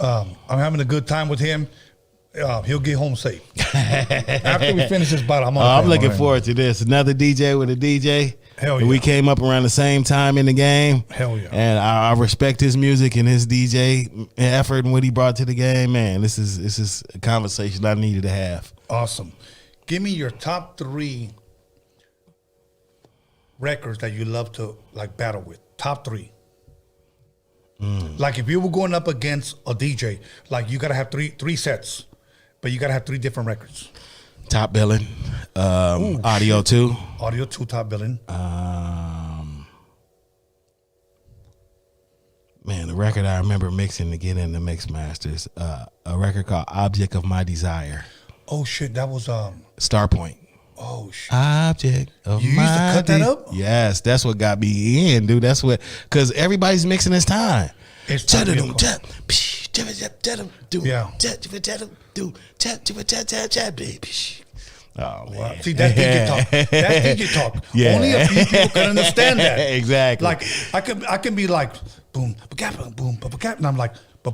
I'm having a good time with him. He'll get home safe. After we finish this bottle, I'm looking forward to this. Another DJ with a DJ. Hell yeah. We came up around the same time in the game. Hell yeah. And I respect his music and his DJ effort and what he brought to the game. Man, this is a conversation I needed to have. Awesome. Give me your top 3 records that you love to like battle with. Top 3. Like if you were going up against a DJ, like you gotta have three sets, but you gotta have 3 different records. Top billing, Audio 2. Audio 2, top billing. Man, the record I remember mixing to get in the Mix Masters, a record called Object of My Desire. Oh shit, that was Starpoint. Oh shit. Object of you my used to cut that up? Yes, that's what got me in, dude. That's what, because everybody's mixing this time. It's Oh man. See, that's DJ talk. That's DJ talk. Yeah. Only a few people can understand that. Exactly. Like I can be like boom, boom, and I'm like yeah.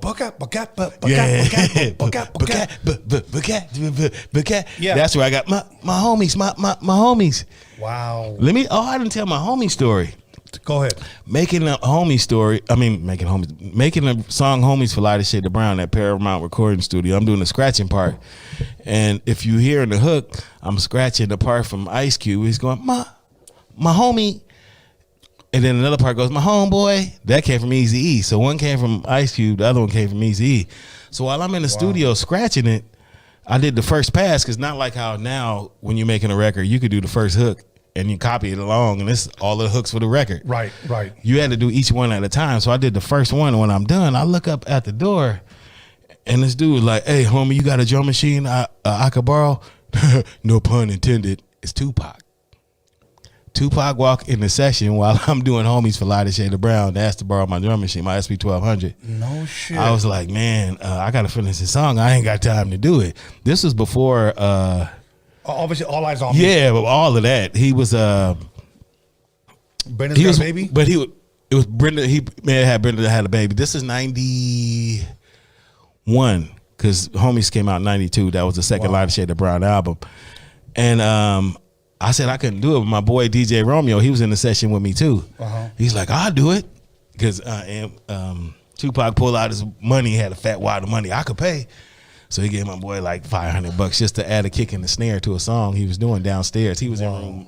That's where I got my homies, my homies. Wow. I didn't tell my homie story. Go ahead. Making a song Homies for Lighter Shade of Brown at Paramount Recording Studio. I'm doing the scratching part. And if you hear in the hook, I'm scratching the part from Ice Cube. He's going, my homie. And then another part goes, my homeboy. That came from Eazy-E. So one came from Ice Cube, the other one came from Eazy-E. So while I'm in the studio scratching it, I did the first pass, because not like how now when you're making a record, you could do the first hook and you copy it along, and it's all the hooks for the record. Right. You had to do each one at a time. So I did the first one, and when I'm done, I look up at the door, and this dude was like, hey, homie, you got a drum machine I could borrow? No pun intended. It's Tupac. Tupac walked in the session while I'm doing homies for Lighter Shade of Brown to ask to borrow my drum machine, my SP 1200. No shit. I was like, man, I got to finish this song. I ain't got time to do it. This was before... obviously, All Eyes on Me. Yeah, but all of that. He was... Brenda's got a baby? But it was Brenda. He may have had Brenda that had a baby. This is 91, because Homies came out in 92. That was the second Lighter Shade of Brown album. And... I said I couldn't do it, but my boy DJ Romeo, he was in the session with me too. He's like, I'll do it, because Tupac pulled out his money, he had a fat wad of money I could pay, so he gave my boy like $500 just to add a kick and the snare to a song he was doing downstairs. He was in room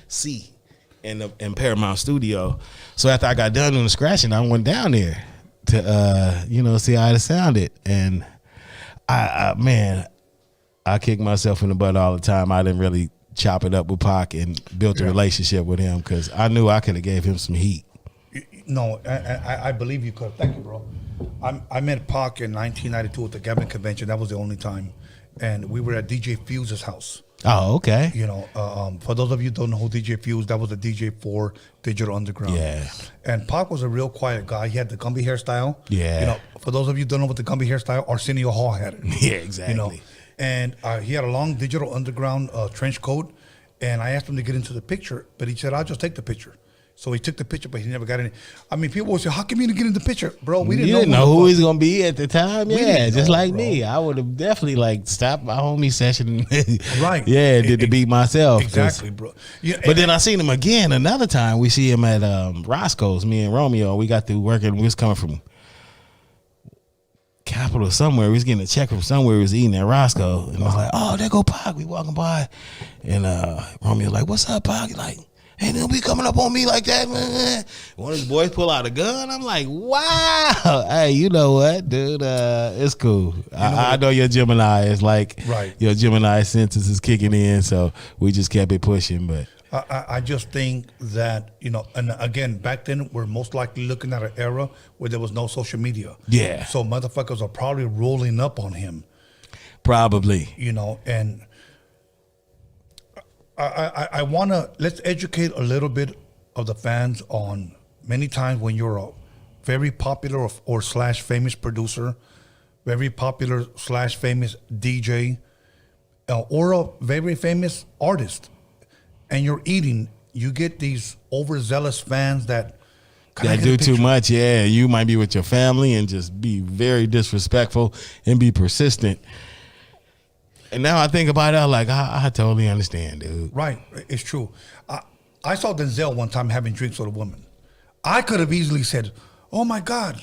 C in Paramount Studio. So after I got done doing the scratching, I went down there to see how it sounded, and I kick myself in the butt all the time. I didn't really chop it up with Pac and built a relationship with him, because I knew I could have gave him some heat. No, I believe you could. Thank you, bro. I met Pac in 1992 at the Gavin Convention. That was the only time. And we were at DJ Fuse's house. Oh, okay. For those of you who don't know who DJ Fuse, that was the DJ for Digital Underground. Yeah. And Pac was a real quiet guy. He had the Gumby hairstyle. Yeah. For those of you who don't know what the Gumby hairstyle, Arsenio Hall had it. Yeah, exactly. And he had a long Digital Underground trench coat, and I asked him to get into the picture, but he said, I'll just take the picture. So he took the picture, but he never got in it. I mean, people would say, how come you didn't get in the picture? Bro, we didn't know who he's going to be at the time? Yeah, just know, like bro. me. I would have definitely stopped my homie session. Right. Yeah, did the beat myself. Exactly, bro. Yeah, but then I seen him again another time. We see him at Roscoe's, me and Romeo. We got through working. We was coming from Capital somewhere. We was getting a check from somewhere. We was eating at Roscoe, and I was like, "Oh, there go Pac." We walking by, and Romeo like, "What's up, Pac?" He's like, "Hey, they'll be coming up on me like that, man." One of his boys pull out a gun. I'm like, "Wow, hey, you know what, dude? It's cool. I know your Gemini is like, your Gemini senses is kicking in, so we just kept it pushing." But I just think that, and again, back then, we're most likely looking at an era where there was no social media. Yeah. So motherfuckers are probably rolling up on him. Probably. And I want to, let's educate a little bit of the fans on many times when you're a very popular or slash famous producer, very popular slash famous DJ, or a very famous artist, and you're eating, you get these overzealous fans that do too much. Yeah, you might be with your family and just be very disrespectful and be persistent. And now I think about it, I'm like, I totally understand, dude. Right, it's true. I saw Denzel one time having drinks with a woman. I could have easily said, "Oh my God,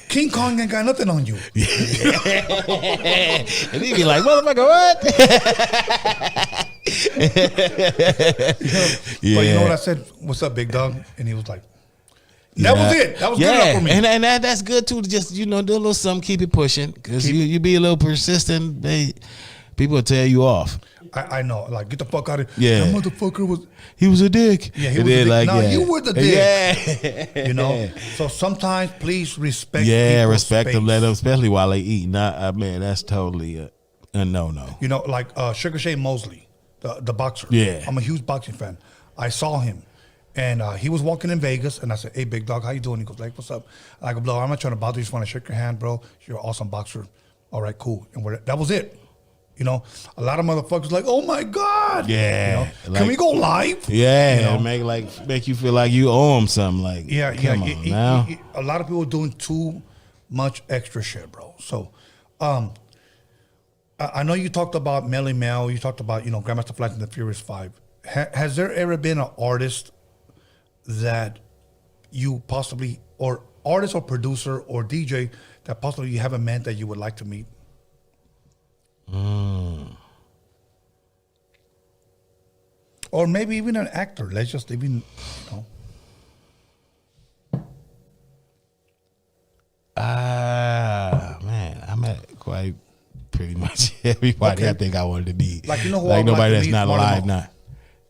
King Kong ain't got nothing on you." And he'd be like, "Motherfucker, what?" But you know what I said? "What's up, big dog?" And he was like, that was it. That was good enough for me. And that's good too, to just, do a little something, keep it pushing. Because you be a little persistent, people will tear you off. I know. Like, get the fuck out of here. Yeah. That motherfucker he was a dick. Yeah, he was a dick. Like, no, you were the dick. Yeah. So sometimes please respect respect space. them, let them, especially while they eat. Man, that's totally a no-no. Like Sugar Shane Mosley, the boxer. Yeah. I'm a huge boxing fan. I saw him, and he was walking in Vegas, and I said, "Hey, big dog, how you doing?" He goes, like, "What's up?" I go, "Bro, I'm not trying to bother you. Just want to shake your hand, bro. You're an awesome boxer. All right, cool." And that was it. A lot of motherfuckers like, "Oh my God." Yeah. Can we go live? Yeah. Make you feel like you owe them something. Like, come on now. A lot of people are doing too much extra shit, bro. So, I know you talked about Melly Mel. You talked about, Grandmaster Flash and the Furious 5. Has there ever been an artist that you possibly, or artist or producer or DJ that possibly you haven't met that you would like to meet? Or maybe even an actor. Let's just even, Quite pretty much everybody I think I wanted to be. Like, you know who like I would like nobody to that's meet? not Marlon alive Mo. now.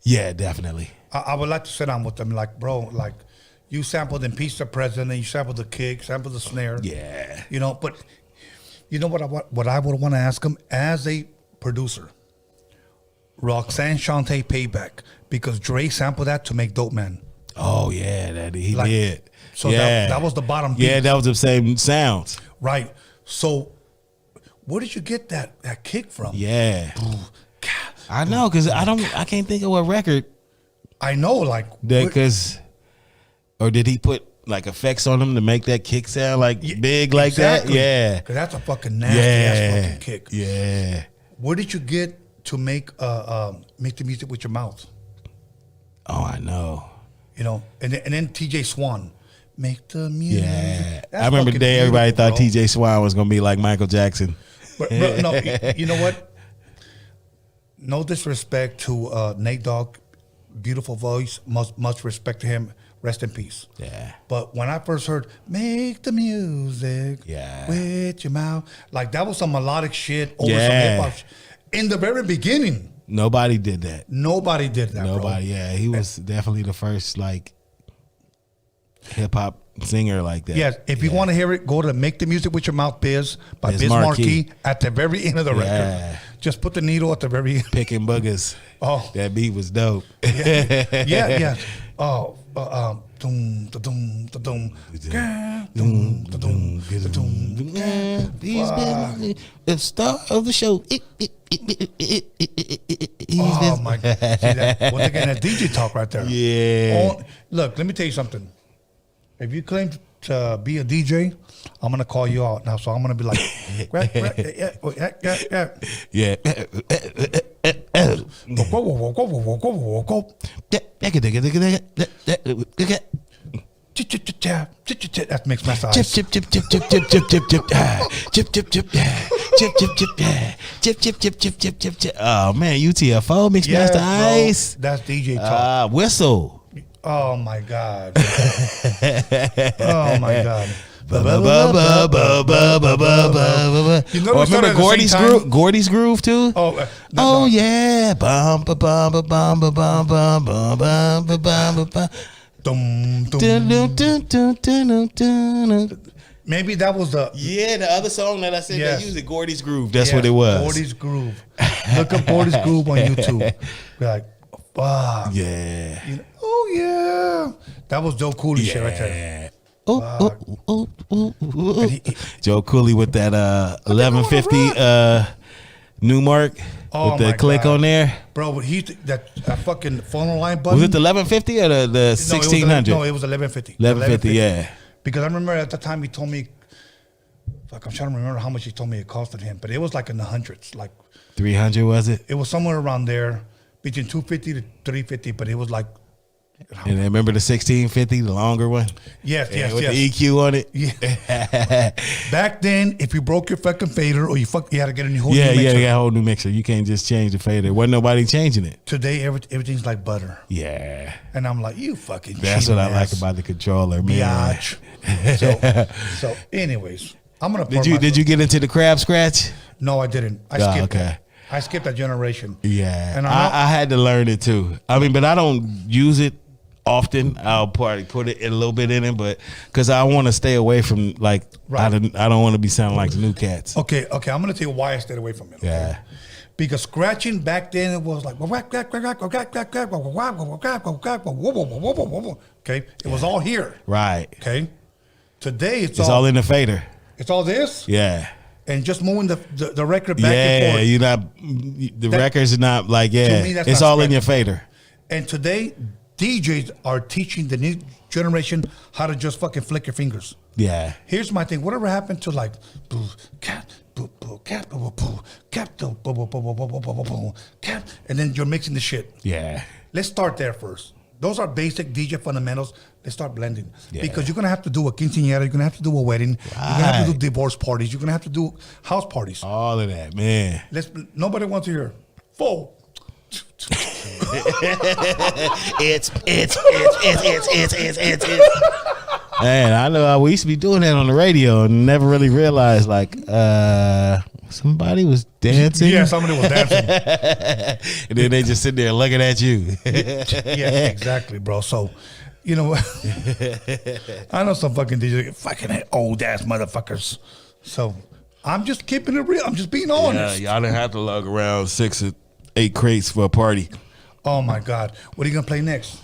Yeah, definitely. I would like to sit down with them, like, bro, like, you sampled in Peace the President, you sampled the kick, sampled the snare. Yeah. You know, but you know what I would want to ask him as a producer? Roxanne Shante Payback, because Dre sampled that to make Dope Man. Oh yeah, that he Like, did. So yeah. that was the bottom piece. Yeah, that was the same sounds. Right. So where did you get that kick from? Yeah. I know, because I can't think of what record. I know, like, because, or did he put like effects on them to make that kick sound like big like exactly. that? Yeah. Because that's a fucking nasty ass fucking kick. Yeah. Where did you get to make the music with your mouth? Oh, I know. You know, and then TJ Swan, make the music. Yeah. That's I remember the day everybody thought bro. TJ Swan was gonna be like Michael Jackson. But no, you know what? No disrespect to Nate Dogg, beautiful voice, much respect to him. Rest in peace. Yeah. But when I first heard "Make the Music," with your mouth, like that was some melodic shit over some hip hop. In the very beginning, nobody did that. Nobody did that. Nobody. Bro. Yeah, he was definitely the first like hip hop singer like that. Yes. If you want to hear it, go to "Make the Music with Your Mouth" Biz by Biz Markie at the very end of the record. Just put the needle at the very end. Picking Boogers. Oh, that beat was dope. yeah. Oh, doom, da doom, da doom, doom, da doom, da doom. The star of the show. Oh my God! See that? Once again, that DJ talk right there. Yeah. Look, let me tell you something. If you claim to be a DJ, I'm gonna call you out now. So I'm gonna be like, yeah. That's Mixmaster Ice. Oh man, UTFO Mixmaster Ice. That's DJ talk. Whistle. Oh my God. Oh my God. You know, remember Gordy's Groove too? Oh yeah. Bum ba bum ba bum ba bum bum bum bum ba bum ba. Maybe that was the the other song that I said Yes. they used it, Gordy's Groove. That's what it was. Gordy's Groove. Look up Gordy's Groove on YouTube. Be like, fuck. Yeah. You know, oh yeah. That was Joe Cooley shit right there. Joe Cooley with that 1150 Newmark with the click on there. Bro, he that fucking phone line button. Was it the 1150 or the 1600? No, it was 1150. 1150, yeah. Because I remember at the time he told me, fuck, I'm trying to remember how much he told me it costed him, but it was like in the hundreds, like 300 was it? It was somewhere around there, between 250 to 350, but it was like. And I remember the 1650, the longer one? Yes. With the EQ on it? Yeah. Back then, if you broke your fucking fader or you had to get a new whole new mixer. Yeah, you got a whole new mixer. You can't just change the fader. Wasn't nobody changing it. Today, everything's like butter. Yeah. And I'm like, you fucking That's what I like about the controller, man. So, anyways, I'm going to Did you get into the crab scratch? No, I didn't. I skipped that. I skipped that generation. Yeah. And I had to learn it too. I mean, but I don't use it often. I'll probably put it a little bit in it, but because I want to stay away from like I don't want to be sounding like the new cats. Okay. I'm gonna tell you why I stayed away from it. Okay? Yeah. Because scratching back then it was like okay, it was all here. Right. Okay. Today it's all in the fader. It's all this. Yeah. And just moving the record back and forth. You're not the record's not like it's all in your fader. And today DJs are teaching the new generation how to just fucking flick your fingers. Yeah. Here's my thing. Whatever happened to like and then you're mixing the shit. Yeah. Let's start there first. Those are basic DJ fundamentals. Let's start blending. Yeah. Because you're going to have to do a quinceañera. You're going to have to do a wedding. You're going to have to do divorce parties. You're going to have to do house parties. All of that, man. Nobody wants to hear full. It's. Man, I know we used to be doing that on the radio and never really realized like, somebody was dancing. Yeah, somebody was dancing. And then they just sit there looking at you. Yeah, exactly, bro. So, you know, I know some fucking DJ, fucking old ass motherfuckers. So I'm just keeping it real. I'm just being honest. Yeah, y'all didn't have to lug around 6 or 8 crates for a party. Oh my God. What are you gonna play next?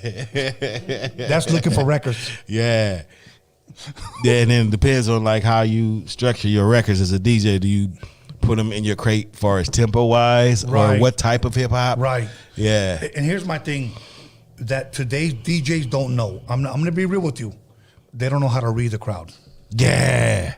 That's looking for records. Yeah. Yeah, and then it depends on like how you structure your records as a DJ. Do you put them in your crate far as tempo wise, Right. or what type of hip hop? Right. Yeah. And here's my thing that today's DJs don't know. I'm gonna be real with you. They don't know how to read the crowd. Yeah.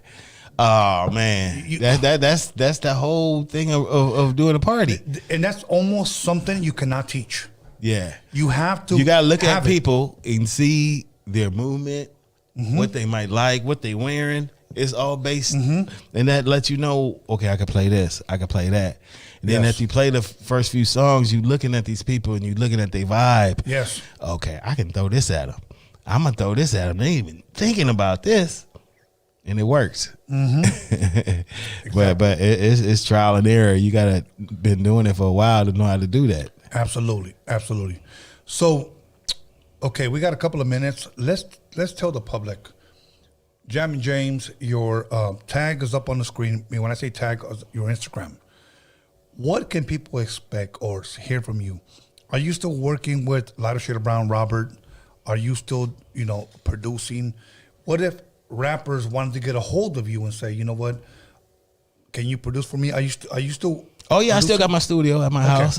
Oh man, that's the whole thing of doing a party, and that's almost something you cannot teach. Yeah, you have to. You gotta look at have it. people and see their movement, Mm-hmm. what they might like, what they wearing. It's all based, and that lets you know. Okay, I can play this, I can play that. And then Yes. after you play the first few songs, you looking at these people and you looking at their vibe. Yes. Okay, I can throw this at them. I'm gonna throw this at them. They ain't even thinking about this. And it works. Mm-hmm. But it's trial and error. You gotta been doing it for a while to know how to do that. Absolutely. So, okay, we got a couple of minutes. Let's tell the public. Jammin James, your tag is up on the screen. I mean, when I say tag, your Instagram. What can people expect or hear from you? Are you still working with Lighter Shade of Brown, Robert? Are you still, producing? What if rappers wanted to get a hold of you and say, you know what, can you produce for me? Are you still? Oh yeah, I still got my studio at my house.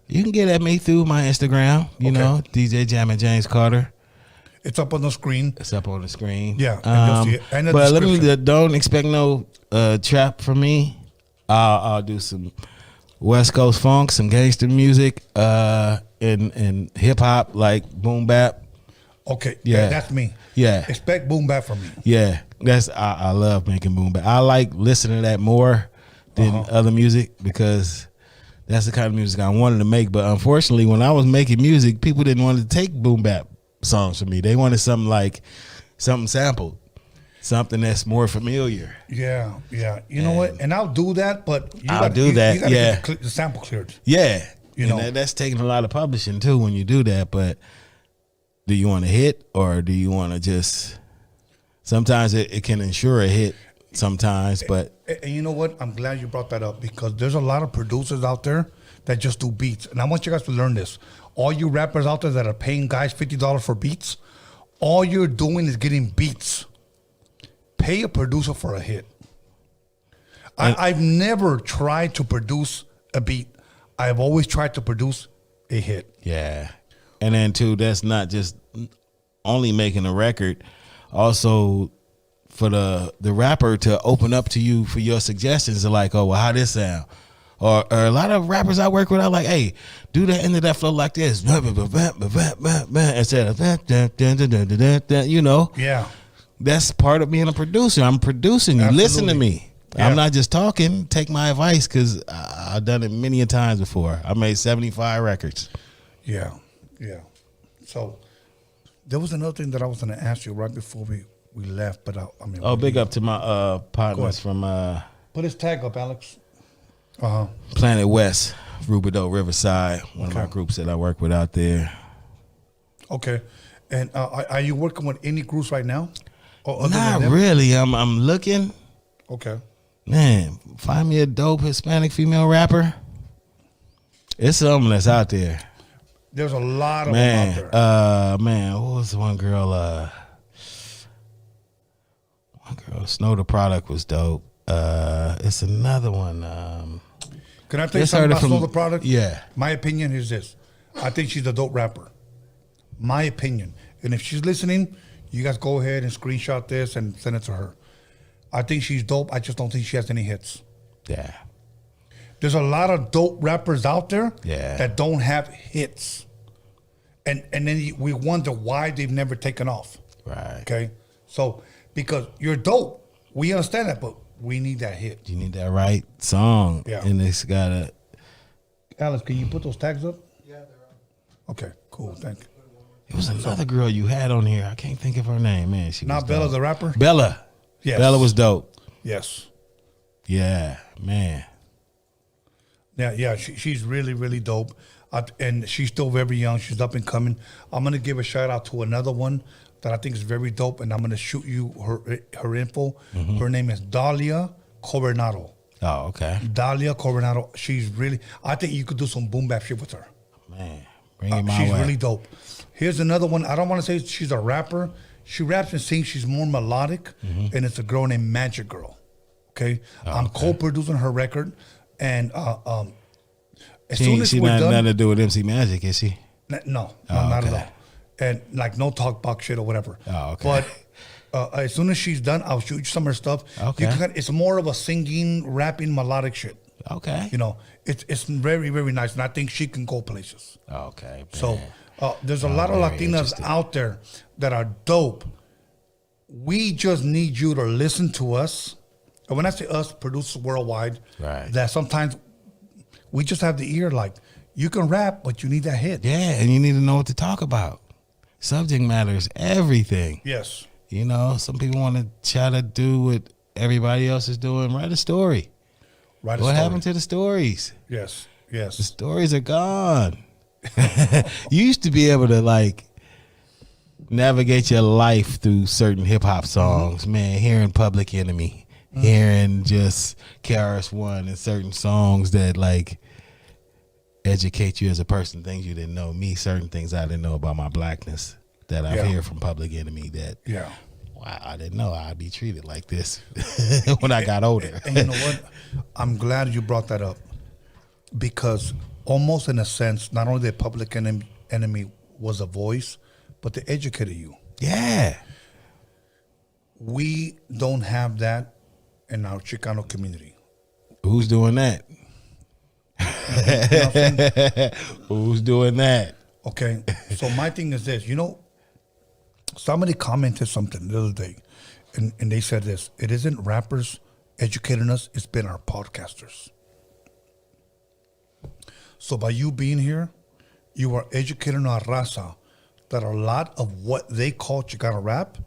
You can get at me through my Instagram. You know, DJ Jammin James Carter. It's up on the screen. It's up on the screen. Yeah, and you'll see it. And the but let description. me don't expect no trap from me. I'll do some West Coast funk, some gangster music, and hip hop like boom bap. Okay, Yeah. that's me. Yeah. Expect boom bap from me. Yeah, I love making boom bap. I like listening to that more than other music because that's the kind of music I wanted to make. But unfortunately, when I was making music, people didn't want to take boom bap songs from me. They wanted something sampled, something that's more familiar. Yeah. You know what? And I'll do that, but you I'll gotta, do you, that. You gotta Yeah, get the sample cleared. yeah. You And know. that's taking a lot of publishing too when you do that. But do you want to hit or do you want to just? Sometimes it can ensure a hit. Sometimes, but And you know what? I'm glad you brought that up because there's a lot of producers out there that just do beats. And I want you guys to learn this. All you rappers out there that are paying guys $50 for beats, all you're doing is getting beats. Pay a producer for a hit. I've never tried to produce a beat. I've always tried to produce a hit. yeah. And then too, that's not just only making a record, also for the rapper to open up to you for your suggestions. Like, oh, well, how this sound? Or a lot of rappers I work with are like, hey, do the end of that flow like this. Instead of, Yeah. That's part of being a producer. I'm producing you. Listen to me. Yeah. I'm not just talking. Take my advice because I've done it many a times before. I made 75 records. Yeah. So there was another thing that I was going to ask you right before we left, but I mean. Oh, big up to my partners from Put his tag up, Alex. Planet West, Rubidoux, Riverside, one of my groups that I work with out there. Okay. And are you working with any groups right now? Or other Not than them? really. I'm looking. Okay. Man, find me a dope Hispanic female rapper. It's something that's out there. There's a lot of them out there. Man, what was the one girl? Snow the Product was dope. It's another one. Can I tell you just something heard it about from- Snow the Product? Yeah. My opinion is this. I think she's a dope rapper. My opinion. And if she's listening, you guys go ahead and screenshot this and send it to her. I think she's dope. I just don't think she has any hits. Yeah. There's a lot of dope rappers out there Yeah. that don't have hits. And then we wonder why they've never taken off. Right. Okay? So, because you're dope. We understand that, but we need that hit. You need that right song. Yeah. And it's gotta. Alex, can you put those tags up? Yeah, they're up. Okay, cool. Thank you. It was another girl you had on here. I can't think of her name, man. She Not was Bella dope. the rapper? Bella. Yes. Bella was dope. Yes. Yeah, man. Yeah. She's really, really dope. And she's still very young. She's up and coming. I'm going to give a shout out to another one that I think is very dope, and I'm going to shoot you her info. Mm-hmm. Her name is Dalia Coronado. Oh, okay. Dalia Coronado. She's really, I think you could do some boom bap shit with her. Man, bring it my She's way. really dope. Here's another one. I don't want to say she's a rapper. She raps and sings. She's more melodic, and it's a girl named Magic Girl. Okay? I'm co-producing her record, and as soon as she we're done, nothing to do with MC Magic, is she? No, not at all. And like no talk box shit or whatever. Oh, okay. But as soon as she's done, I'll shoot you some of her stuff. Okay. It's more of a singing, rapping, melodic shit. Okay. You know, it's very, very nice, and I think she can go places. Okay. Man. So there's a lot of Latinas out there that are dope. We just need you to listen to us. And when I say us, producers worldwide, right? That sometimes we just have the ear like, you can rap, but you need that hit. Yeah, and you need to know what to talk about. Subject matter is everything. Yes. You know, some people want to try to do what everybody else is doing. Write a story. What happened to the stories? Yes. The stories are gone. You used to be able to like navigate your life through certain hip hop songs, man. Hearing Public Enemy, hearing just KRS-One and certain songs that like educate you as a person, things you didn't know. Me, certain things I didn't know about my blackness that I hear from Public Enemy. That wow, I didn't know I'd be treated like this when I got older. And you know what? I'm glad you brought that up, because almost in a sense, not only the Public Enemy was a voice, but they educated you. Yeah. We don't have that in our Chicano community. Who's doing that? Who's doing that? Okay. So my thing is this, you know, somebody commented something the other day, and they said this: it isn't rappers educating us, it's been our podcasters. So by you being here, you are educating our Raza that a lot of what they call Chicano rap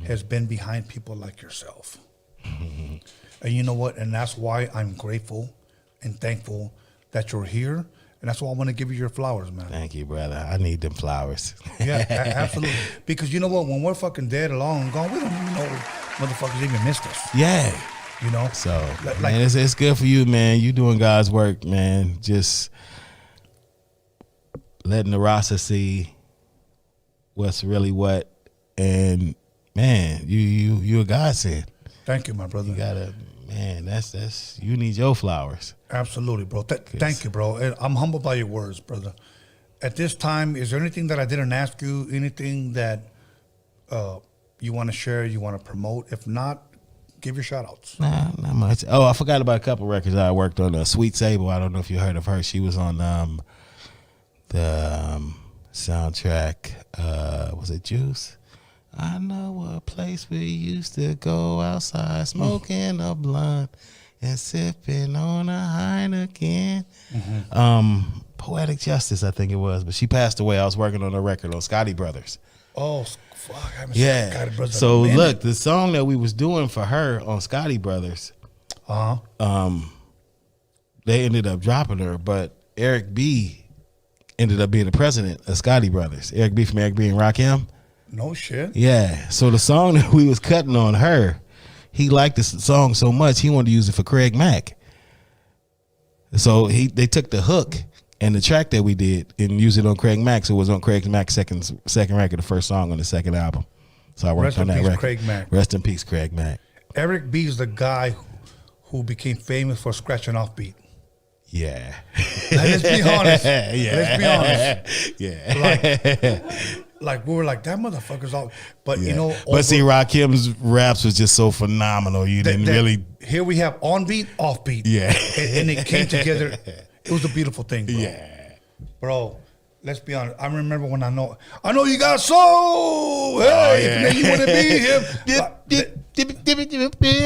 has been behind people like yourself. And you know what? And that's why I'm grateful and thankful that you're here. And that's why I want to give you your flowers, man. Thank you, brother. I need them flowers. Yeah, absolutely. Because you know what? When we're fucking dead, long and gone, we don't even know motherfuckers even missed us. Yeah. You know? So, man, it's good for you, man. You doing God's work, man. Just letting the Raza see what's really what. And, man, you a godsend. Thank you, my brother. You gotta, man, that's you need your flowers. Absolutely, bro. Thank you, bro. And I'm humbled by your words, brother. At this time, is there anything that I didn't ask you? Anything that you want to share, you want to promote? If not, give your shout outs. Nah, not much. Oh, I forgot about a couple records I worked on. Sweet Sable. I don't know if you heard of her. She was on the soundtrack. Was it Juice? I know a place we used to go outside smoking a blunt and sipping on a Heineken. Poetic Justice, I think it was, but she passed away. I was working on a record on Scotty Brothers. Oh, fuck! I haven't seen Scotty Brothers. So look, the song that we was doing for her on Scotty Brothers, they ended up dropping her, but Eric B ended up being the president of Scotty Brothers. Eric B from Eric B and Rakim. No shit. Yeah. So the song that we was cutting on her, he liked this song so much he wanted to use it for Craig Mack. So they took the hook and the track that we did and used it on Craig Mack. So it was on Craig Mack's second record, the first song on the second album. So I worked on that record. Craig Mack. Rest in peace, Craig Mack. Eric B is the guy who became famous for scratching off beat. Yeah. Let's be honest. Yeah. Let's be honest. Yeah. Like we were like, that motherfucker's all, but you know. But see, Rakim's raps was just so phenomenal. You didn't really. Here we have on beat, off beat. Yeah. And it came together. It was a beautiful thing, bro. Yeah. Bro, let's be honest. I remember when I know you got soul. Hey, you want to be here.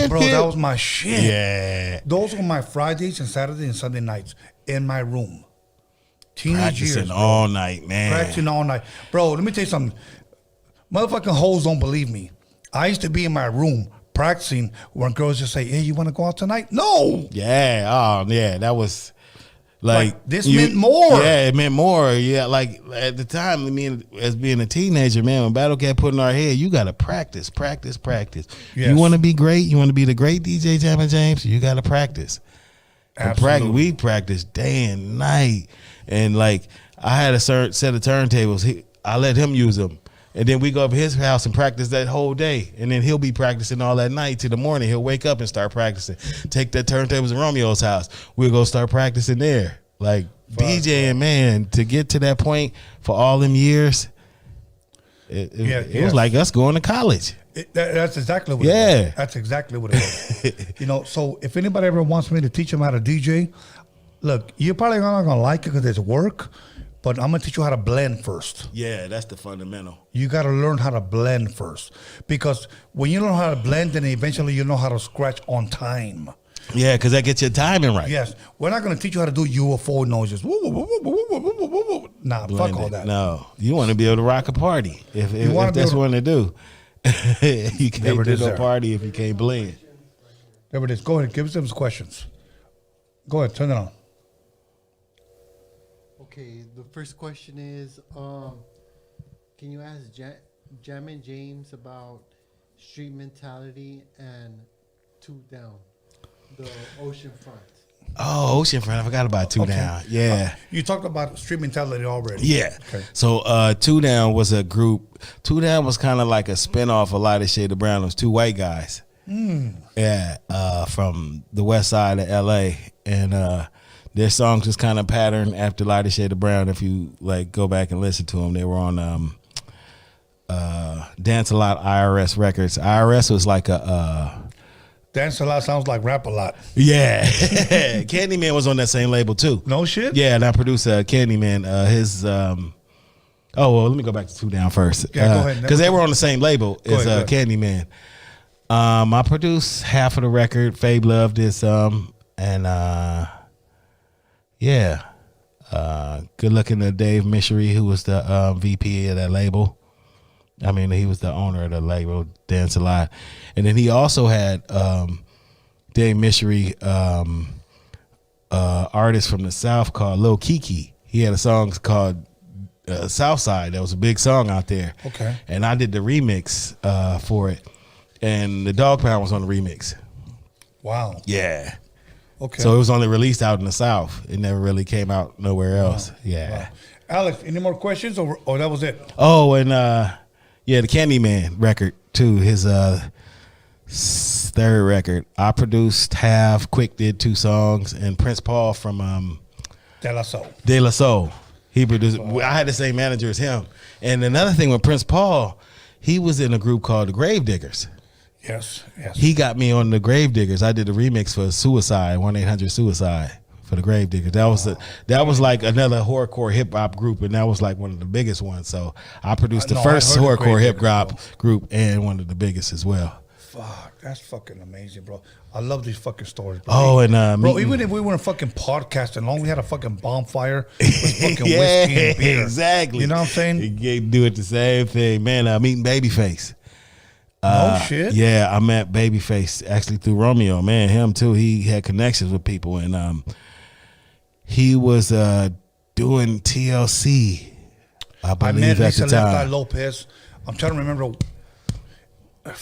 Bro, that was my shit. Yeah. Those were my Fridays and Saturdays and Sunday nights in my room. Teenage years, practicing all night, man. Practicing all night. Bro, let me tell you something. Motherfucking hoes don't believe me. I used to be in my room practicing when girls just say, "Hey, you want to go out tonight?" No. Yeah. Oh, yeah. That was like this meant more. Yeah, it meant more. Yeah, like at the time, I mean, as being a teenager, man, when Battle Cat put in our head, you got to practice. Yes. You want to be great. You want to be the great DJ Jammin James. You got to practice. Absolutely. We practiced day and night, and like I had a certain set of turntables. I let him use them. And then we go up to his house and practice that whole day. And then he'll be practicing all that night till the morning. He'll wake up and start practicing. Take that turntables to Romeo's house. We'll go start practicing there. Like DJing, man, to get to that point for all them years, it was like us going to college. That's exactly what it is. That's exactly what it is. So if anybody ever wants me to teach them how to DJ, look, you're probably not going to like it because it's work. But I'm going to teach you how to blend first. Yeah, that's the fundamental. You got to learn how to blend first. Because when you learn how to blend, then eventually you know how to scratch on time. Yeah, because that gets your timing right. Yes. We're not going to teach you how to do UFO noises. Nah, fuck all that. No. You want to be able to rock a party. If that's what you want to do. You can't do no party if you can't blend. There it is. Go ahead. Give us some questions. Go ahead. Turn it on. Okay, the first question is, can you ask Jammin James about Street Mentality and Two Down, the Oceanfront? Oh, Oceanfront. I forgot about Two Down. Yeah. You talked about Street Mentality already. Yeah. Okay. So Two Down was a group. Two Down was kind of like a spinoff of Lighter Shade of Brown. It was two white guys. Yeah. From the west side of LA. And their songs was kind of patterned after Lighter Shade of Brown. If you like go back and listen to them, they were on Dance a Lot IRS Records. IRS was like a Dance a Lot sounds like Rap a Lot. Yeah. Candyman was on that same label too. No shit? Yeah, and I produced Candyman. Let me go back to Two Down first. Yeah, go ahead. Because they were on the same label as Candyman. I produced half of the record. Fabe loved this. Good looking to Dave Mishery, who was the VP of that label. I mean, he was the owner of the label, Dance a Lot. And then he also had Dave Mishery, artist from the South called Lil Kiki. He had a song called Southside. That was a big song out there. Okay. And I did the remix for it. And the Dog Pound was on the remix. Wow. Yeah. Okay. So it was only released out in the South. It never really came out nowhere else. Wow. Yeah. Wow. Alex, any more questions or that was it? Oh, and the Candyman record too. His third record. I produced half. Quick did 2 songs, and Prince Paul from De La Soul. De La Soul. He produced. I had the same manager as him. And another thing with Prince Paul, he was in a group called the Grave Diggers. Yes. He got me on the Grave Diggers. I did a remix for Suicide, 1-800-SUICIDE for the Grave Diggers. That was like another horrorcore hip hop group, and that was like one of the biggest ones. So I produced the first horrorcore hip hop group and one of the biggest as well. Fuck, that's fucking amazing, bro. I love these fucking stories, bro. Oh, and bro, even if we weren't fucking podcasting, long we had a fucking bonfire with fucking whiskey and beer. Exactly. You know what I'm saying? You do it the same thing, man. Meeting Babyface. No shit. Yeah, I met Babyface actually through Romeo. Man, him too. He had connections with people, and he was doing TLC. I believe at the time. Lopez. I'm trying to remember. I'm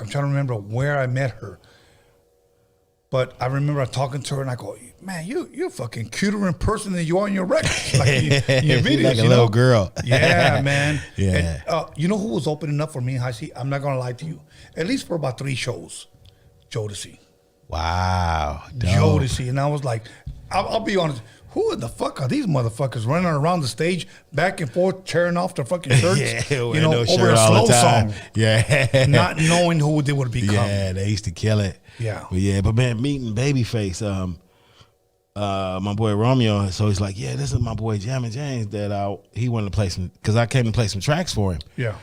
trying to remember where I met her. But I remember talking to her, and I go, "Man, you're fucking cuter in person than you are in your records, like in your videos, like a little girl." Yeah, man. Yeah. And, you know who was opening up for me in High C? I'm not gonna lie to you. At least for about 3 shows, Jodeci. Wow, dope. Jodeci, and I was like, I'll be honest. Who the fuck are these motherfuckers running around the stage, back and forth, tearing off their fucking shirts? Over a slow song. Yeah, not knowing who they would become. Yeah, they used to kill it. Yeah, but man, meeting Babyface, my boy Romeo. So he's like, yeah, this is my boy Jammin James that he wanted to play some, because I came to play some tracks for him. Yeah.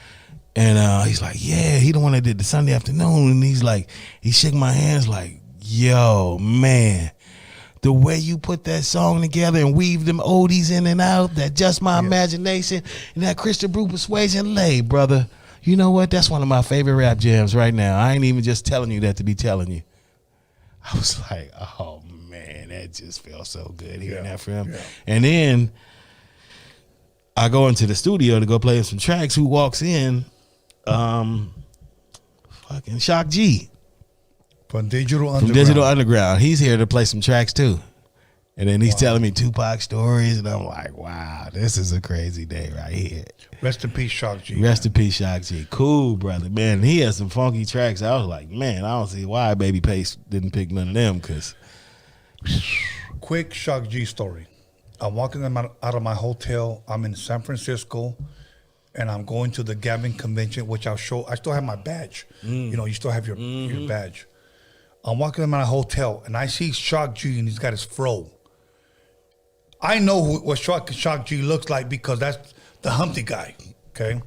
And he's like, yeah, he the one that did the Sunday afternoon. And he's like, he shook my hands like, yo, man, the way you put that song together and weave them oldies in and out, that Just My Imagination and that Christian Brew Persuasion, brother, you know what? That's one of my favorite rap jams right now. I ain't even just telling you that to be telling you. I was like, oh man, that just felt so good hearing that from him. Yeah. And then I go into the studio to go play some tracks. Who walks in? Fucking Shock G. From Digital Underground. From Digital Underground. He's here to play some tracks too. And then he's telling me Tupac stories, and I'm like, wow, this is a crazy day right here. Rest in peace, Shock G. Rest in peace, Shock G. Cool, brother. Man, he has some funky tracks. I was like, man, I don't see why Babyface didn't pick none of them. Cause quick Shock G story. I'm walking out of my hotel. I'm in San Francisco, and I'm going to the Gavin convention, which I'll show. I still have my badge. You know, you still have your badge. I'm walking in my hotel, and I see Shock G, and he's got his fro. I know what Shock G looks like because that's the Humpty guy, okay?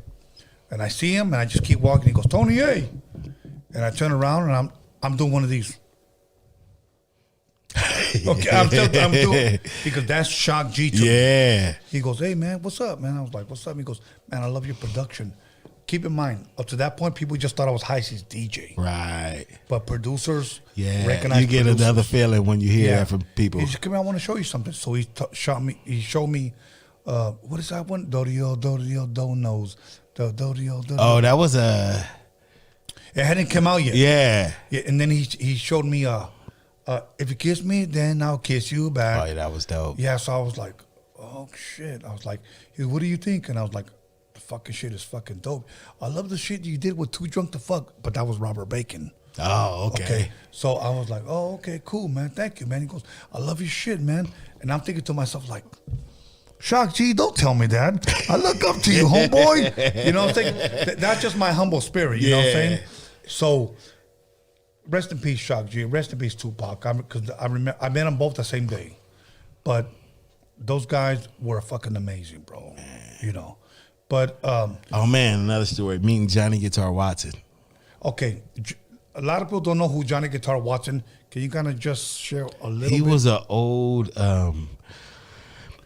And I see him, and I just keep walking. He goes, Tony A. And I turn around, and I'm doing one of these. Okay, I'm doing, because that's Shock G to me. He goes, hey, man, what's up, man? I was like, what's up? He goes, man, I love your production. Keep in mind, up to that point, people just thought I was Heisey's DJ. Right. But producers recognize you get producers. Another feeling when you hear that from people. He just came out, I want to show you something. So he showed me, what is that one? Dodio, knows. Oh, that was a... It hadn't come out yet. Yeah. And then he showed me, if you kiss me, then I'll kiss you back. Oh, yeah, that was dope. Yeah, so I was like, oh, shit. I was like, hey, what do you think? And I was like, fucking shit is fucking dope. I love the shit you did with Too Drunk to Fuck, but that was Robert Bacon. Oh, okay. So I was like, oh, okay, cool, man. Thank you, man. He goes, I love your shit, man. And I'm thinking to myself, like, Shock G, don't tell me that. I look up to you, homeboy. You know what I'm saying? That's just my humble spirit, you know what I'm saying? So, rest in peace, Shock G. Rest in peace, Tupac. Because I remember I met them both the same day. But those guys were fucking amazing, bro. You know. But oh man, another story. Meeting Johnny Guitar Watson. Okay, a lot of people don't know who Johnny Guitar Watson. Can you kind of just share a little bit? He was an old,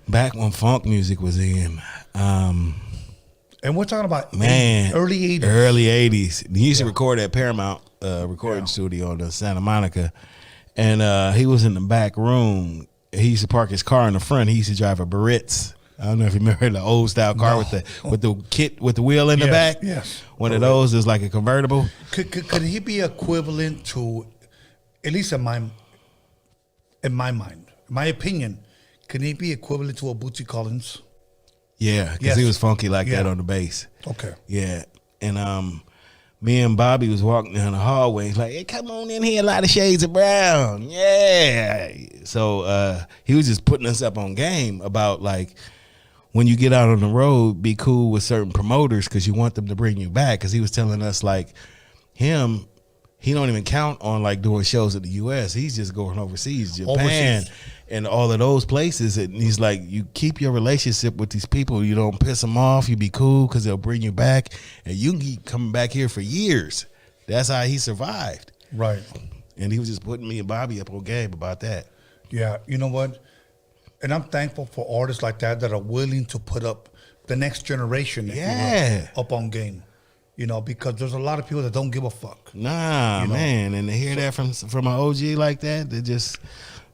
back when funk music was in. And we're talking about early 80s. Early 80s. He used to record at Paramount recording studio in Santa Monica, and he was in the back room. He used to park his car in the front. He used to drive a Barrett's. I don't know if you remember the old style car with the wheel in the back. Yes, one of those is like a convertible. Could he be equivalent to, at least in my mind, my opinion, can he be equivalent to a Bootsy Collins? Yeah, because he was funky like that on the bass. Okay. Yeah, and me and Bobby was walking down the hallway. He's like, hey, come on in here, a lot of shades of brown. Yeah. So he was just putting us up on game about like, when you get out on the road, be cool with certain promoters because you want them to bring you back. Because he was telling us like he don't even count on like doing shows in the U.S. He's just going overseas, Japan, and all of those places. And he's like, you keep your relationship with these people. You don't piss them off. You be cool because they'll bring you back, and you can keep coming back here for years. That's how he survived. Right. And he was just putting me and Bobby up on game about that. Yeah, you know what? And I'm thankful for artists like that are willing to put up the next generation up on game. You know, because there's a lot of people that don't give a fuck. Nah, man. And to hear that from an OG like that just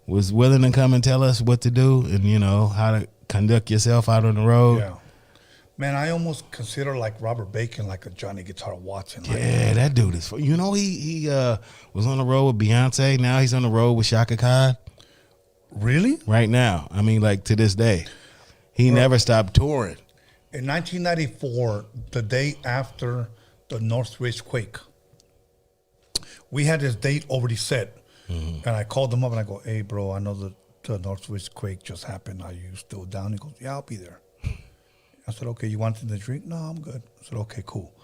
was willing to come and tell us what to do and, you know, how to conduct yourself out on the road. Yeah. Man, I almost consider like Robert Bacon like a Johnny Guitar Watson. Yeah, that dude is, you know, he was on the road with Beyonce. Now he's on the road with Shaka Khan. Really? Right now. I mean, like to this day. He never stopped touring. In 1994, the day after the Northridge quake, we had this date already set. And I called them up and I go, hey, bro, I know the Northridge quake just happened. Are you still down? He goes, yeah, I'll be there. I said, okay, you want something to drink? No, I'm good. I said, okay, cool.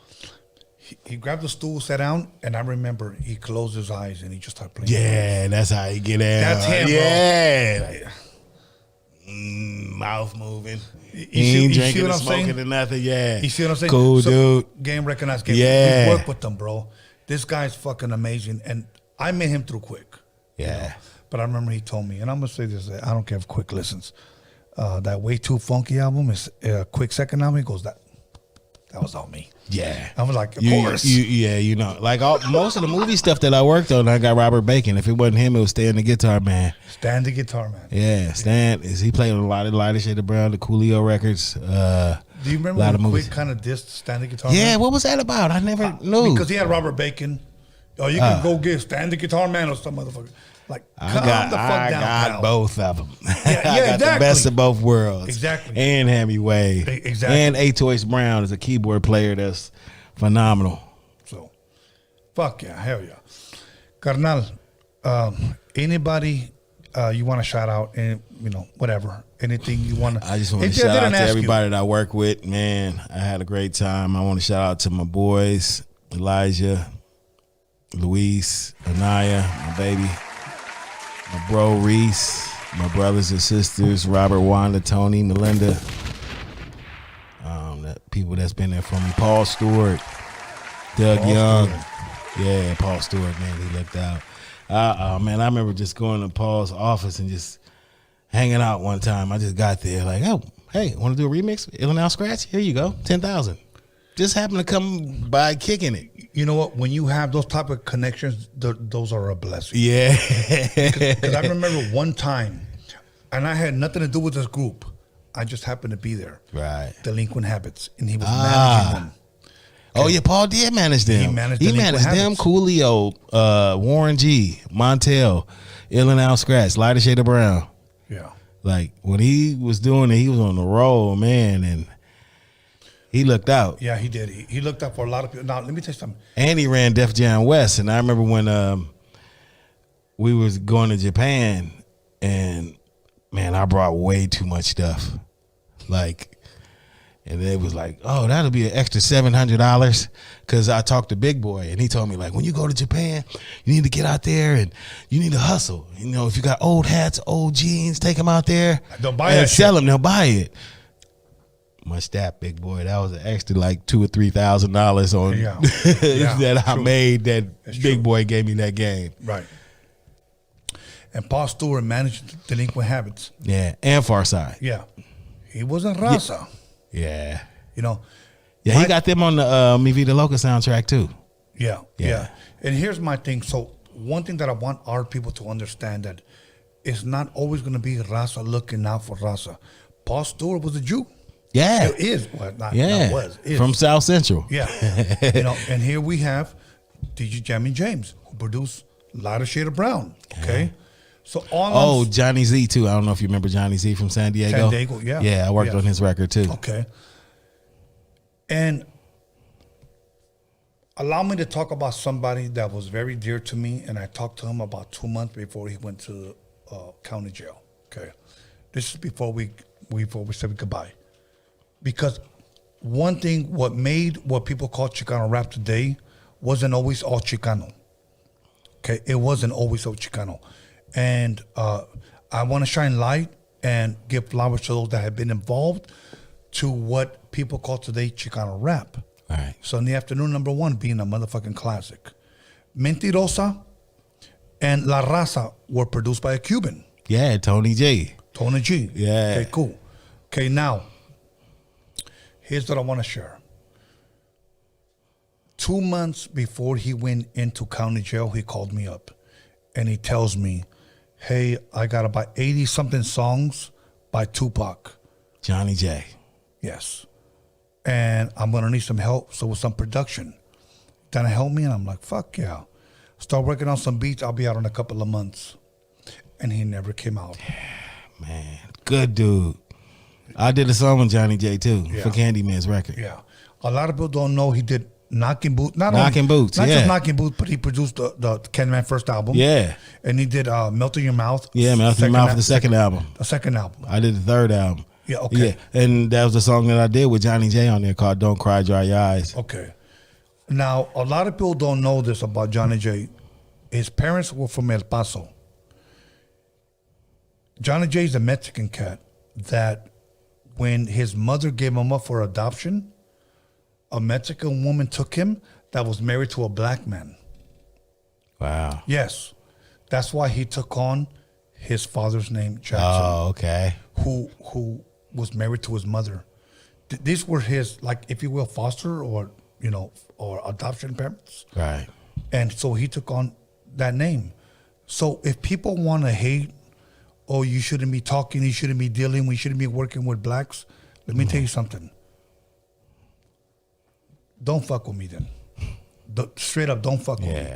He grabbed the stool, sat down, and I remember he closed his eyes and he just started playing. Yeah, that's how he get out. That's him, bro. Mouth moving. He ain't drinking and smoking or nothing. Yeah. You see what I'm saying? Cool, dude. Game recognized game. Yeah. We work with them, bro. This guy's fucking amazing. And I met him through Quick. Yeah. You know? But I remember he told me, and I'm going to say this, I don't care if Quick listens. That Way Too Funky album is Quick second album. He goes, that was all me. Yeah. I was like, of course. Like most of the movie stuff that I worked on, I got Robert Bacon. If it wasn't him, it was Stan the Guitar Man. Stan the Guitar Man. Yeah, Stan. He played on a lot of Lighter Shade of Brown, the Coolio records. Do you remember when Quick kind of dissed Stan the Guitar Man? Yeah, what was that about? I never knew. Because he had Robert Bacon. Oh, you can go get Stan the Guitar Man or some motherfucker. Like, I got both of them. Yeah, I got the best of both worlds. Exactly. And Hammy Wade. Exactly. And A. Toys Brown is a keyboard player that's phenomenal. So, fuck yeah, hell yeah. Carnal, anybody you want to shout out, and whatever, anything you want to. I just want to shout out to everybody that I work with. Man, I had a great time. I want to shout out to my boys, Elijah, Luis, Anaya, my baby, my bro Reese, my brothers and sisters, Robert, Wanda, Tony, Melinda, the people that's been there for me, Paul Stewart, Doug Young. Yeah, Paul Stewart, man, he looked out. Man, I remember just going to Paul's office and just hanging out one time. I just got there like, oh, hey, want to do a remix? Illinois Scratch? Here you go, 10,000. Just happened to come by kicking it. You know what? When you have those type of connections, those are a blessing. Yeah. Because I remember one time, and I had nothing to do with this group. I just happened to be there. Right. Delinquent Habits, and he was managing them. Okay. Oh yeah, Paul did manage them. He managed them. Coolio, Warren G, Montel, Illinois Scratch, Lighter Shade of Brown. Yeah. Like when he was doing it, he was on the roll, man, and he looked out. Yeah, he did. He looked out for a lot of people. Now let me tell you something. And he ran Def Jam West, and I remember when we was going to Japan, and man, I brought way too much stuff, like. And it was like, oh, that'll be an extra $700 because I talked to Big Boy and he told me, like, when you go to Japan, you need to get out there and you need to hustle. You know, if you got old hats, old jeans, take them out there don't buy and sell them. They'll buy it. Much that, Big Boy. That was an extra like $2,000 or $3,000 on that I made. That's Big Boy gave me that game. Right. And Paul Stewart managed Delinquent Habits. Yeah, and Farside. Yeah, he was in Raza. Yeah. You know. Yeah, he got them on the Mi Vida Loca soundtrack too. Yeah. And here's my thing. So one thing that I want our people to understand that it's not always going to be Raza looking out for Raza. Paul Stewart was a Jew. Yeah. It is. Well, not was. Is. From South Central. Yeah. And here we have DJ Jammin James, who produced Lighter Shade of Brown. Okay. So Johnny Z too. I don't know if you remember Johnny Z from San Diego. San Diego, yeah. Yeah, I worked on his record too. Okay. And allow me to talk about somebody that was very dear to me, and I talked to him about 2 months before he went to county jail. Okay. This is before we said goodbye. Because one thing, what made what people call Chicano rap today wasn't always all Chicano. Okay. It wasn't always all Chicano. And I want to shine light and give flowers to those that have been involved to what people call today Chicano rap. All right. So in the afternoon, number one being a motherfucking classic. Mentirosa and La Raza were produced by a Cuban. Yeah, Tony G. Tony G. Yeah. Okay, cool. Okay, now, here's what I want to share. 2 months before he went into county jail, he called me up and he tells me, hey, I got about 80-something songs by Tupac. Johnny J. Yes. And I'm going to need some help, so with some production. Gonna help me? And I'm like, fuck yeah. Start working on some beats. I'll be out in a couple of months. And he never came out. Man, good dude. I did a song with Johnny J too for Candyman's record. Yeah. A lot of people don't know he did Knocking Boots. Not Boots, just Knocking Boots, but he produced the Candyman first album. Yeah. And he did Melt in Your Mouth. Yeah, Melt in Your Mouth for the second album. The second album. I did the third album. Yeah, okay. Yeah, and that was the song that I did with Johnny J on there called Don't Cry, Dry Your Eyes. Okay. Now, a lot of people don't know this about Johnny J. His parents were from El Paso. Johnny J is a Mexican cat that when his mother gave him up for adoption, a Mexican woman took him that was married to a black man. Wow. Yes. That's why he took on his father's name, Jackson. Oh, okay. Who was married to his mother. These were his, like, if you will, foster or or adoption parents. Right. And so he took on that name. So if people want to hate, oh, you shouldn't be talking, you shouldn't be dealing, we shouldn't be working with blacks, let me tell you something. Don't fuck with me then. Straight up, don't fuck with me.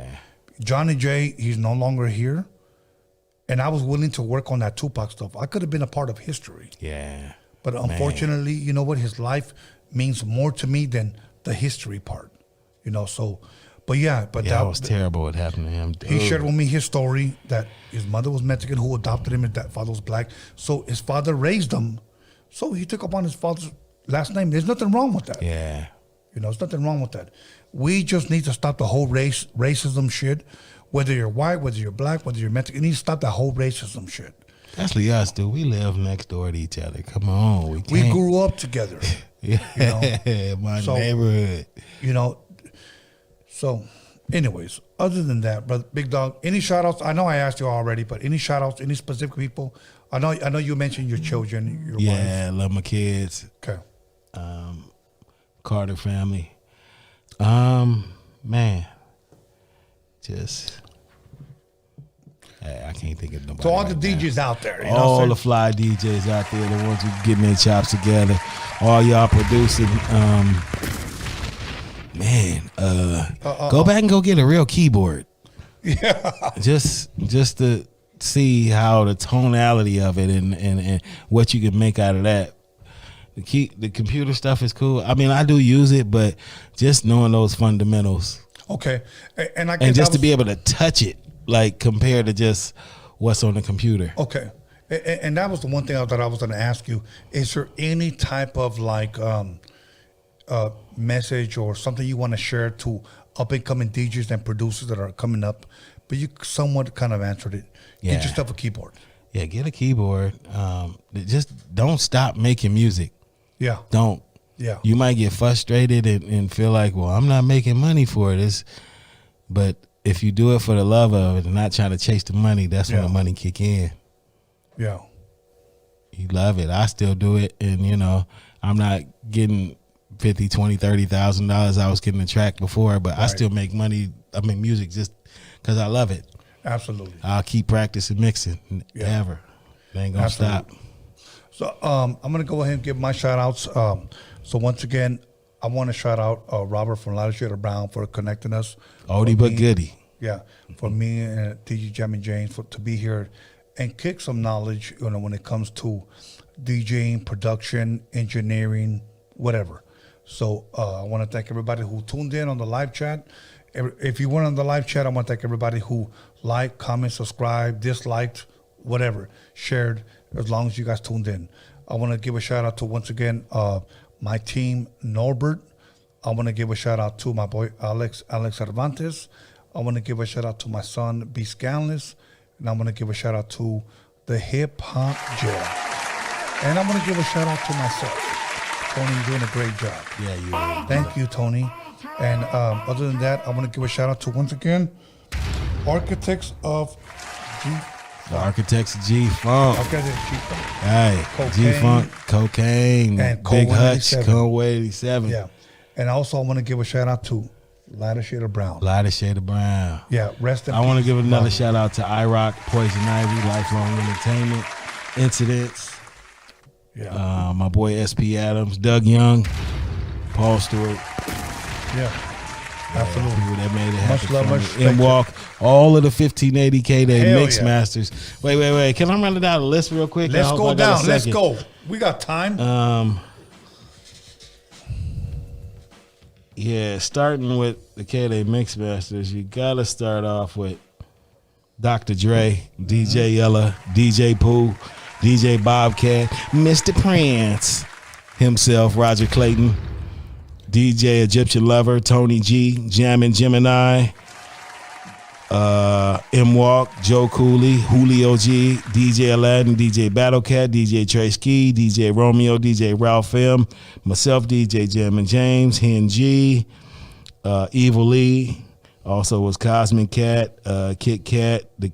Johnny J, he's no longer here. And I was willing to work on that Tupac stuff. I could have been a part of history. Yeah. But unfortunately, you know what? His life means more to me than the history part. So, but that was terrible what happened to him. He shared with me his story that his mother was Mexican, who adopted him, and that father was black. So his father raised him. So he took upon his father's last name. There's nothing wrong with that. Yeah. There's nothing wrong with that. We just need to stop the whole racism shit. Whether you're white, whether you're black, whether you're Mexican, you need to stop that whole racism shit. Especially us, dude. We live next door to each other. Come on. We grew up together. My neighborhood. So, anyways, other than that, brother, Big Dog, any shout-outs? I know I asked you already, but any shout-outs, any specific people? I know you mentioned your children, your wife. I love my kids. Okay. Carter family. Man. I can't think of nobody. So all the DJs out there. All the fly DJs out there, the ones who getting their chops together. All y'all producing. Go back and go get a real keyboard. Yeah. Just to see how the tonality of it and what you can make out of that. The computer stuff is cool. I mean, I do use it, but just knowing those fundamentals. Okay. And just to be able to touch it, like compared to just what's on the computer. Okay. And that was the one thing that I was going to ask you. Is there any type of message or something you want to share to up and coming DJs and producers that are coming up? But you somewhat kind of answered it. Yeah. Get yourself a keyboard. Yeah, get a keyboard. Just don't stop making music. Yeah. Don't. Yeah. You might get frustrated and feel like, well, I'm not making money for it. But if you do it for the love of it and not trying to chase the money, that's when the money kick in. Yeah. You love it. I still do it. And, I'm not getting $50,000, $20,000, $30,000 I was getting a track before, but I still make money. I make music just because I love it. Absolutely. I'll keep practicing mixing. Ever. They ain't going to stop. So I'm going to go ahead and give my shout outs. So once again, I want to shout out Robert from Lighter Shade of Brown for connecting us. Oldie but goodie. Yeah, for me and DJ Jammin James to be here and kick some knowledge, when it comes to DJing, production, engineering, whatever. So I want to thank everybody who tuned in on the live chat. If you weren't on the live chat, I want to thank everybody who liked, commented, subscribed, disliked, whatever, shared, as long as you guys tuned in. I want to give a shout out to, once again, my team, Norbert. I want to give a shout out to my boy, Alex Cervantes. I want to give a shout out to my son, Bskanless. And I want to give a shout out to the Hip Hop Jail. And I want to give a shout out to myself. Tony, you're doing a great job. Yeah, you are. Thank you, Tony. And other than that, I want to give a shout out to, once again, Architects of G. The Architects of G-Funk. Hey, Cocaine. G-Funk, Cocaine, and Big Hutch, Conway 87. Yeah. And also I want to give a shout out to Lighter Shade of Brown. Lighter Shade of Brown. Yeah, rest in peace. I want to give another shout out to iRock, Poison Ivy, Lifelong Entertainment, Incidents. Yeah. My boy SP Adams, Doug Young, Paul Stewart. Yeah. Absolutely. People that made it happen. Much love, much respect. And Walk, all of the 1580 K-Day Hell Mix yeah. Masters. Wait. Can I run it down the list real quick? Let's go down. Let's go. We got time. Yeah, starting with the K-Day Mix Masters, you got to start off with Dr. Dre, DJ Yella, DJ Pooh, DJ Bobcat, Mr. Prince himself, Roger Clayton, DJ Egyptian Lover, Tony G, Jammin Gemini, M-Walk, Joe Cooley, Julio G, DJ Aladdin, DJ Battlecat, DJ Trey Ski, DJ Romeo, DJ Ralph M, myself, DJ Jammin James, Hen G, Evil Lee, also was Cosmic Cat, Kit Kat, the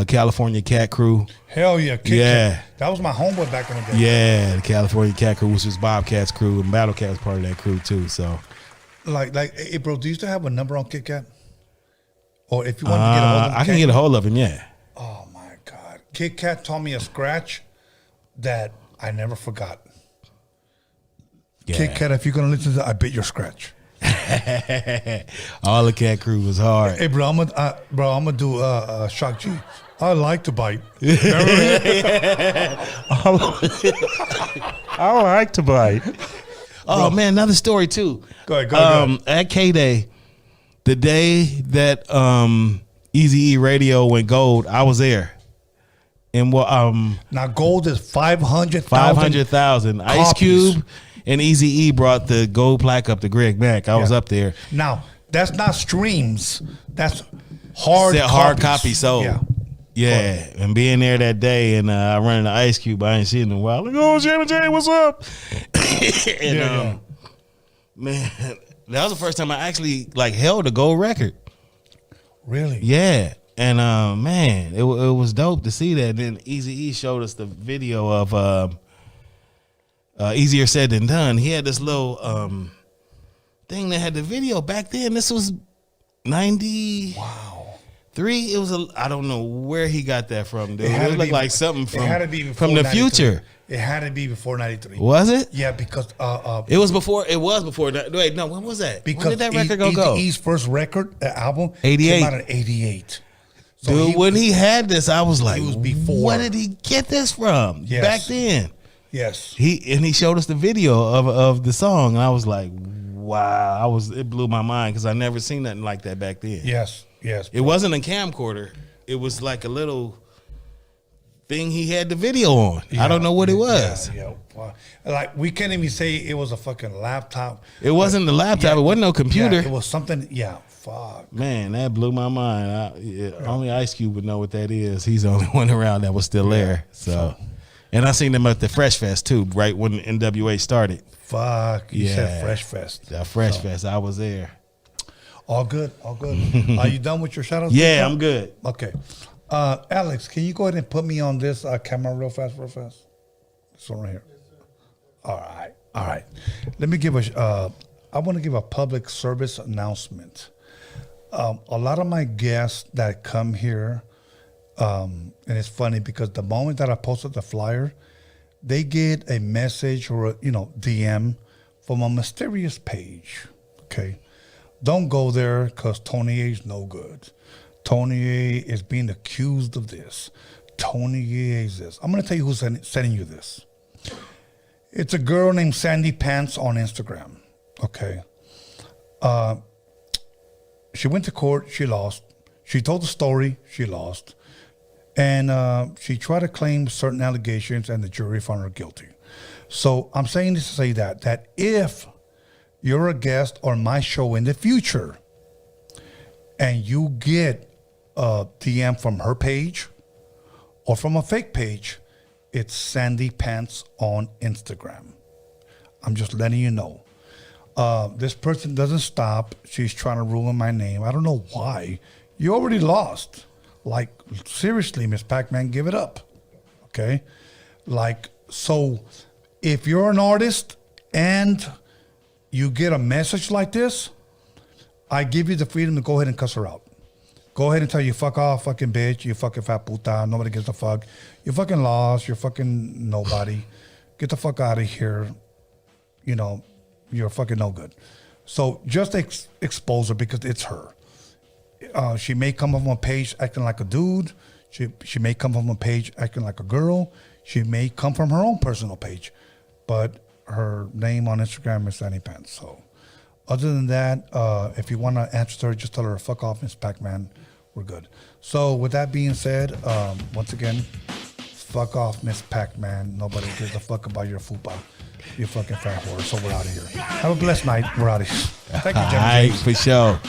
California Cat Crew. Hell yeah, Kit Kat. That was my homeboy back in the day. Yeah, the California Cat Crew, which was Bobcat's crew, and Battlecat's part of that crew too. So Like, hey, bro, do you still have a number on Kit Kat? Or if you want to get a hold of him, I can get a hold of him, yeah. Oh, my God. Kit Kat taught me a scratch that I never forgot. Yeah. Kit Kat, if you're going to listen to that, I bet your scratch. All the Cat Crew was hard. Hey, bro, I'm gonna do Shock G. I like to bite. I like to bite. Oh, man, another story, too. Go ahead. At K-Day, the day that Eazy-E Radio went gold, I was there. And now gold is 500,000. 500,000. Ice Cube and Eazy-E brought the gold plaque up to Greg Mack. I was up there. Now, that's not streams. That's hard copy sold. Yeah. And being there that day, and I run into Ice Cube, I ain't seen him in a while. Like, oh, Jammin, what's up? And man, that was the first time I actually held a gold record. Really? Yeah. And man, it was dope to see that. And then Eazy-E showed us the video of Easier Said Than Done. He had this little thing that had the video back then. This was 90. Wow. It was I don't know where he got that from, dude. It looked like something from the 93. future. It had to be before 93. Was it? Yeah, because it was before. Wait, no, when was that? Because when did that record go? Eazy-E's first record album 88. came out in 88. So dude, when he had this, I was like, was before. Where did he get this from? Yes. Back then. Yes. He showed us the video of the song, and I was like, wow. It blew my mind because I never seen nothing like that back then. Yes. It wasn't a camcorder. It was like a little thing he had the video on. I don't know what it was. Yeah. Wow. Like, we can't even say it was a fucking laptop. It wasn't a laptop. It wasn't no computer. Yeah, it was something. Yeah. Fuck. Man, that blew my mind. Only Ice Cube would know what that is. He's the only one around that was still there. So, and I seen him at the Fresh Fest too, right when NWA started. Fuck. You said Fresh Fest. The Fresh Fest. I was there. All good. Are you done with your shout outs? Yeah, I'm good. Okay. Alex, can you go ahead and put me on this camera real fast? This one right here. All right. Let me give I want to give a public service announcement. A lot of my guests that come here, and it's funny because the moment that I posted the flyer, they get a message or DM from a mysterious page. Okay. Don't go there because Tony A is no good. Tony A is being accused of this. Tony A is this. I'm going to tell you who's sending you this. It's a girl named Sandy Pants on Instagram. Okay. She went to court. She lost. She told the story. She lost. And she tried to claim certain allegations and the jury found her guilty. So I'm saying this to say that if you're a guest on my show in the future and you get a DM from her page or from a fake page, it's Sandy Pants on Instagram. I'm just letting you know. This person doesn't stop. She's trying to ruin my name. I don't know why. You already lost. Like, seriously, Miss Pac-Man, give it up. Okay? Like, so if you're an artist and you get a message like this, I give you the freedom to go ahead and cuss her out. Go ahead and tell you, fuck off, fucking bitch, you fucking fat puta, nobody gives a fuck. You fucking lost, you're fucking nobody. Get the fuck out of here. You're fucking no good. So just expose her because it's her. She may come from a page acting like a dude. She may come from a page acting like a girl. She may come from her own personal page. But her name on Instagram is Sandy Pants. So other than that, if you want to answer her, just tell her, fuck off, Miss Pac-Man. We're good. So with that being said, once again, fuck off, Miss Pac-Man. Nobody gives a fuck about your fupa. You fucking fat whore. So we're out of here. Have a blessed night. We're out of here. Thank you, Jammin. All right, for sure.